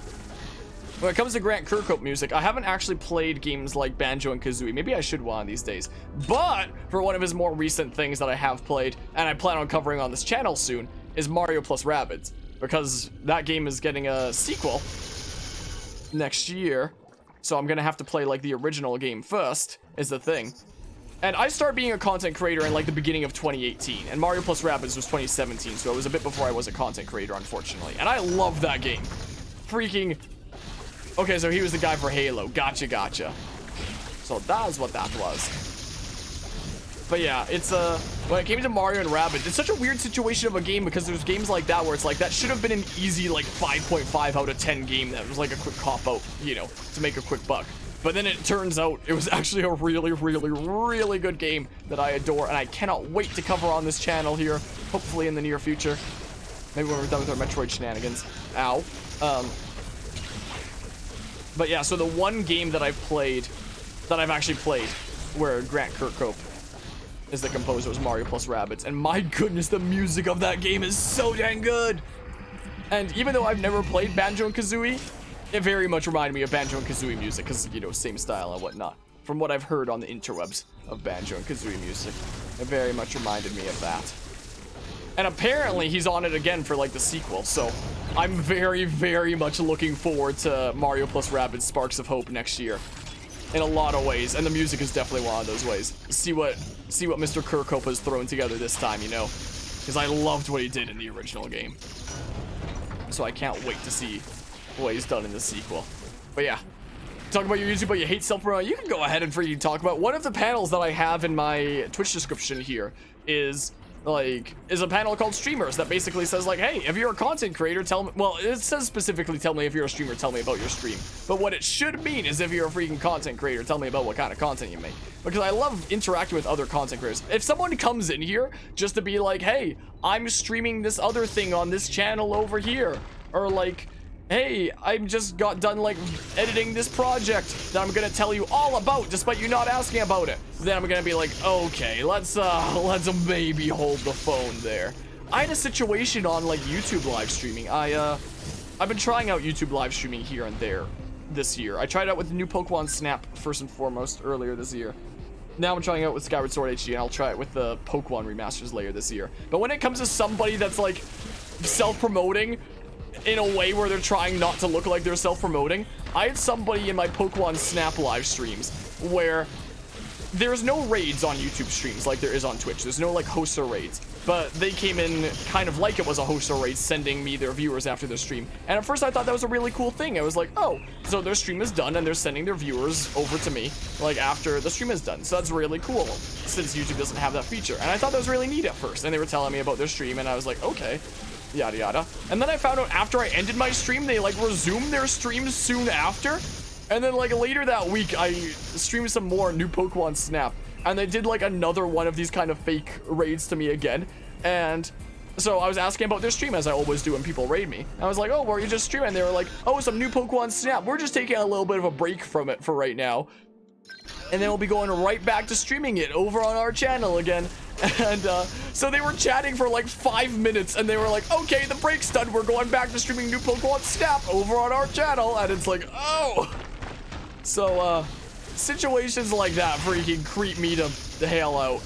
When it comes to Grant Kirkhope music, I haven't actually played games like Banjo and Kazooie. Maybe I should one of these days. But for one of his more recent things that I have played, and I plan on covering on this channel soon, is Mario plus Rabbids, because that game is getting a sequel next year. So I'm gonna have to play like the original game first, is the thing. And I started being a content creator in like the beginning of 2018, and Mario plus Rabbids was 2017, so it was a bit before I was a content creator, unfortunately. And I love that game. Freaking... Okay, so he was the guy for Halo. Gotcha. So that's what that was. But yeah, it's when it came to Mario and Rabbids, it's such a weird situation of a game, because there's games like that where it's like, that should have been an easy like 5.5 out of 10 game that was like a quick cop-out, you know, to make a quick buck. But then it turns out it was actually a really, really, really good game that I adore, and I cannot wait to cover on this channel here, hopefully in the near future. Maybe when we're done with our Metroid shenanigans. Ow. But yeah, so the one game that I've actually played, where Grant Kirkhope is the composer, was Mario plus Rabbids, and my goodness, the music of that game is so dang good. And even though I've never played Banjo and Kazooie, it very much reminded me of Banjo and Kazooie music, because, you know, same style and whatnot. From what I've heard on the interwebs of Banjo and Kazooie music, it very much reminded me of that. And apparently he's on it again for like the sequel, so I'm very, very much looking forward to Mario plus Rabbids Sparks of Hope next year. In a lot of ways, and the music is definitely one of those ways. See what Mr. Kirkhope has thrown together this time, you know? Because I loved what he did in the original game. So I can't wait to see what he's done in the sequel. But yeah, talk about your YouTube, but you hate self-promote. You can go ahead and freaking talk about one of the panels that I have in my Twitch description here is like, is a panel called Streamers that basically says, like, hey, if you're a content creator, tell me, well, it says specifically, tell me if you're a streamer, tell me about your stream. But what it should mean is, if you're a freaking content creator, tell me about what kind of content you make. Because I love interacting with other content creators. If someone comes in here just to be like, hey, I'm streaming this other thing on this channel over here, or like, hey, I just got done like editing this project that I'm gonna tell you all about despite you not asking about it, then I'm gonna be like, okay, let's maybe hold the phone there. I had a situation on like YouTube live streaming. I've been trying out YouTube live streaming here and there this year. I tried it out with the new Pokemon Snap first and foremost earlier this year. Now I'm trying it out with Skyward Sword HD, and I'll try it with the Pokemon remasters later this year. But when it comes to somebody that's like self-promoting in a way where they're trying not to look like they're self-promoting, I had somebody in my Pokemon Snap live streams where there's no raids on YouTube streams like there is on Twitch. There's no like hosts or raids, but they came in kind of like it was a host or raid, sending me their viewers after their stream. And at first I thought that was a really cool thing. I was like, oh, so their stream is done and they're sending their viewers over to me like after the stream is done. So that's really cool since YouTube doesn't have that feature. And I thought that was really neat at first. And they were telling me about their stream and I was like, okay, yada yada. And then I found out after I ended my stream, they like resumed their streams soon after. And then like later that week, I streamed some more new Pokemon Snap, and they did like another one of these kind of fake raids to me again. And so I was asking about their stream, as I always do when people raid me. I was like, oh, were you just streaming? And they were like, oh, some new Pokemon Snap. We're just taking a little bit of a break from it for right now. And then we'll be going right back to streaming it over on our channel again. And so they were chatting for like 5 minutes, and they were like, okay, the break's done. We're going back to streaming new Pokemon Snap over on our channel. And it's like, oh. So, situations like that freaking creep me the hell out.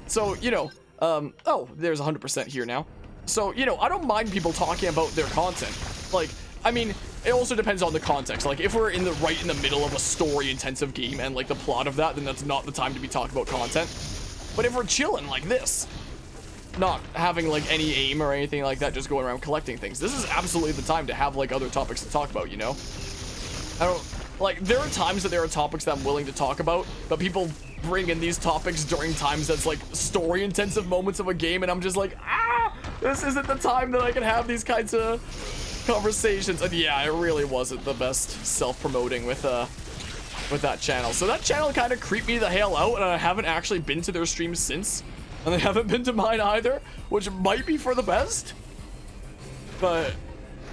So, you know, oh, there's 100% here now. So, you know, I don't mind people talking about their content. Like, I mean, it also depends on the context. Like, if we're right in the middle of a story-intensive game and, like, the plot of that, then that's not the time to be talking about content. But if we're chilling like this, not having, like, any aim or anything like that, just going around collecting things, this is absolutely the time to have, like, other topics to talk about, you know? Like, there are times that there are topics that I'm willing to talk about, but people bring in these topics during times that's, like, story-intensive moments of a game, and I'm just like, this isn't the time that I can have these kinds of conversations. And yeah, it really wasn't the best self-promoting with that channel. So that channel kind of creeped me the hell out, and I haven't actually been to their streams since, and they haven't been to mine either, which might be for the best, but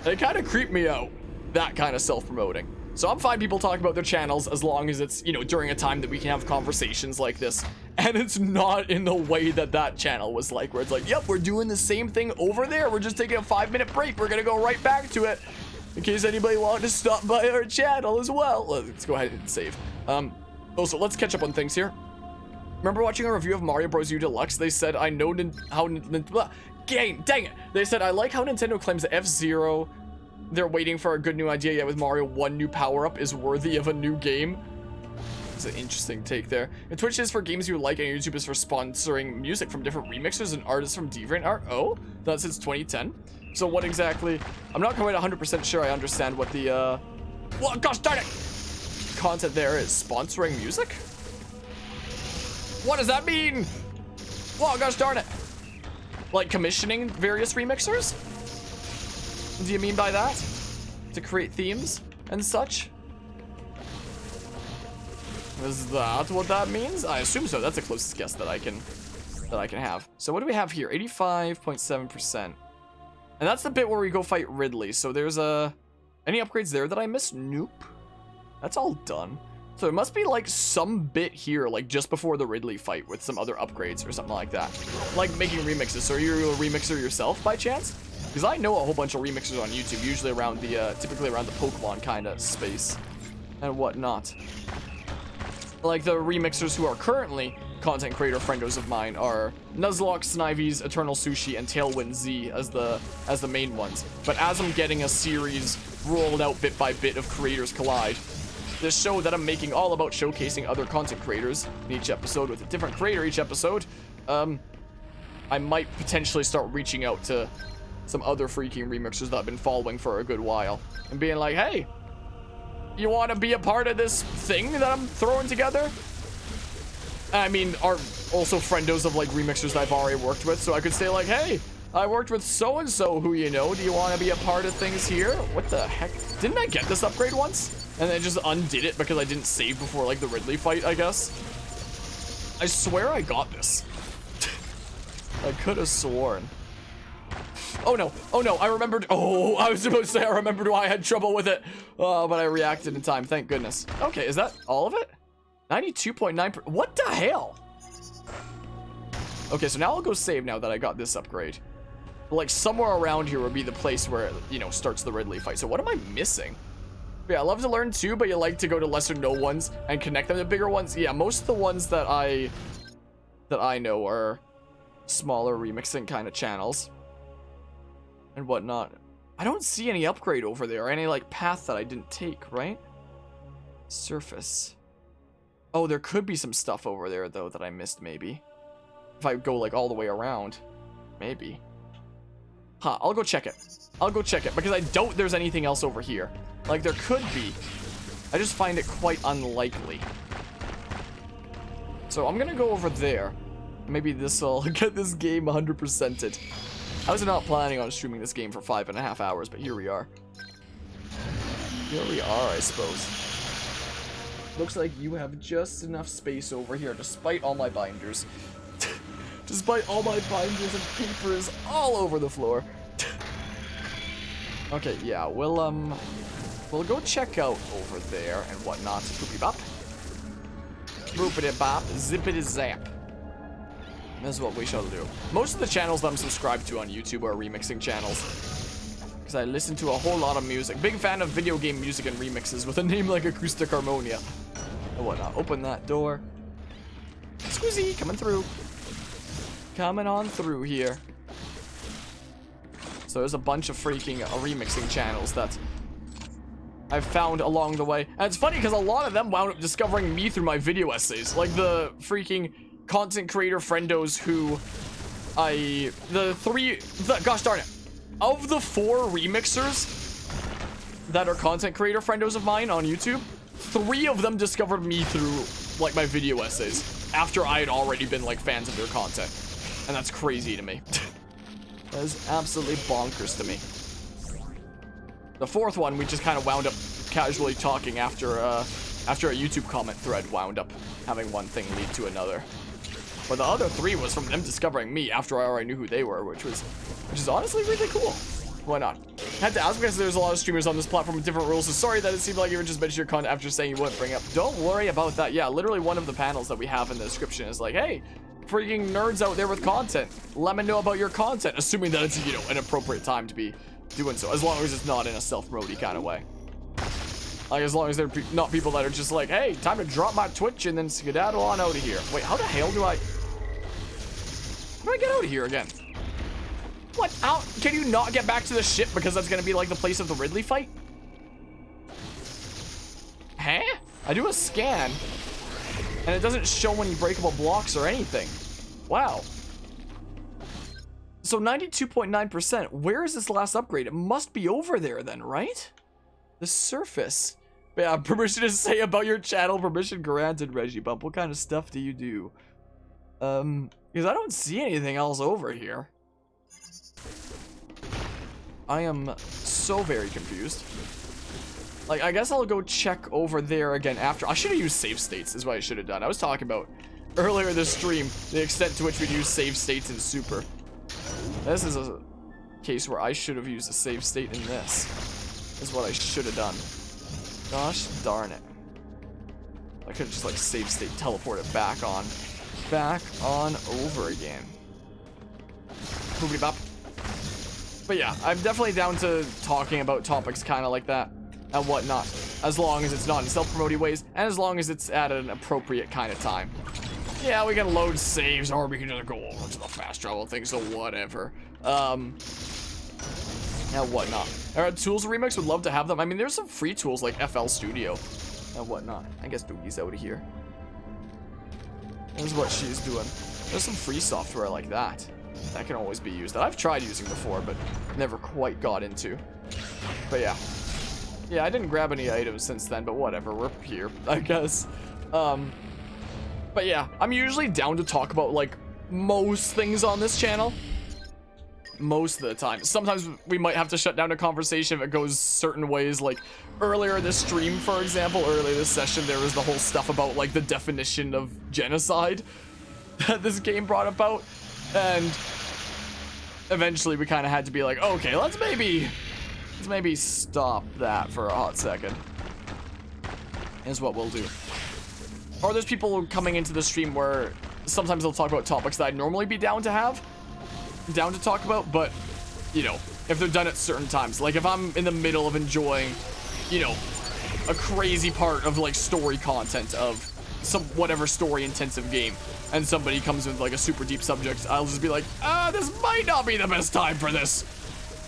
it kind of creeped me out, that kind of self-promoting. So I'm fine people talking about their channels as long as it's, you know, during a time that we can have conversations like this. And it's not in the way that that channel was like, where it's like, yep, we're doing the same thing over there. We're just taking a 5-minute break. We're going to go right back to it in case anybody wanted to stop by our channel as well. Let's go ahead and save. Also, let's catch up on things here. Remember watching a review of Mario Bros. U Deluxe? They said, I know how... Dang it. They said, I like how Nintendo claims that F-Zero... They're waiting for a good new idea, yet with Mario, one new power-up is worthy of a new game. It's an interesting take there. And Twitch is for games you like, and YouTube is for sponsoring music from different remixers and artists from DeviantArt. Oh, that's since 2010. So what exactly... I'm not quite 100% sure I understand what the, well, gosh darn it! Content there is sponsoring music? What does that mean? Well, gosh darn it! Like commissioning various remixers? Do you mean by that? To create themes and such? Is that what that means? I assume so. That's the closest guess that I can have. So what do we have here? 85.7%. And that's the bit where we go fight Ridley. So there's any upgrades there that I missed? Nope. That's all done. So there must be like some bit here, like just before the Ridley fight with some other upgrades or something like that. Like making remixes. So are you a remixer yourself by chance? Because I know a whole bunch of remixers on YouTube, usually around the, typically around the Pokemon kind of space and whatnot. Like the remixers who are currently content creator friendos of mine are Nuzlocke, Snivies, Eternal Sushi, and Tailwind Z as the main ones. But as I'm getting a series rolled out bit by bit of Creators Collide, this show that I'm making all about showcasing other content creators in each episode with a different creator each episode, I might potentially start reaching out to some other freaking remixers that I've been following for a good while and being like, hey, you want to be a part of this thing that I'm throwing together? I mean, are also friendos of like remixers that I've already worked with, so I could say like, hey, I worked with so-and-so who you know, do you want to be a part of things here? What the heck? Didn't I get this upgrade once? And then just undid it because I didn't save before like the Ridley fight, I guess. I swear I got this. I could have sworn. Oh no, I remembered. Oh, I was supposed to say I remembered why I had trouble with it. But I reacted in time, thank goodness. Okay, is that all of it? 92.9%. What the hell? Okay, so now I'll go save now that I got this upgrade. Like, somewhere around here would be the place where, you know, starts the Ridley fight. So what am I missing? Yeah, I love to learn too, but you like to go to lesser known ones and connect them to bigger ones. Yeah, most of the ones that I know are smaller remixing kind of channels and whatnot. I don't see any upgrade over there, any like path that I didn't take, right? Surface. Oh, there could be some stuff over there though that I missed maybe. If I go like all the way around, maybe. Huh, I'll go check it. I'll go check it because I doubt there's anything else over here. Like there could be. I just find it quite unlikely. So I'm gonna go over there. Maybe this will get this game 100%ed. I was not planning on streaming this game for 5.5 hours, but here we are. Here we are, I suppose. Looks like you have just enough space over here, despite all my binders. Despite all my binders and papers all over the floor. Okay, yeah, we'll go check out over there and whatnot. Boopity bop. Boopity bop, zippity zap. That's what we shall do. Most of the channels that I'm subscribed to on YouTube are remixing channels. Because I listen to a whole lot of music. Big fan of video game music and remixes with a name like Acoustic Harmonia. And whatnot. Open that door. Squeezy, coming through. Coming on through here. So there's a bunch of freaking remixing channels that I've found along the way. And it's funny because a lot of them wound up discovering me through my video essays. Like the freaking content creator friendos who gosh darn it. Of the 4 remixers that are content creator friendos of mine on YouTube, 3 of them discovered me through like my video essays after I had already been like fans of their content. And that's crazy to me. That is absolutely bonkers to me. The 4th one, we just kind of wound up casually talking after a YouTube comment thread wound up having one thing lead to another. But the other 3 was from them discovering me after I already knew who they were, which is honestly really cool. Why not? I had to ask because there's a lot of streamers on this platform with different rules, so sorry that it seemed like you were just mentioning your content after saying you wouldn't bring up. Don't worry about that. Yeah, literally one of the panels that we have in the description is like, hey, freaking nerds out there with content, let me know about your content, assuming that it's, you know, an appropriate time to be doing so, as long as it's not in a self-promoty kind of way. Like, as long as they're not people that are just like, hey, time to drop my Twitch and then skedaddle on out of here. Wait, how the hell do I get out of here again? What? How can you not get back to the ship because that's gonna be like the place of the Ridley fight? Huh? I do a scan and it doesn't show any breakable blocks or anything. Wow. So 92.9%. Where is this last upgrade? It must be over there then, right? The surface. Yeah, permission to say about your channel. Permission granted, Reggie Bump. What kind of stuff do you do? Because I don't see anything else over here. I am so very confused. Like, I guess I'll go check over there again after. I should have used save states is what I should have done. I was talking about earlier this stream the extent to which we'd use save states in Super. This is a case where I should have used a save state in this. Is what I should have done. Gosh darn it. I could have just like save state teleported back on over again. Boopity bop. But yeah, I'm definitely down to talking about topics kind of like that and whatnot, as long as it's not in self-promoting ways and as long as it's at an appropriate kind of time. Yeah, we can load saves or we can just go over to the fast travel thing, so whatever. And whatnot. Tools Remix would love to have them. I mean, there's some free tools like FL Studio and whatnot. I guess Doogie's out of here. This is what she's doing. There's some free software like that can always be used that I've tried using before, but never quite got into. But yeah. Yeah, I didn't grab any items since then, but whatever. We're here, I guess. But yeah, I'm usually down to talk about like most things on this channel. Most of the time. Sometimes we might have to shut down a conversation if it goes certain ways. Like earlier this stream, for example, earlier this session, there was the whole stuff about like the definition of genocide that this game brought about. And eventually we kind of had to be like, okay, let's maybe stop that for a hot second. Is what we'll do. Or there's people coming into the stream where sometimes they'll talk about topics that I'd normally be down to talk about, but you know, if they're done at certain times, like if I'm in the middle of enjoying, you know, a crazy part of like story content of some whatever story intensive game, and somebody comes with like a super deep subject, I'll just be like, this might not be the best time for this,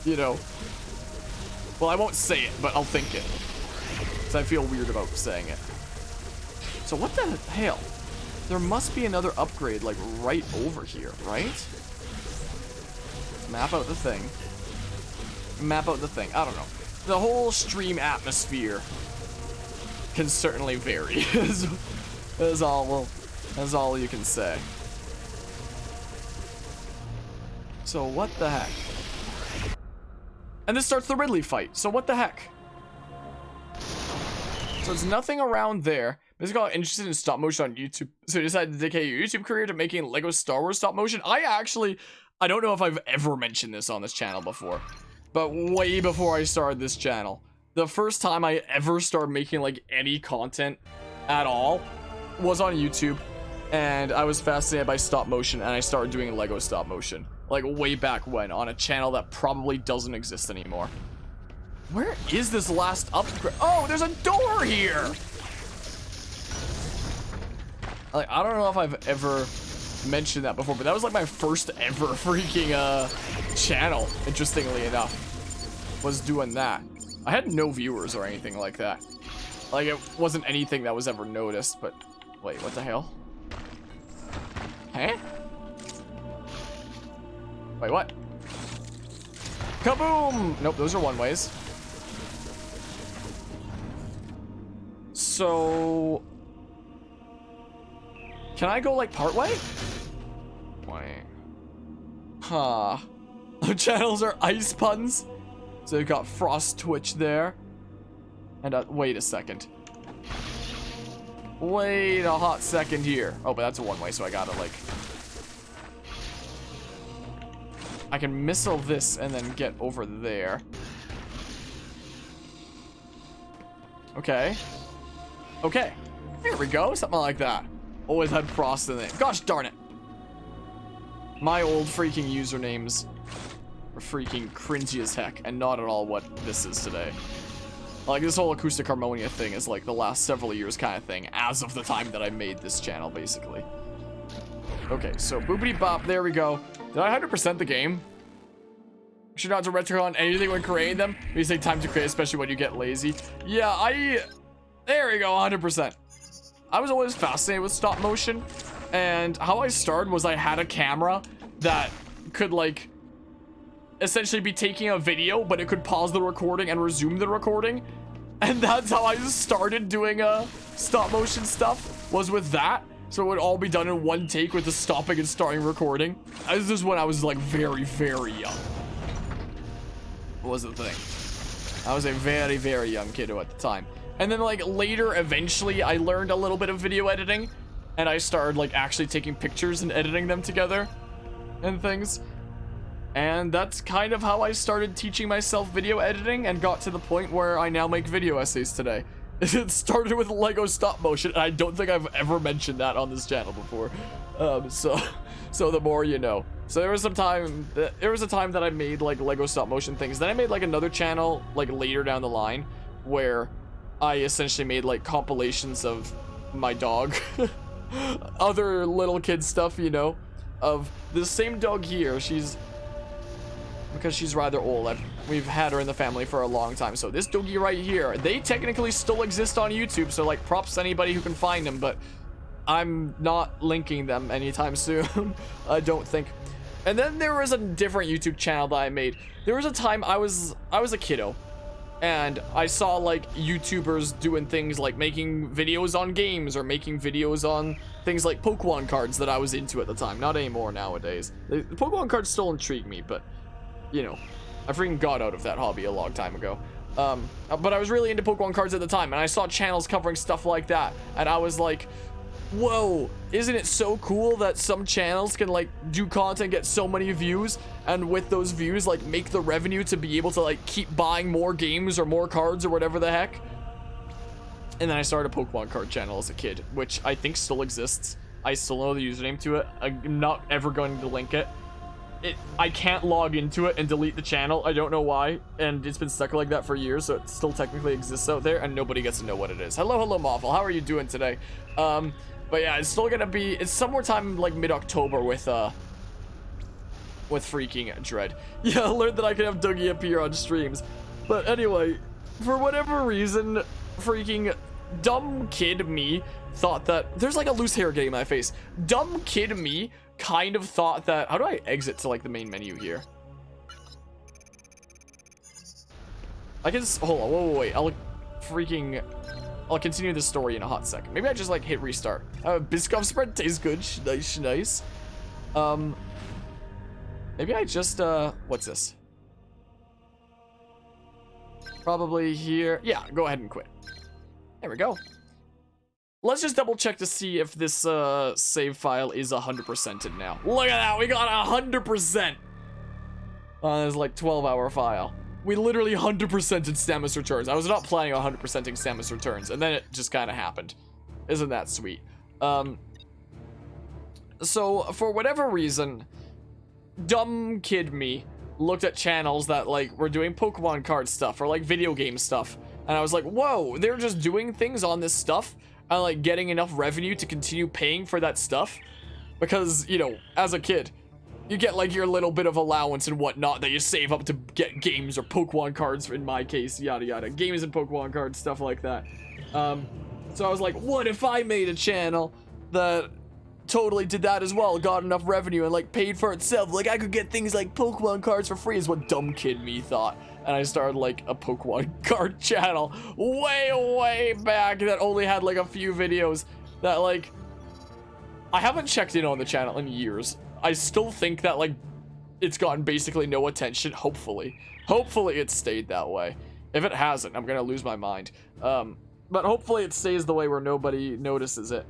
you know. Well, I won't say it, but I'll think it, because I feel weird about saying it. So what the hell? There must be another upgrade like right over here, right? Map out the thing. Map out the thing. I don't know. The whole stream atmosphere can certainly vary. That's all you can say. So what the heck? And this starts the Ridley fight. So what the heck? So there's nothing around there. This got interested in stop motion on YouTube, so you decided to dedicate your YouTube career to making Lego Star Wars stop motion. I don't know if I've ever mentioned this on this channel before, but way before I started this channel, the first time I ever started making like any content at all was on YouTube, and I was fascinated by stop motion, and I started doing Lego stop motion, like way back when, on a channel that probably doesn't exist anymore. Where is this last upgrade? Oh, there's a door here! Like, I don't know if I've ever mentioned that before, but that was like my first ever freaking channel, interestingly enough, was doing that. I had no viewers or anything like that. Like, it wasn't anything that was ever noticed, but wait, what the hell? Huh? Wait, what? Kaboom! Nope, those are one ways. So can I go like part way? Wait. Huh. The channels are ice puns. So you've got Frost Twitch there. And wait a second. Wait a hot second here. Oh, but that's a one way, so I gotta like... I can missile this and then get over there. Okay. Okay. Here we go. Something like that. Always had Frost in it. Gosh darn it. My old freaking usernames are freaking cringy as heck, and not at all what this is today. Like, this whole Acoustic Harmonia thing is like the last several years kind of thing, as of the time that I made this channel, basically. Okay, so boopity bop, there we go. Did I 100% the game? Should not to retcon anything when creating them. These take time to create, especially when you get lazy. Yeah, there we go, 100%. I was always fascinated with stop motion, and how I started was I had a camera that could like essentially be taking a video, but it could pause the recording and resume the recording, and that's how I started doing stop motion stuff, was with that. So it would all be done in one take with the stopping and starting recording. This is when I was like very, very young. What was the thing? I was a very, very young kiddo at the time. And then like later, eventually, I learned a little bit of video editing, and I started like actually taking pictures and editing them together and things. And that's kind of how I started teaching myself video editing and got to the point where I now make video essays today. It started with Lego stop motion, and I don't think I've ever mentioned that on this channel before. So the more you know. So there was a time that I made like Lego stop motion things. Then I made like another channel like later down the line where I essentially made like compilations of my dog, other little kid stuff, you know, of the same dog here. Because she's rather old. We've had her in the family for a long time. So this doggy right here, they technically still exist on YouTube. So like props to anybody who can find them, but I'm not linking them anytime soon. I don't think. And then there was a different YouTube channel that I made. There was a time I was a kiddo, and I saw like YouTubers doing things like making videos on games or making videos on things like Pokemon cards that I was into at the time. Not anymore nowadays. The Pokemon cards still intrigue me, but you know, I freaking got out of that hobby a long time ago. But I was really into Pokemon cards at the time, and I saw channels covering stuff like that, and I was like, whoa, isn't it so cool that some channels can like do content, get so many views, and with those views like make the revenue to be able to like keep buying more games or more cards or whatever the heck. And then I started a Pokemon card channel as a kid, which I think still exists. I still know the username to it. I'm not ever going to link it. I can't log into it and delete the channel. I don't know why, and it's been stuck like that for years, so it still technically exists out there, and nobody gets to know what it is. Hello, Moffle. How are you doing today? But yeah, it's still gonna be, it's somewhere time like mid-October with freaking Dread. Yeah, I learned that I can have Dougie appear on streams. But anyway, for whatever reason, freaking dumb kid me thought that, there's like a loose hair getting in my face. Dumb kid me kind of thought that, how do I exit to like the main menu here? I can just, hold on, wait, I'll continue the story in a hot second. Maybe I just like hit restart. Biscoff spread tastes good, nice. Maybe I just, what's this? Probably here, yeah, go ahead and quit. There we go. Let's just double check to see if this save file is 100%ed now. Look at that, we got 100%. There's like 12-hour file. We literally 100%ed Samus Returns. I was not planning on 100%ing Samus Returns, and then it just kind of happened. Isn't that sweet? So for whatever reason, dumb kid me looked at channels that like were doing Pokemon card stuff or like video game stuff, and I was like, whoa, they're just doing things on this stuff and like getting enough revenue to continue paying for that stuff. Because, you know, as a kid, you get like your little bit of allowance and whatnot that you save up to get games or Pokemon cards, in my case, yada yada, games and Pokemon cards, stuff like that. So I was like, what if I made a channel that totally did that as well, got enough revenue and like paid for itself, like I could get things like Pokemon cards for free, is what dumb kid me thought. And I started like a Pokemon card channel way back that only had like a few videos that like, I haven't checked in on the channel in years. I still think that like it's gotten basically no attention. Hopefully it stayed that way. If it hasn't, I'm gonna lose my mind. But hopefully it stays the way where nobody notices it.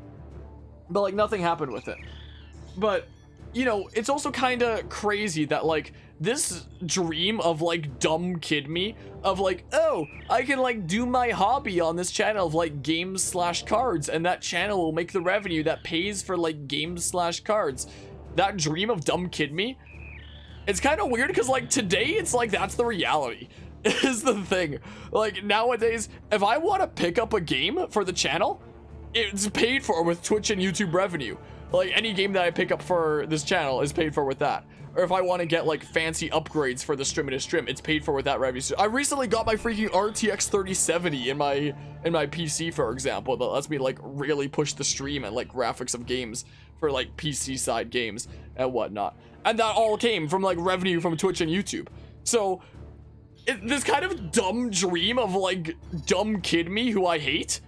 But like nothing happened with it. But you know, it's also kind of crazy that like this dream of like dumb kid me of like, oh, I can like do my hobby on this channel of like games/cards, and that channel will make the revenue that pays for like games/cards. That dream of dumb kid me, it's kind of weird because like today it's like that's the reality is the thing. Like nowadays, if I want to pick up a game for the channel, it's paid for with Twitch and YouTube revenue. Like any game that I pick up for this channel is paid for with that. Or if I want to get like fancy upgrades for the stream and a stream, it's paid for with that revenue. I recently got my freaking RTX 3070 in my PC, for example, that lets me like really push the stream and like graphics of games for like PC side games and whatnot. And that all came from like revenue from Twitch and YouTube. So this kind of dumb dream of like dumb kid me who I hate,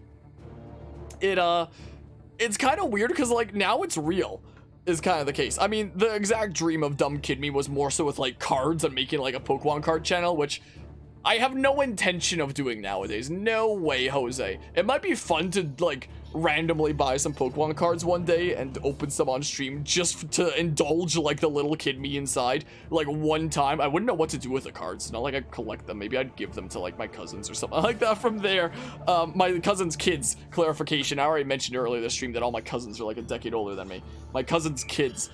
it's kind of weird because like now it's real is kind of the case. I mean, the exact dream of dumb kid me was more so with like cards and making like a Pokemon card channel, which I have no intention of doing nowadays. No way, Jose. It might be fun to like randomly buy some Pokemon cards one day and open some on stream just to indulge like the little kid me inside. Like one time, I wouldn't know what to do with the cards. Not like I'd collect them. Maybe I'd give them to like my cousins or something like that from there. My cousin's kids, clarification. I already mentioned earlier this stream that all my cousins are like a decade older than me. My cousin's kids,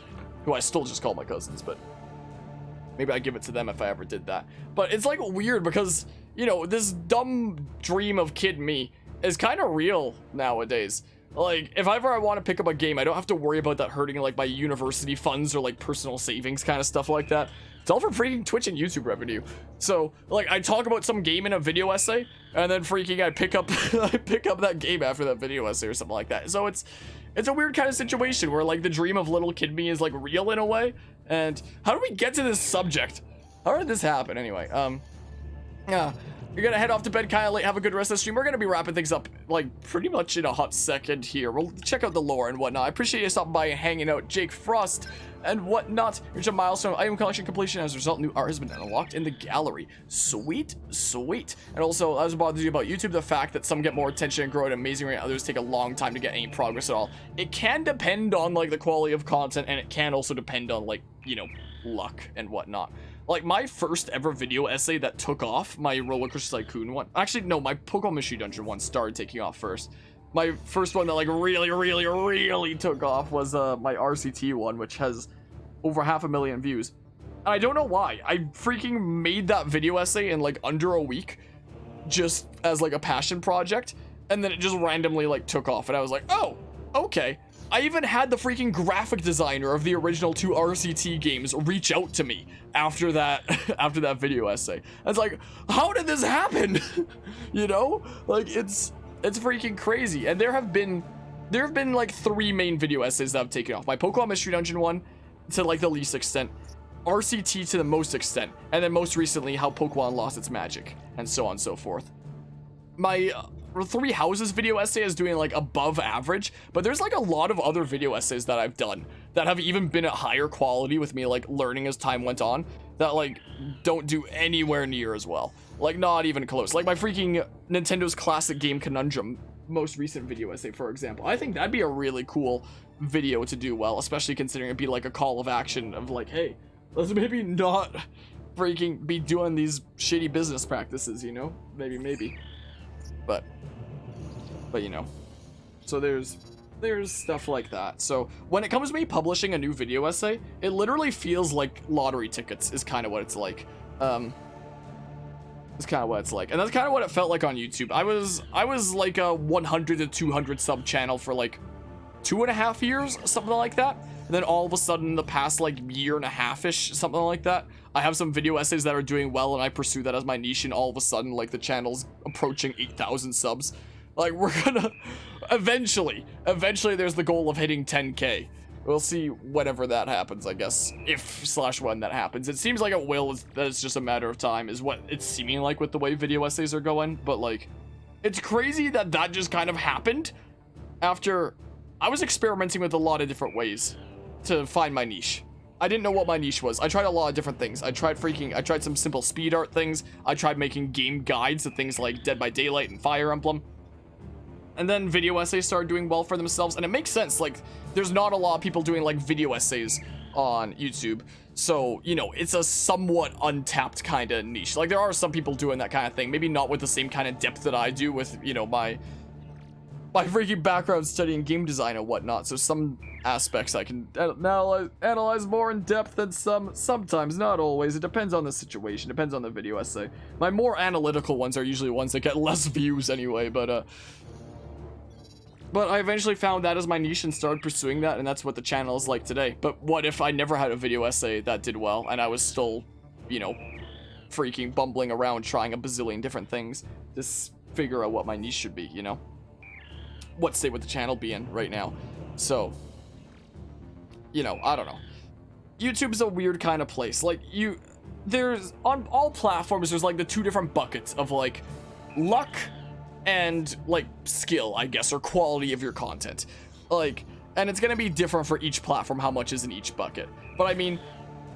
who I still just call my cousins, but maybe I'd give it to them if I ever did that. But it's like weird because, you know, this dumb dream of kid me is kind of real nowadays. Like, if ever I want to pick up a game, I don't have to worry about that hurting like my university funds or like personal savings kind of stuff like that. It's all for freaking Twitch and YouTube revenue. So, like, I talk about some game in a video essay, and then freaking I pick up I pick up that game after that video essay or something like that. So it's a weird kind of situation where like the dream of little kid me is like real in a way. And how do we get to this subject? How did this happen anyway? Yeah. You're gonna head off to bed kind of late, have a good rest of the stream. We're gonna be wrapping things up, like, pretty much in a hot second here. We'll check out the lore and whatnot. I appreciate you stopping by and hanging out, Jake Frost and whatnot. Reach a milestone item collection completion. As a result, new art has been unlocked in the gallery. Sweet, sweet. And also, I was bothered you about YouTube, the fact that some get more attention and grow at an amazing rate, others take a long time to get any progress at all. It can depend on, like, the quality of content, and it can also depend on, like, you know, luck and whatnot. Like, my first ever video essay that took off, my Roller Coaster Tycoon one. Actually, no, my Pokemon Mystery Dungeon one started taking off first. My first one that, like, really took off was my RCT one, which has over 500,000 views. And I don't know why. I freaking made that video essay in, like, under a week, just as, like, a passion project. And then it just randomly, like, took off. And I was like, oh, okay. I even had the freaking graphic designer of the original 2 RCT games reach out to me after that video essay. I was like, how did this happen? You know, like, it's freaking crazy. And there have been like 3 main video essays that have taken off. My Pokemon Mystery Dungeon one to, like, the least extent, RCT to the most extent, and then most recently how Pokemon lost its magic, and so on and so forth. My 3 Houses video essay is doing, like, above average, but there's, like, a lot of other video essays that I've done that have even been at higher quality with me, like, learning as time went on, that, like, don't do anywhere near as well. Like, not even close. Like, my freaking Nintendo's Classic Game Conundrum most recent video essay, for example. I think that'd be a really cool video to do well, especially considering it'd be, like, a call of action of, like, hey, let's maybe not freaking be doing these shitty business practices, you know? Maybe. But you know, so there's stuff like that. So when it comes to me publishing a new video essay, it literally feels like lottery tickets is kind of what it's like. It's kind of what it's like, and that's kind of what it felt like on YouTube. I was like a 100 to 200 sub channel for like 2.5 years, something like that. And then all of a sudden, the past like year and a half-ish, something like that, I have some video essays that are doing well, and I pursue that as my niche, and all of a sudden, like, the channel's approaching 8,000 subs. Like, we're gonna eventually there's the goal of hitting 10K. We'll see whenever that happens, I guess, if/when that happens. It seems like it will, that it's just a matter of time, is what it's seeming like with the way video essays are going. But, like, it's crazy that just kind of happened after I was experimenting with a lot of different ways to find my niche. I didn't know what my niche was. I tried a lot of different things. I tried some simple speed art things. I tried making game guides to things like Dead by Daylight and Fire Emblem. And then video essays started doing well for themselves, and it makes sense. Like, there's not a lot of people doing, like, video essays on YouTube, so, you know, it's a somewhat untapped kind of niche. Like, there are some people doing that kind of thing, maybe not with the same kind of depth that I do with, you know, my freaking background studying game design and whatnot, so some aspects I can analyze more in depth than sometimes, not always. It depends on the situation, depends on the video essay. My more analytical ones are usually ones that get less views anyway, but I eventually found that as my niche and started pursuing that, and that's what the channel is like today. But what if I never had a video essay that did well, and I was still, you know, freaking bumbling around trying a bazillion different things to figure out what my niche should be, you know? What state would the channel be in right now? So, you know, I don't know. YouTube's a weird kind of place. Like, there's, on all platforms, there's, like, the 2 different buckets of, like, luck and, like, skill, I guess, or quality of your content. Like, and it's gonna be different for each platform how much is in each bucket. But I mean,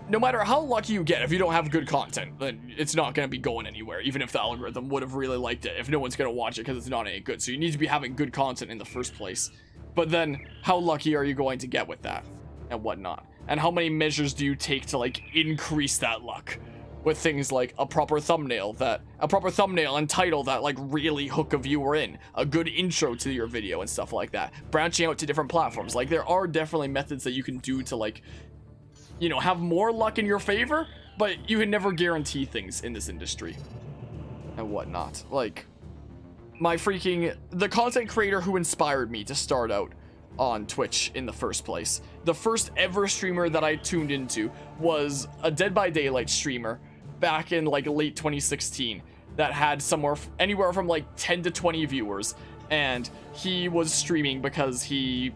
no matter how lucky you get, if you don't have good content, then it's not gonna be going anywhere, even if the algorithm would have really liked it, if no one's gonna watch it because it's not any good. So you need to be having good content in the first place. But then, how lucky are you going to get with that, and whatnot? And how many measures do you take to, like, increase that luck? With things like a proper thumbnail and title that, like, really hook a viewer in, a good intro to your video and stuff like that, branching out to different platforms. Like, there are definitely methods that you can do to, like, you know, have more luck in your favor, but you can never guarantee things in this industry and whatnot. Like, the content creator who inspired me to start out on Twitch in the first place, the first ever streamer that I tuned into was a Dead by Daylight streamer back in, like, late 2016 that had anywhere from, like, 10 to 20 viewers, and he was streaming because he,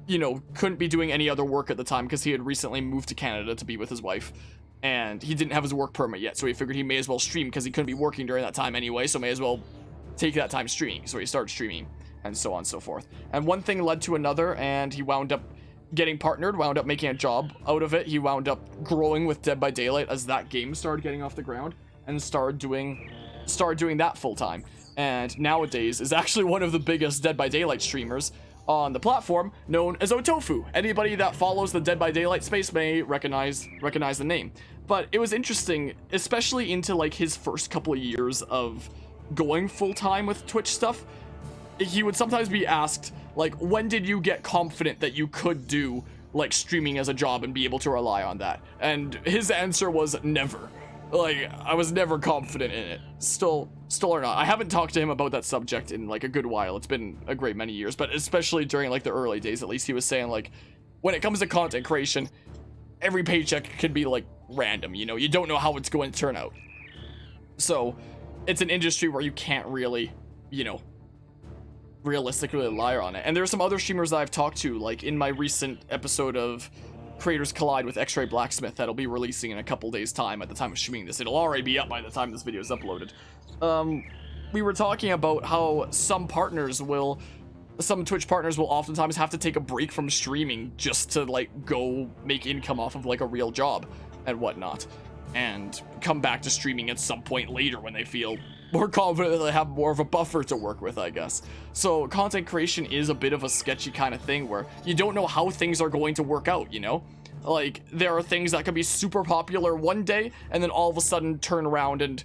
you know, couldn't be doing any other work at the time because he had recently moved to Canada to be with his wife. and he didn't have his work permit yet, so he figured he may as well stream because he couldn't be working during that time anyway, so may as well take that time streaming. So he started streaming, and so on and so forth. And one thing led to another, and he wound up getting partnered, wound up making a job out of it. He wound up growing with Dead by Daylight as that game started getting off the ground, and started doing that full time. And nowadays is actually one of the biggest Dead by Daylight streamers on the platform, known as Otofu. Anybody that follows the Dead by Daylight space may recognize the name. But it was interesting, especially into like his first couple of years of going full time with Twitch stuff. He would sometimes be asked, like, when did you get confident that you could do like streaming as a job and be able to rely on that? And his answer was never. Like, I was never confident in it. Still or not. I haven't talked to him about that subject in like a good while. It's been a great many years, but especially during like the early days, at least, he was saying like, when it comes to content creation, every paycheck could be like random, you know? You don't know how it's going to turn out. So it's an industry where you can't really, you know, realistically rely on it. And there are some other streamers that I've talked to, like in my recent episode of Creators Collide with X-Ray Blacksmith that'll be releasing in a couple days time at the time of streaming this. It'll already be up by the time this video is uploaded. We were talking about how some Twitch partners will oftentimes have to take a break from streaming just to like go make income off of like a real job and whatnot, and come back to streaming at some point later when they feel more confident that they have more of a buffer to work with, I guess. So content creation is a bit of a sketchy kind of thing where you don't know how things are going to work out, you know? Like, there are things that can be super popular one day and then all of a sudden turn around and,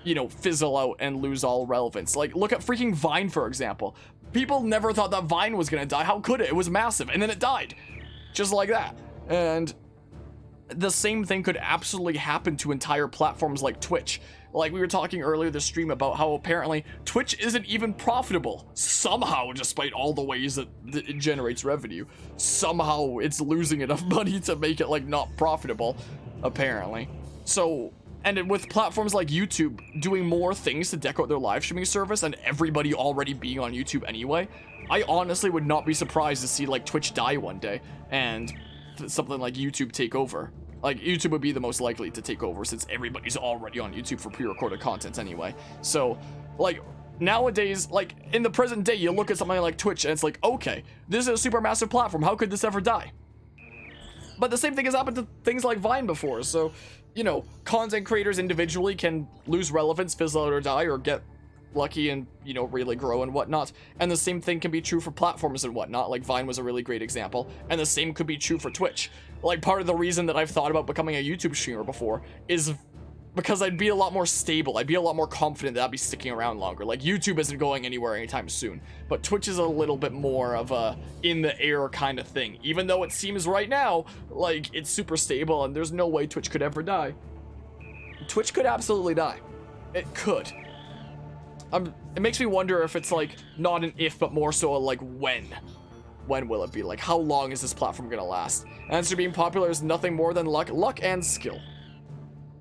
you know, fizzle out and lose all relevance. Like, look at freaking Vine, for example. People never thought that Vine was gonna die. How could it? It was massive, and then it died. Just like that. And the same thing could absolutely happen to entire platforms like Twitch. Like, we were talking earlier this stream about how apparently Twitch isn't even profitable. Somehow, despite all the ways that it generates revenue, somehow it's losing enough money to make it, like, not profitable, apparently. So, and with platforms like YouTube doing more things to deck out their live streaming service and everybody already being on YouTube anyway, I honestly would not be surprised to see, like, Twitch die one day and something like YouTube take over. Like, YouTube would be the most likely to take over since everybody's already on YouTube for pre-recorded content anyway. So, like, nowadays, like, in the present day, you look at something like Twitch and it's like, okay, this is a super massive platform. How could this ever die? But the same thing has happened to things like Vine before. So, you know, content creators individually can lose relevance, fizzle out or die, or get lucky and, you know, really grow and whatnot. And the same thing can be true for platforms and whatnot. Like, Vine was a really great example. And the same could be true for Twitch. Like, part of the reason that I've thought about becoming a YouTube streamer before is because I'd be a lot more stable. I'd be a lot more confident that I'd be sticking around longer. Like, YouTube isn't going anywhere anytime soon. But Twitch is a little bit more of a in-the-air kind of thing. Even though it seems right now like it's super stable and there's no way Twitch could ever die. Twitch could absolutely die. It could. It makes me wonder if it's, like, not an if, but more so a, like, when. When will it be? Like, how long is this platform gonna last? Answer being popular is nothing more than luck and skill.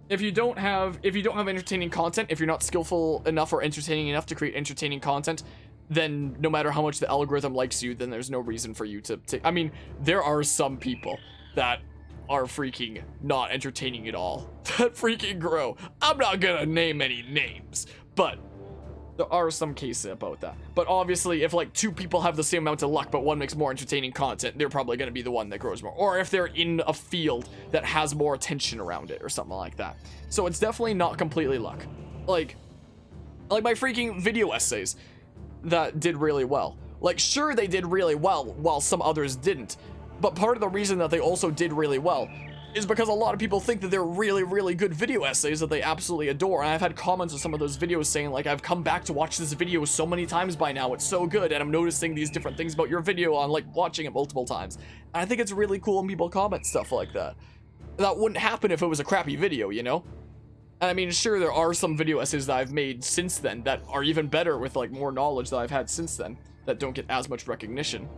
If you don't have entertaining content, if you're not skillful enough or entertaining enough to create entertaining content, then no matter how much the algorithm likes you, then there's no reason for you to take. I mean, there are some people that are freaking not entertaining at all. That freaking grow. I'm not gonna name any names, but there are some cases about that. But obviously, if like two people have the same amount of luck, but one makes more entertaining content, they're probably going to be the one that grows more. Or if they're in a field that has more attention around it or something like that. So it's definitely not completely luck. Like my freaking video essays that did really well. Like, sure, they did really well while some others didn't. But part of the reason that they also did really well is because a lot of people think that they're really, really good video essays that they absolutely adore. And I've had comments on some of those videos saying, like, I've come back to watch this video so many times by now, it's so good, and I'm noticing these different things about your video on, like, watching it multiple times. And I think it's really cool when people comment stuff like that. That wouldn't happen if it was a crappy video, you know? And I mean, sure, there are some video essays that I've made since then that are even better with, like, more knowledge that I've had since then that don't get as much recognition,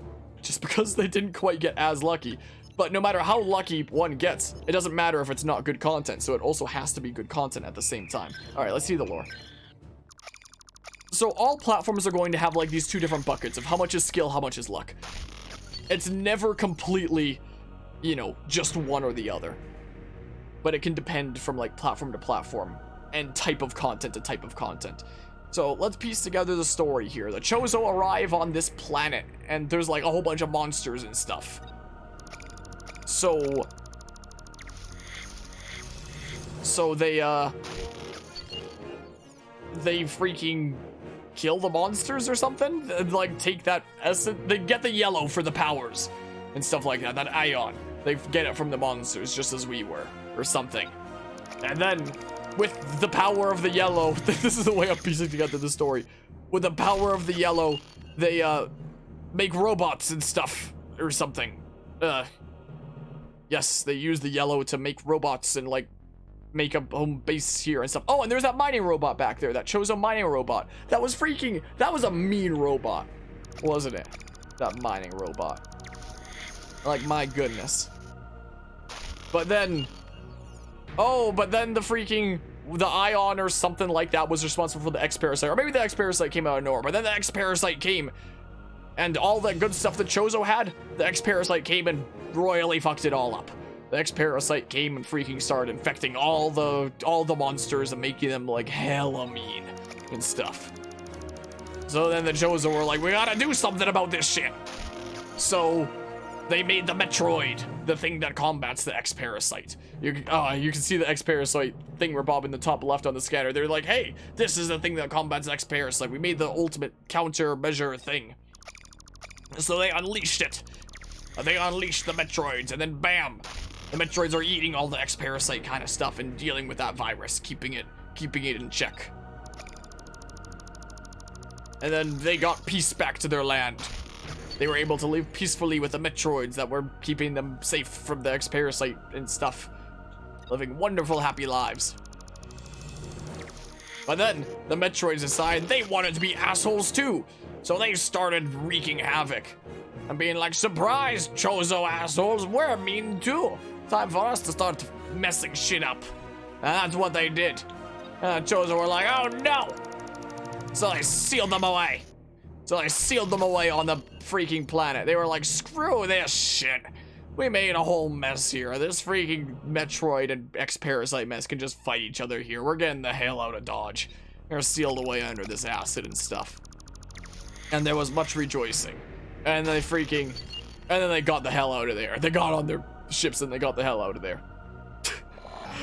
just because they didn't quite get as lucky. But no matter how lucky one gets, it doesn't matter if it's not good content, so it also has to be good content at the same time. Alright, let's see the lore. So all platforms are going to have, like, these two different buckets of how much is skill, how much is luck. It's never completely, you know, just one or the other. but it can depend from like platform to platform and type of content to type of content. So let's piece together the story here. The Chozo arrive on this planet, and there's like a whole bunch of monsters and stuff. So they freaking kill the monsters or something? Like take that essence, they get the yellow for the powers and stuff like that, that ion. They get it from the monsters just as we were, or something. And then with the power of the yellow, this is the way I'm piecing together the story. With the power of the yellow, they make robots and stuff or something. Yes, they use the yellow to make robots and like make a home base here and stuff. Oh, and there's that mining robot back there, that Chozo mining robot. That was a mean robot, wasn't it? That mining robot. Like, my goodness. But then, the ion or something like that was responsible for the X-Parasite. Or maybe the X-Parasite came out of nowhere, but then the X-Parasite came. And all that good stuff that Chozo had, the X-Parasite came and royally fucked it all up. The X-Parasite came and freaking started infecting all the monsters and making them like hella mean and stuff. So then the Chozo were like, we gotta do something about this shit. So they made the Metroid, the thing that combats the X-Parasite. You can see the X-Parasite thing Bob in the top left on the scanner. They're like, hey, this is the thing that combats X-Parasite. We made the ultimate countermeasure thing. So they unleashed it. They unleashed the Metroids, and then bam! The Metroids are eating all the X-Parasite kind of stuff and dealing with that virus, keeping it in check. And then they got peace back to their land. They were able to live peacefully with the Metroids that were keeping them safe from the X-Parasite and stuff. Living wonderful, happy lives. But then, the Metroids decided they wanted to be assholes too. So they started wreaking havoc. And being like, surprise, Chozo assholes, we're mean too. Time for us to start messing shit up. And that's what they did. Chozo were like, oh no! So they sealed them away. On the freaking planet. They were like, screw this shit. We made a whole mess here. This freaking Metroid and X-Parasite mess can just fight each other here. We're getting the hell out of Dodge. They're sealed away under this acid and stuff. And there was much rejoicing. And then they got the hell out of there. They got on their ships and they got the hell out of there.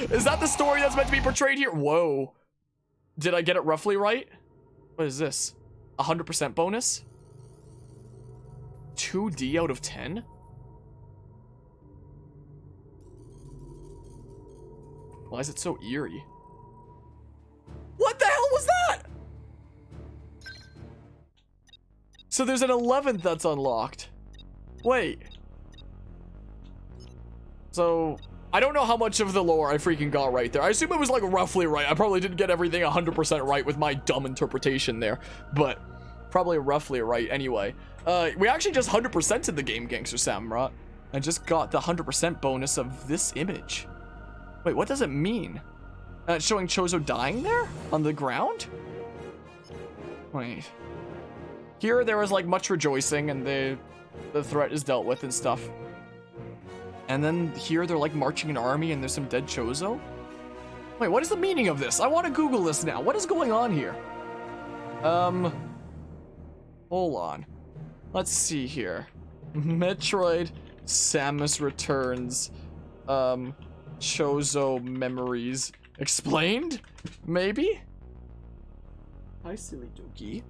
Is that the story that's meant to be portrayed here? Whoa. Did I get it roughly right? What is this? 100% bonus? 2D out of 10? Why is it so eerie? What the hell was that? So there's an 11th that's unlocked. Wait. So, I don't know how much of the lore I freaking got right there. I assume it was like roughly right. I probably didn't get everything 100% right with my dumb interpretation there. But, probably roughly right anyway. We actually just 100%ed the game, Gangster Samrat. I just got the 100% bonus of this image. Wait, what does it mean? It's showing Chozo dying there? On the ground? Wait. Here, there was like much rejoicing and the threat is dealt with and stuff. And then here, they're like marching an army and there's some dead Chozo? Wait, what is the meaning of this? I want to Google this now. What is going on here? Hold on. Let's see here. Metroid Samus returns. Chozo memories. Explained? Maybe? Hi, silly dookie.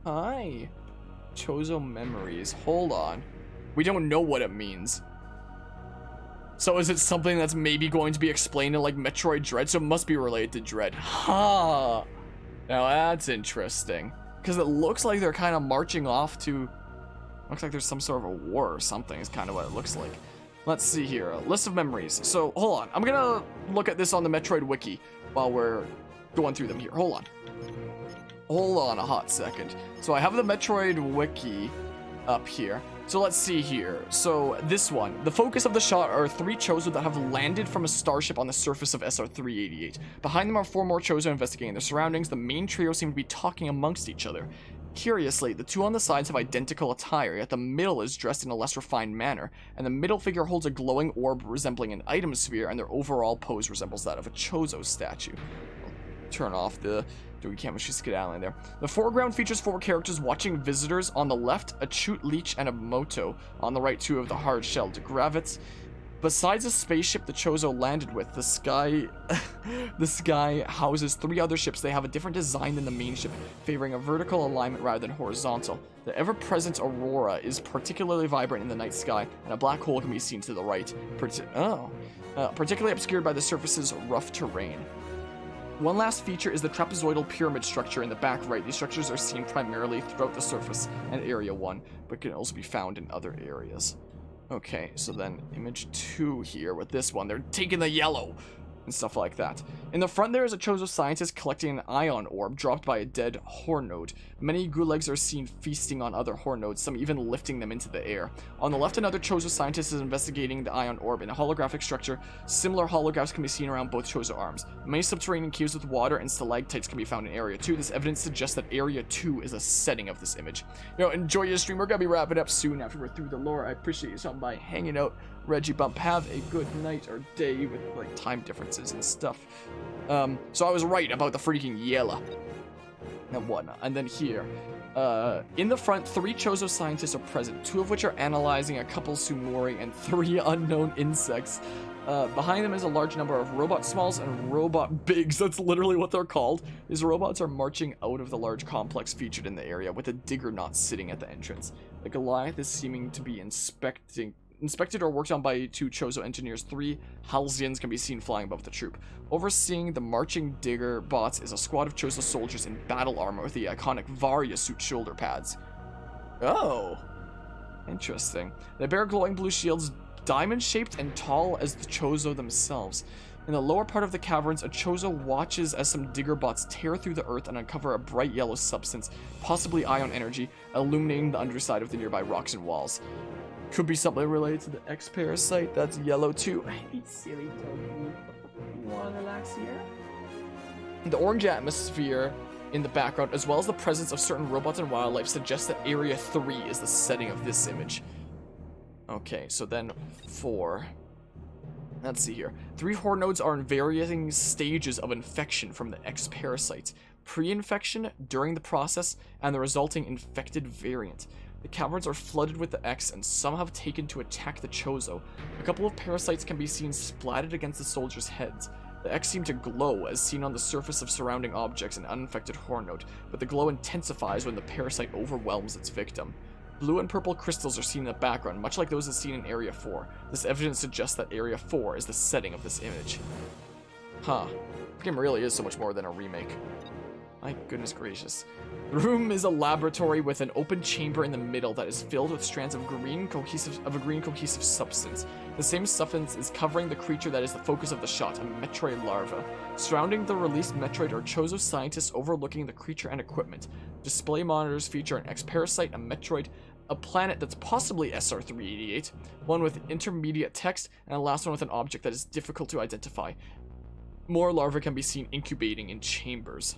Hi. Chozo memories. Hold on. We don't know what it means. So is it something that's maybe going to be explained in like Metroid Dread? So it must be related to Dread. Huh. Now that's interesting. Because it looks like they're kind of marching off to... Looks like there's some sort of a war or something is kind of what it looks like. Let's see here. A list of memories. So, hold on. I'm gonna look at this on the Metroid Wiki while we're going through them here. Hold on. Hold on a hot second. So I have the Metroid Wiki up here. So let's see here. So this one. The focus of the shot are 3 Chozo that have landed from a starship on the surface of SR-388. Behind them are 4 more Chozo investigating their surroundings. The main trio seem to be talking amongst each other. Curiously, the two on the sides have identical attire, yet the middle is dressed in a less refined manner, and the middle figure holds a glowing orb resembling an item sphere, and their overall pose resembles that of a Chozo statue. I'll turn off the Doogie camera, she's skedaddling there. The foreground features 4 characters watching visitors. On the left, a Chute Leech and a Moto. On the right, 2 of the hard-shelled Gravits. Besides a spaceship the Chozo landed with, the sky houses 3 other ships. They have a different design than the main ship, favoring a vertical alignment rather than horizontal. The ever-present aurora is particularly vibrant in the night sky, and a black hole can be seen to the right, particularly obscured by the surface's rough terrain. One last feature is the trapezoidal pyramid structure in the back right. These structures are seen primarily throughout the surface and Area 1, but can also be found in other areas. Okay, so then image 2 here with this one. They're taking the yellow and stuff like that. In the front there is a Chozo scientist collecting an ion orb dropped by a dead horn node. Many Gulags are seen feasting on other horn nodes, some even lifting them into the air. On the left, another Chozo scientist is investigating the ion orb in a holographic structure. Similar holographs can be seen around both Chozo arms. Many subterranean caves with water and stalactites can be found in Area 2. This evidence suggests that Area 2 is a setting of this image. Enjoy your stream. We're gonna be wrapping up soon after we're through the lore. I appreciate you stopping by, hanging out. Reggie Bump, have a good night or day with like time differences and stuff. So I was right about the freaking yellow and whatnot. And then here, in the front, 3 Chozo scientists are present, 2 of which are analyzing a couple Sumori and 3 unknown insects. Behind them is a large number of robot smalls and robot bigs. That's literally what they're called. These robots are marching out of the large complex featured in the area, with a digger knot sitting at the entrance. The Goliath is seeming to be inspected or worked on by 2 Chozo engineers. 3 Halcyons can be seen flying above the troop. Overseeing the marching digger bots is a squad of Chozo soldiers in battle armor with the iconic Varia suit shoulder pads. Oh, interesting. They bear glowing blue shields, diamond-shaped and tall as the Chozo themselves. In the lower part of the caverns, a Chozo watches as some digger bots tear through the earth and uncover a bright yellow substance, possibly ion energy, illuminating the underside of the nearby rocks and walls. Could be something related to the X-Parasite. That's yellow too. Hey, silly doggy. You wanna relax here? The orange atmosphere in the background, as well as the presence of certain robots and wildlife, suggests that Area 3 is the setting of this image. Okay, so then 4. Let's see here. 3 horn nodes are in varying stages of infection from the X-Parasites. Pre-infection, during the process, and the resulting infected variant. The caverns are flooded with the X, and some have taken to attack the Chozo. A couple of parasites can be seen splatted against the soldiers' heads. The X seem to glow, as seen on the surface of surrounding objects in uninfected horn node, but the glow intensifies when the parasite overwhelms its victim. Blue and purple crystals are seen in the background, much like those seen in Area 4. This evidence suggests that Area 4 is the setting of this image. Huh. This game really is so much more than a remake. My goodness gracious. The room is a laboratory with an open chamber in the middle that is filled with strands of a green cohesive substance. The same substance is covering the creature that is the focus of the shot, a Metroid larva. Surrounding the released Metroid are Chozo scientists overlooking the creature and equipment. Display monitors feature an X-Parasite, a Metroid, a planet that's possibly SR-388, one with intermediate text, and a last one with an object that is difficult to identify. More larvae can be seen incubating in chambers.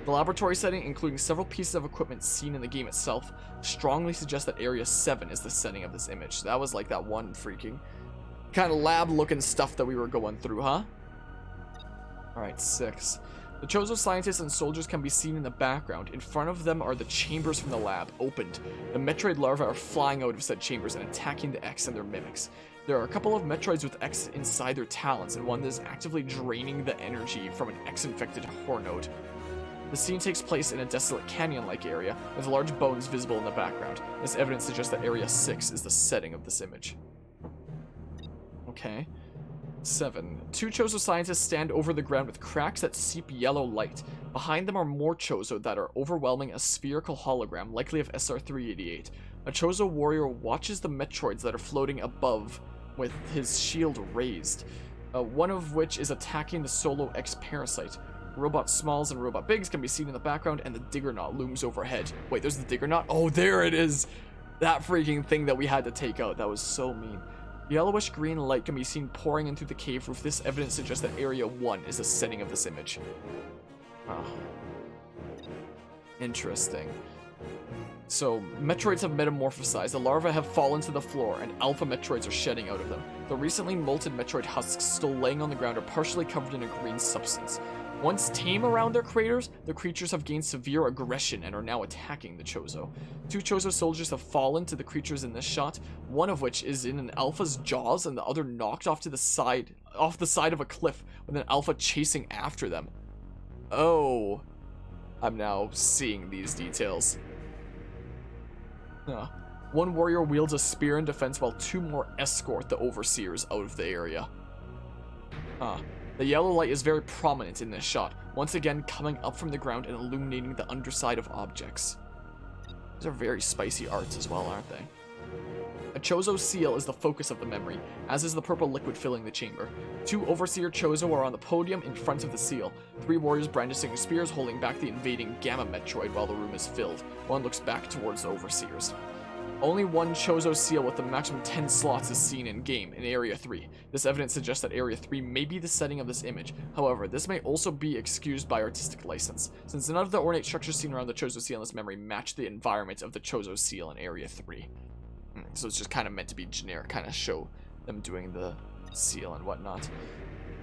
The laboratory setting, including several pieces of equipment seen in the game itself, strongly suggests that Area 7 is the setting of this image. So that was like that one freaking kind of lab-looking stuff that we were going through, huh? Alright, 6. The Chozo scientists and soldiers can be seen in the background. In front of them are the chambers from the lab, opened. The Metroid larvae are flying out of said chambers and attacking the X and their mimics. There are a couple of Metroids with X inside their talons, and one that is actively draining the energy from an X-infected horn node. The scene takes place in a desolate canyon-like area, with large bones visible in the background. This evidence suggests that Area 6 is the setting of this image. Okay. 7. 2 Chozo scientists stand over the ground with cracks that seep yellow light. Behind them are more Chozo that are overwhelming a spherical hologram, likely of SR-388. A Chozo warrior watches the Metroids that are floating above, with his shield raised, one of which is attacking the solo X-Parasite. Robot smalls and robot bigs can be seen in the background, and the digger knot looms overhead. Wait, there's the digger knot? Oh, there it is! That freaking thing that we had to take out. That was so mean. Yellowish green light can be seen pouring into the cave roof. This evidence suggests that Area 1 is the setting of this image. Oh. Interesting. So, Metroids have metamorphosized, the larvae have fallen to the floor, and alpha Metroids are shedding out of them. The recently molted Metroid husks still laying on the ground are partially covered in a green substance. Once tame around their creators, the creatures have gained severe aggression and are now attacking the Chozo. 2 Chozo soldiers have fallen to the creatures in this shot, one of which is in an alpha's jaws and the other knocked off the side of a cliff with an alpha chasing after them. Oh, I'm now seeing these details. One warrior wields a spear in defense while 2 more escort the overseers out of the area. The yellow light is very prominent in this shot, once again coming up from the ground and illuminating the underside of objects. These are very spicy arts as well, aren't they? A Chozo seal is the focus of the memory, as is the purple liquid filling the chamber. 2 overseer Chozo are on the podium in front of the seal, 3 warriors brandishing spears holding back the invading Gamma Metroid while the room is filled. One looks back towards the overseers. Only 1 Chozo seal with the maximum 10 slots is seen in-game, in Area 3. This evidence suggests that Area 3 may be the setting of this image. However, this may also be excused by artistic license, since none of the ornate structures seen around the Chozo seal in this memory match the environment of the Chozo seal in Area 3. So it's just kind of meant to be generic, kind of show them doing the seal and whatnot.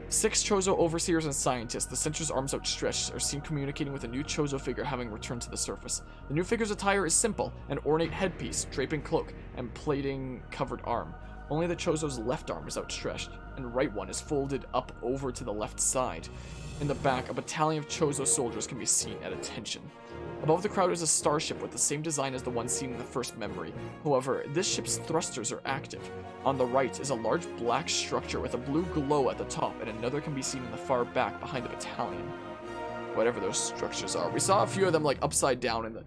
6 Chozo overseers and scientists, the center's arms outstretched, are seen communicating with a new Chozo figure having returned to the surface. The new figure's attire is simple, an ornate headpiece, draping cloak, and plating covered arm. Only the Chozo's left arm is outstretched, and right one is folded up over to the left side. In the back, a battalion of Chozo soldiers can be seen at attention. Above the crowd is a starship with the same design as the one seen in the first memory. However, this ship's thrusters are active. On the right is a large black structure with a blue glow at the top, and another can be seen in the far back behind the battalion. Whatever those structures are. We saw a few of them like upside down in the...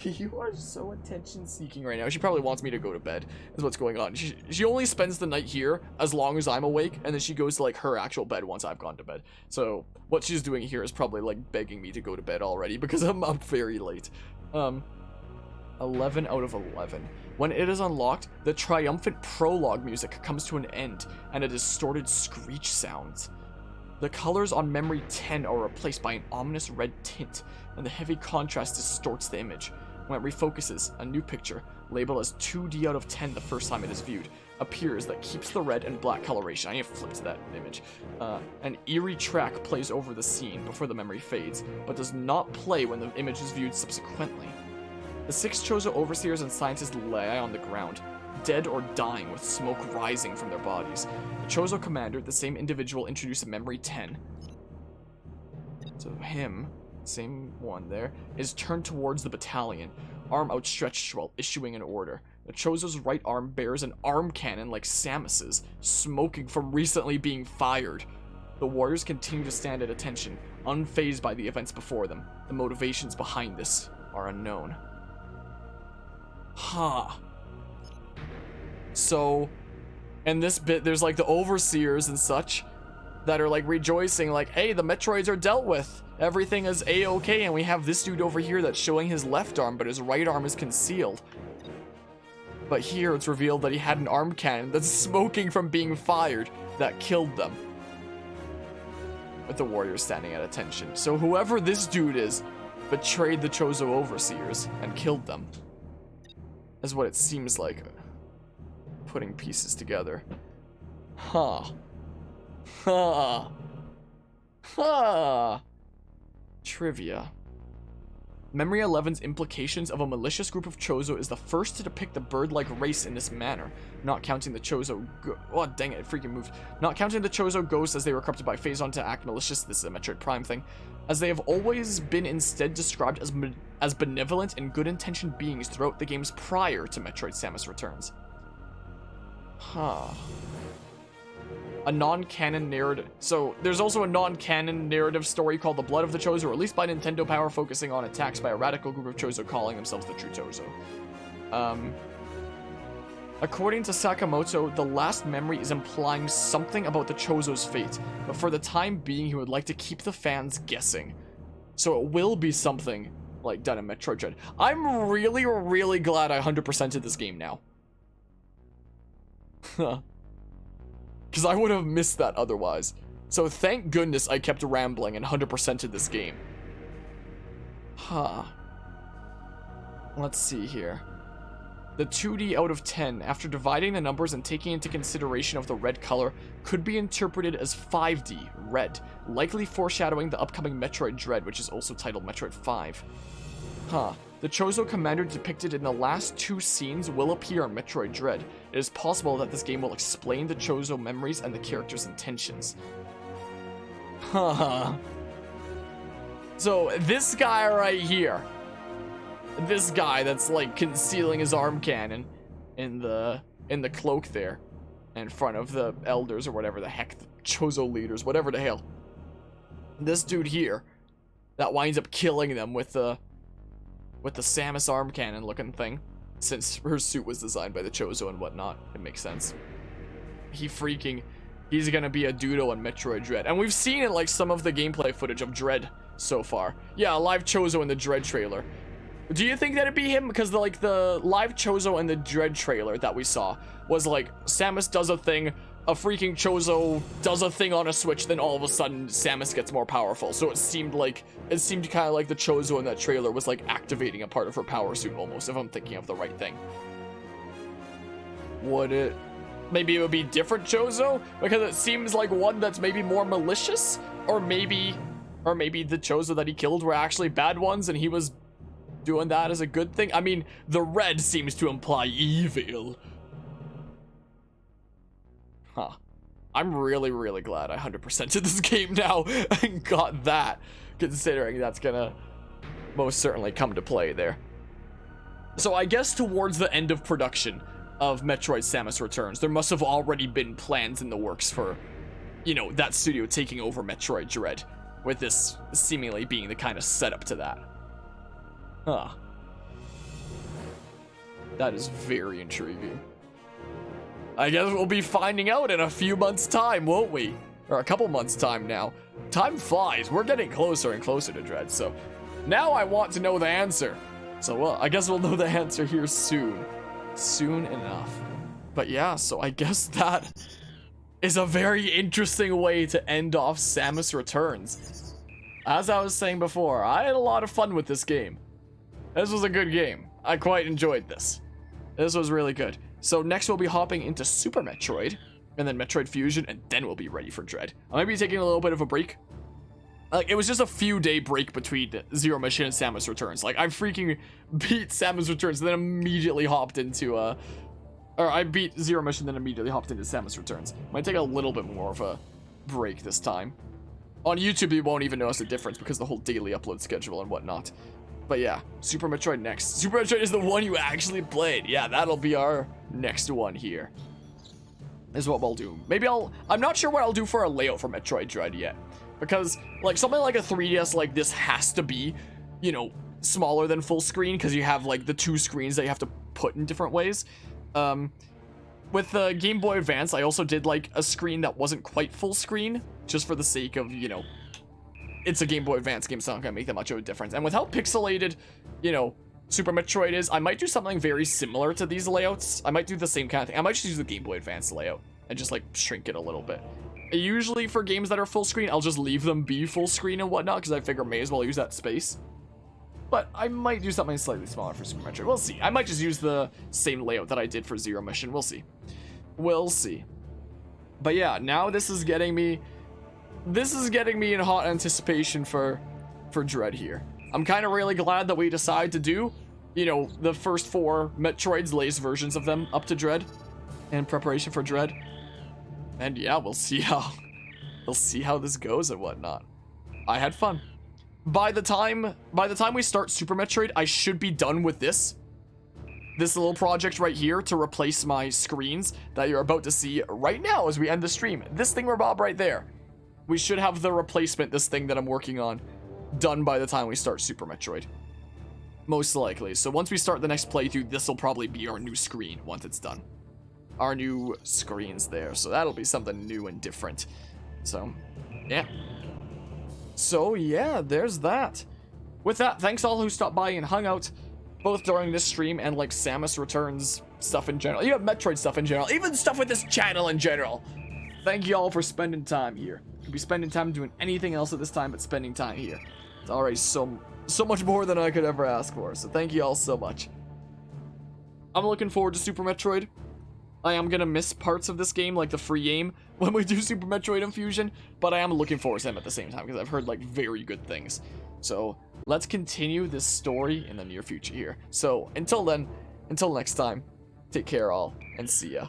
You are so attention-seeking right now. She probably wants me to go to bed, is what's going on. She only spends the night here as long as I'm awake, and then she goes to, like, her actual bed once I've gone to bed. So, what she's doing here is probably, like, begging me to go to bed already, because I'm up very late. 11 out of 11. When it is unlocked, the triumphant prologue music comes to an end, and a distorted screech sounds. The colors on Memory 10 are replaced by an ominous red tint, and the heavy contrast distorts the image. When it refocuses, a new picture, labeled as 2D out of 10 the first time it is viewed, appears that keeps the red and black coloration. I need to flip to that image. An eerie track plays over the scene before the memory fades, but does not play when the image is viewed subsequently. The 6 Chozo overseers and scientists lie on the ground, dead or dying with smoke rising from their bodies. The Chozo commander, the same individual introduced in Memory 10, so him, same one there, is turned towards the battalion, arm outstretched while issuing an order. The Chozo's right arm bears an arm cannon like Samus's, smoking from recently being fired. The warriors continue to stand at attention, unfazed by the events before them. The motivations behind this are unknown. So, in this bit, there's like the overseers and such that are like rejoicing, like, hey, the Metroids are dealt with. Everything is a-okay, and we have this dude over here that's showing his left arm, but his right arm is concealed. But here it's revealed that he had an arm cannon that's smoking from being fired that killed them. With the warriors standing at attention. So whoever this dude is betrayed the Chozo overseers and killed them. Is what it seems like. Putting pieces together. Trivia. Memory 11's implications of a malicious group of Chozo is the first to depict the bird-like race in this manner, not counting the Chozo oh dang it, it freaking moved. Not counting the Chozo ghosts as they were corrupted by Phazon to act malicious, this is a Metroid Prime thing, as they have always been instead described as benevolent and good-intentioned beings throughout the games prior to Metroid Samus Returns. A non-canon narrative. So, there's also a non-canon narrative story called The Blood of the Chozo, released by Nintendo Power, focusing on attacks by a radical group of Chozo calling themselves the True Chozo. According to Sakamoto, the last memory is implying something about the Chozo's fate, but for the time being, he would like to keep the fans guessing. So it will be something like done in Metroid Dread. I'm really, really glad I 100%ed this game now. Because I would have missed that otherwise. So thank goodness I kept rambling and 100%ed this game. Let's see here. The 2D out of 10, after dividing the numbers and taking into consideration of the red color, could be interpreted as 5D, red, likely foreshadowing the upcoming Metroid Dread, which is also titled Metroid 5. Huh. The Chozo commander depicted in the last 2 scenes will appear in Metroid Dread. It is possible that this game will explain the Chozo memories and the character's intentions. Huh. So, this guy right here. This guy that's like concealing his arm cannon in the cloak there in front of the elders or whatever the heck, the Chozo leaders, whatever the hell. This dude here that winds up killing them with the Samus arm cannon looking thing, since her suit was designed by the Chozo and whatnot. It makes sense. He's gonna be a Dudo in Metroid Dread. And we've seen it like some of the gameplay footage of Dread so far. Yeah, a live Chozo in the Dread trailer. Do you think that'd be him? Because the live Chozo in the Dread trailer that we saw was like Samus does a thing, a freaking Chozo does a thing on a switch, then all of a sudden Samus gets more powerful. So it seemed kind of like the Chozo in that trailer was like activating a part of her power suit almost, if I'm thinking of the right thing. Maybe it would be different Chozo? Because it seems like one that's maybe more malicious, or maybe the Chozo that he killed were actually bad ones and he was doing that as a good thing. I mean, the red seems to imply evil. Huh. I'm really, really glad I 100%ed this game now and got that, considering that's gonna most certainly come to play there. So I guess towards the end of production of Metroid Samus Returns, there must have already been plans in the works for, you know, that studio taking over Metroid Dread, with this seemingly being the kind of setup to that. Huh. That is very intriguing. I guess we'll be finding out in a few months' time, won't we? Or a couple months' time now. Time flies. We're getting closer and closer to Dread, so now I want to know the answer. So, well, I guess we'll know the answer here soon. Soon enough. But yeah, so I guess that is a very interesting way to end off Samus Returns. As I was saying before, I had a lot of fun with this game. This was a good game. I quite enjoyed this. This was really good. So next we'll be hopping into Super Metroid, and then Metroid Fusion, and then we'll be ready for Dread. I might be taking a little bit of a break. Like, it was just a few day break between Zero Mission and Samus Returns. Like, I freaking beat Samus Returns, and then immediately hopped into, or I beat Zero Mission, then immediately hopped into Samus Returns. Might take a little bit more of a break this time. On YouTube, you won't even notice a difference because the whole daily upload schedule and whatnot. But yeah, Super Metroid next. Super Metroid is the one you actually played. Yeah, that'll be our next one here. Is what we'll do. Maybe I'm not sure what I'll do for a layout for Metroid Dread yet. Because, like, something like a 3DS like this has to be, you know, smaller than full screen, because you have, like, the 2 screens that you have to put in different ways. With the Game Boy Advance, I also did, like, a screen that wasn't quite full screen, just for the sake of, you know, it's a Game Boy Advance game, so it's not gonna make that much of a difference. And with how pixelated, you know, Super Metroid is, I might do something very similar to these layouts. I might do the same kind of thing. I might just use the Game Boy Advance layout and just, like, shrink it a little bit. Usually for games that are full screen, I'll just leave them be full screen and whatnot, because I figure may as well use that space. But I might do something slightly smaller for Super Metroid. We'll see. I might just use the same layout that I did for Zero Mission. We'll see. We'll see. But yeah, now this is getting me in hot anticipation for Dread here. I'm kind of really glad that we decided to do, you know, the first 4 Metroids, latest versions of them, up to Dread, in preparation for Dread. And yeah, we'll see how this goes and whatnot. I had fun. By the time we start Super Metroid, I should be done with this little project right here to replace my screens that you're about to see right now as we end the stream. This thingamabob right there. We should have the replacement, this thing that I'm working on, done by the time we start Super Metroid. Most likely. So once we start the next playthrough, this will probably be our new screen once it's done. Our new screens there. So that'll be something new and different. So, yeah. So, yeah, there's that. With that, thanks all who stopped by and hung out, both during this stream and, like, Samus Returns stuff in general. You have Metroid stuff in general. Even stuff with this channel in general. Thank you all for spending time here. Could be spending time doing anything else at this time but spending time here. It's already so much more than I could ever ask for. So thank you all so much. I'm looking forward to Super Metroid. I am gonna miss parts of this game, like the free aim, when we do Super Metroid Infusion, but I am looking forward to them at the same time, because I've heard, like, very good things. So, let's continue this story in the near future here. So, until then, until next time, take care all, and see ya.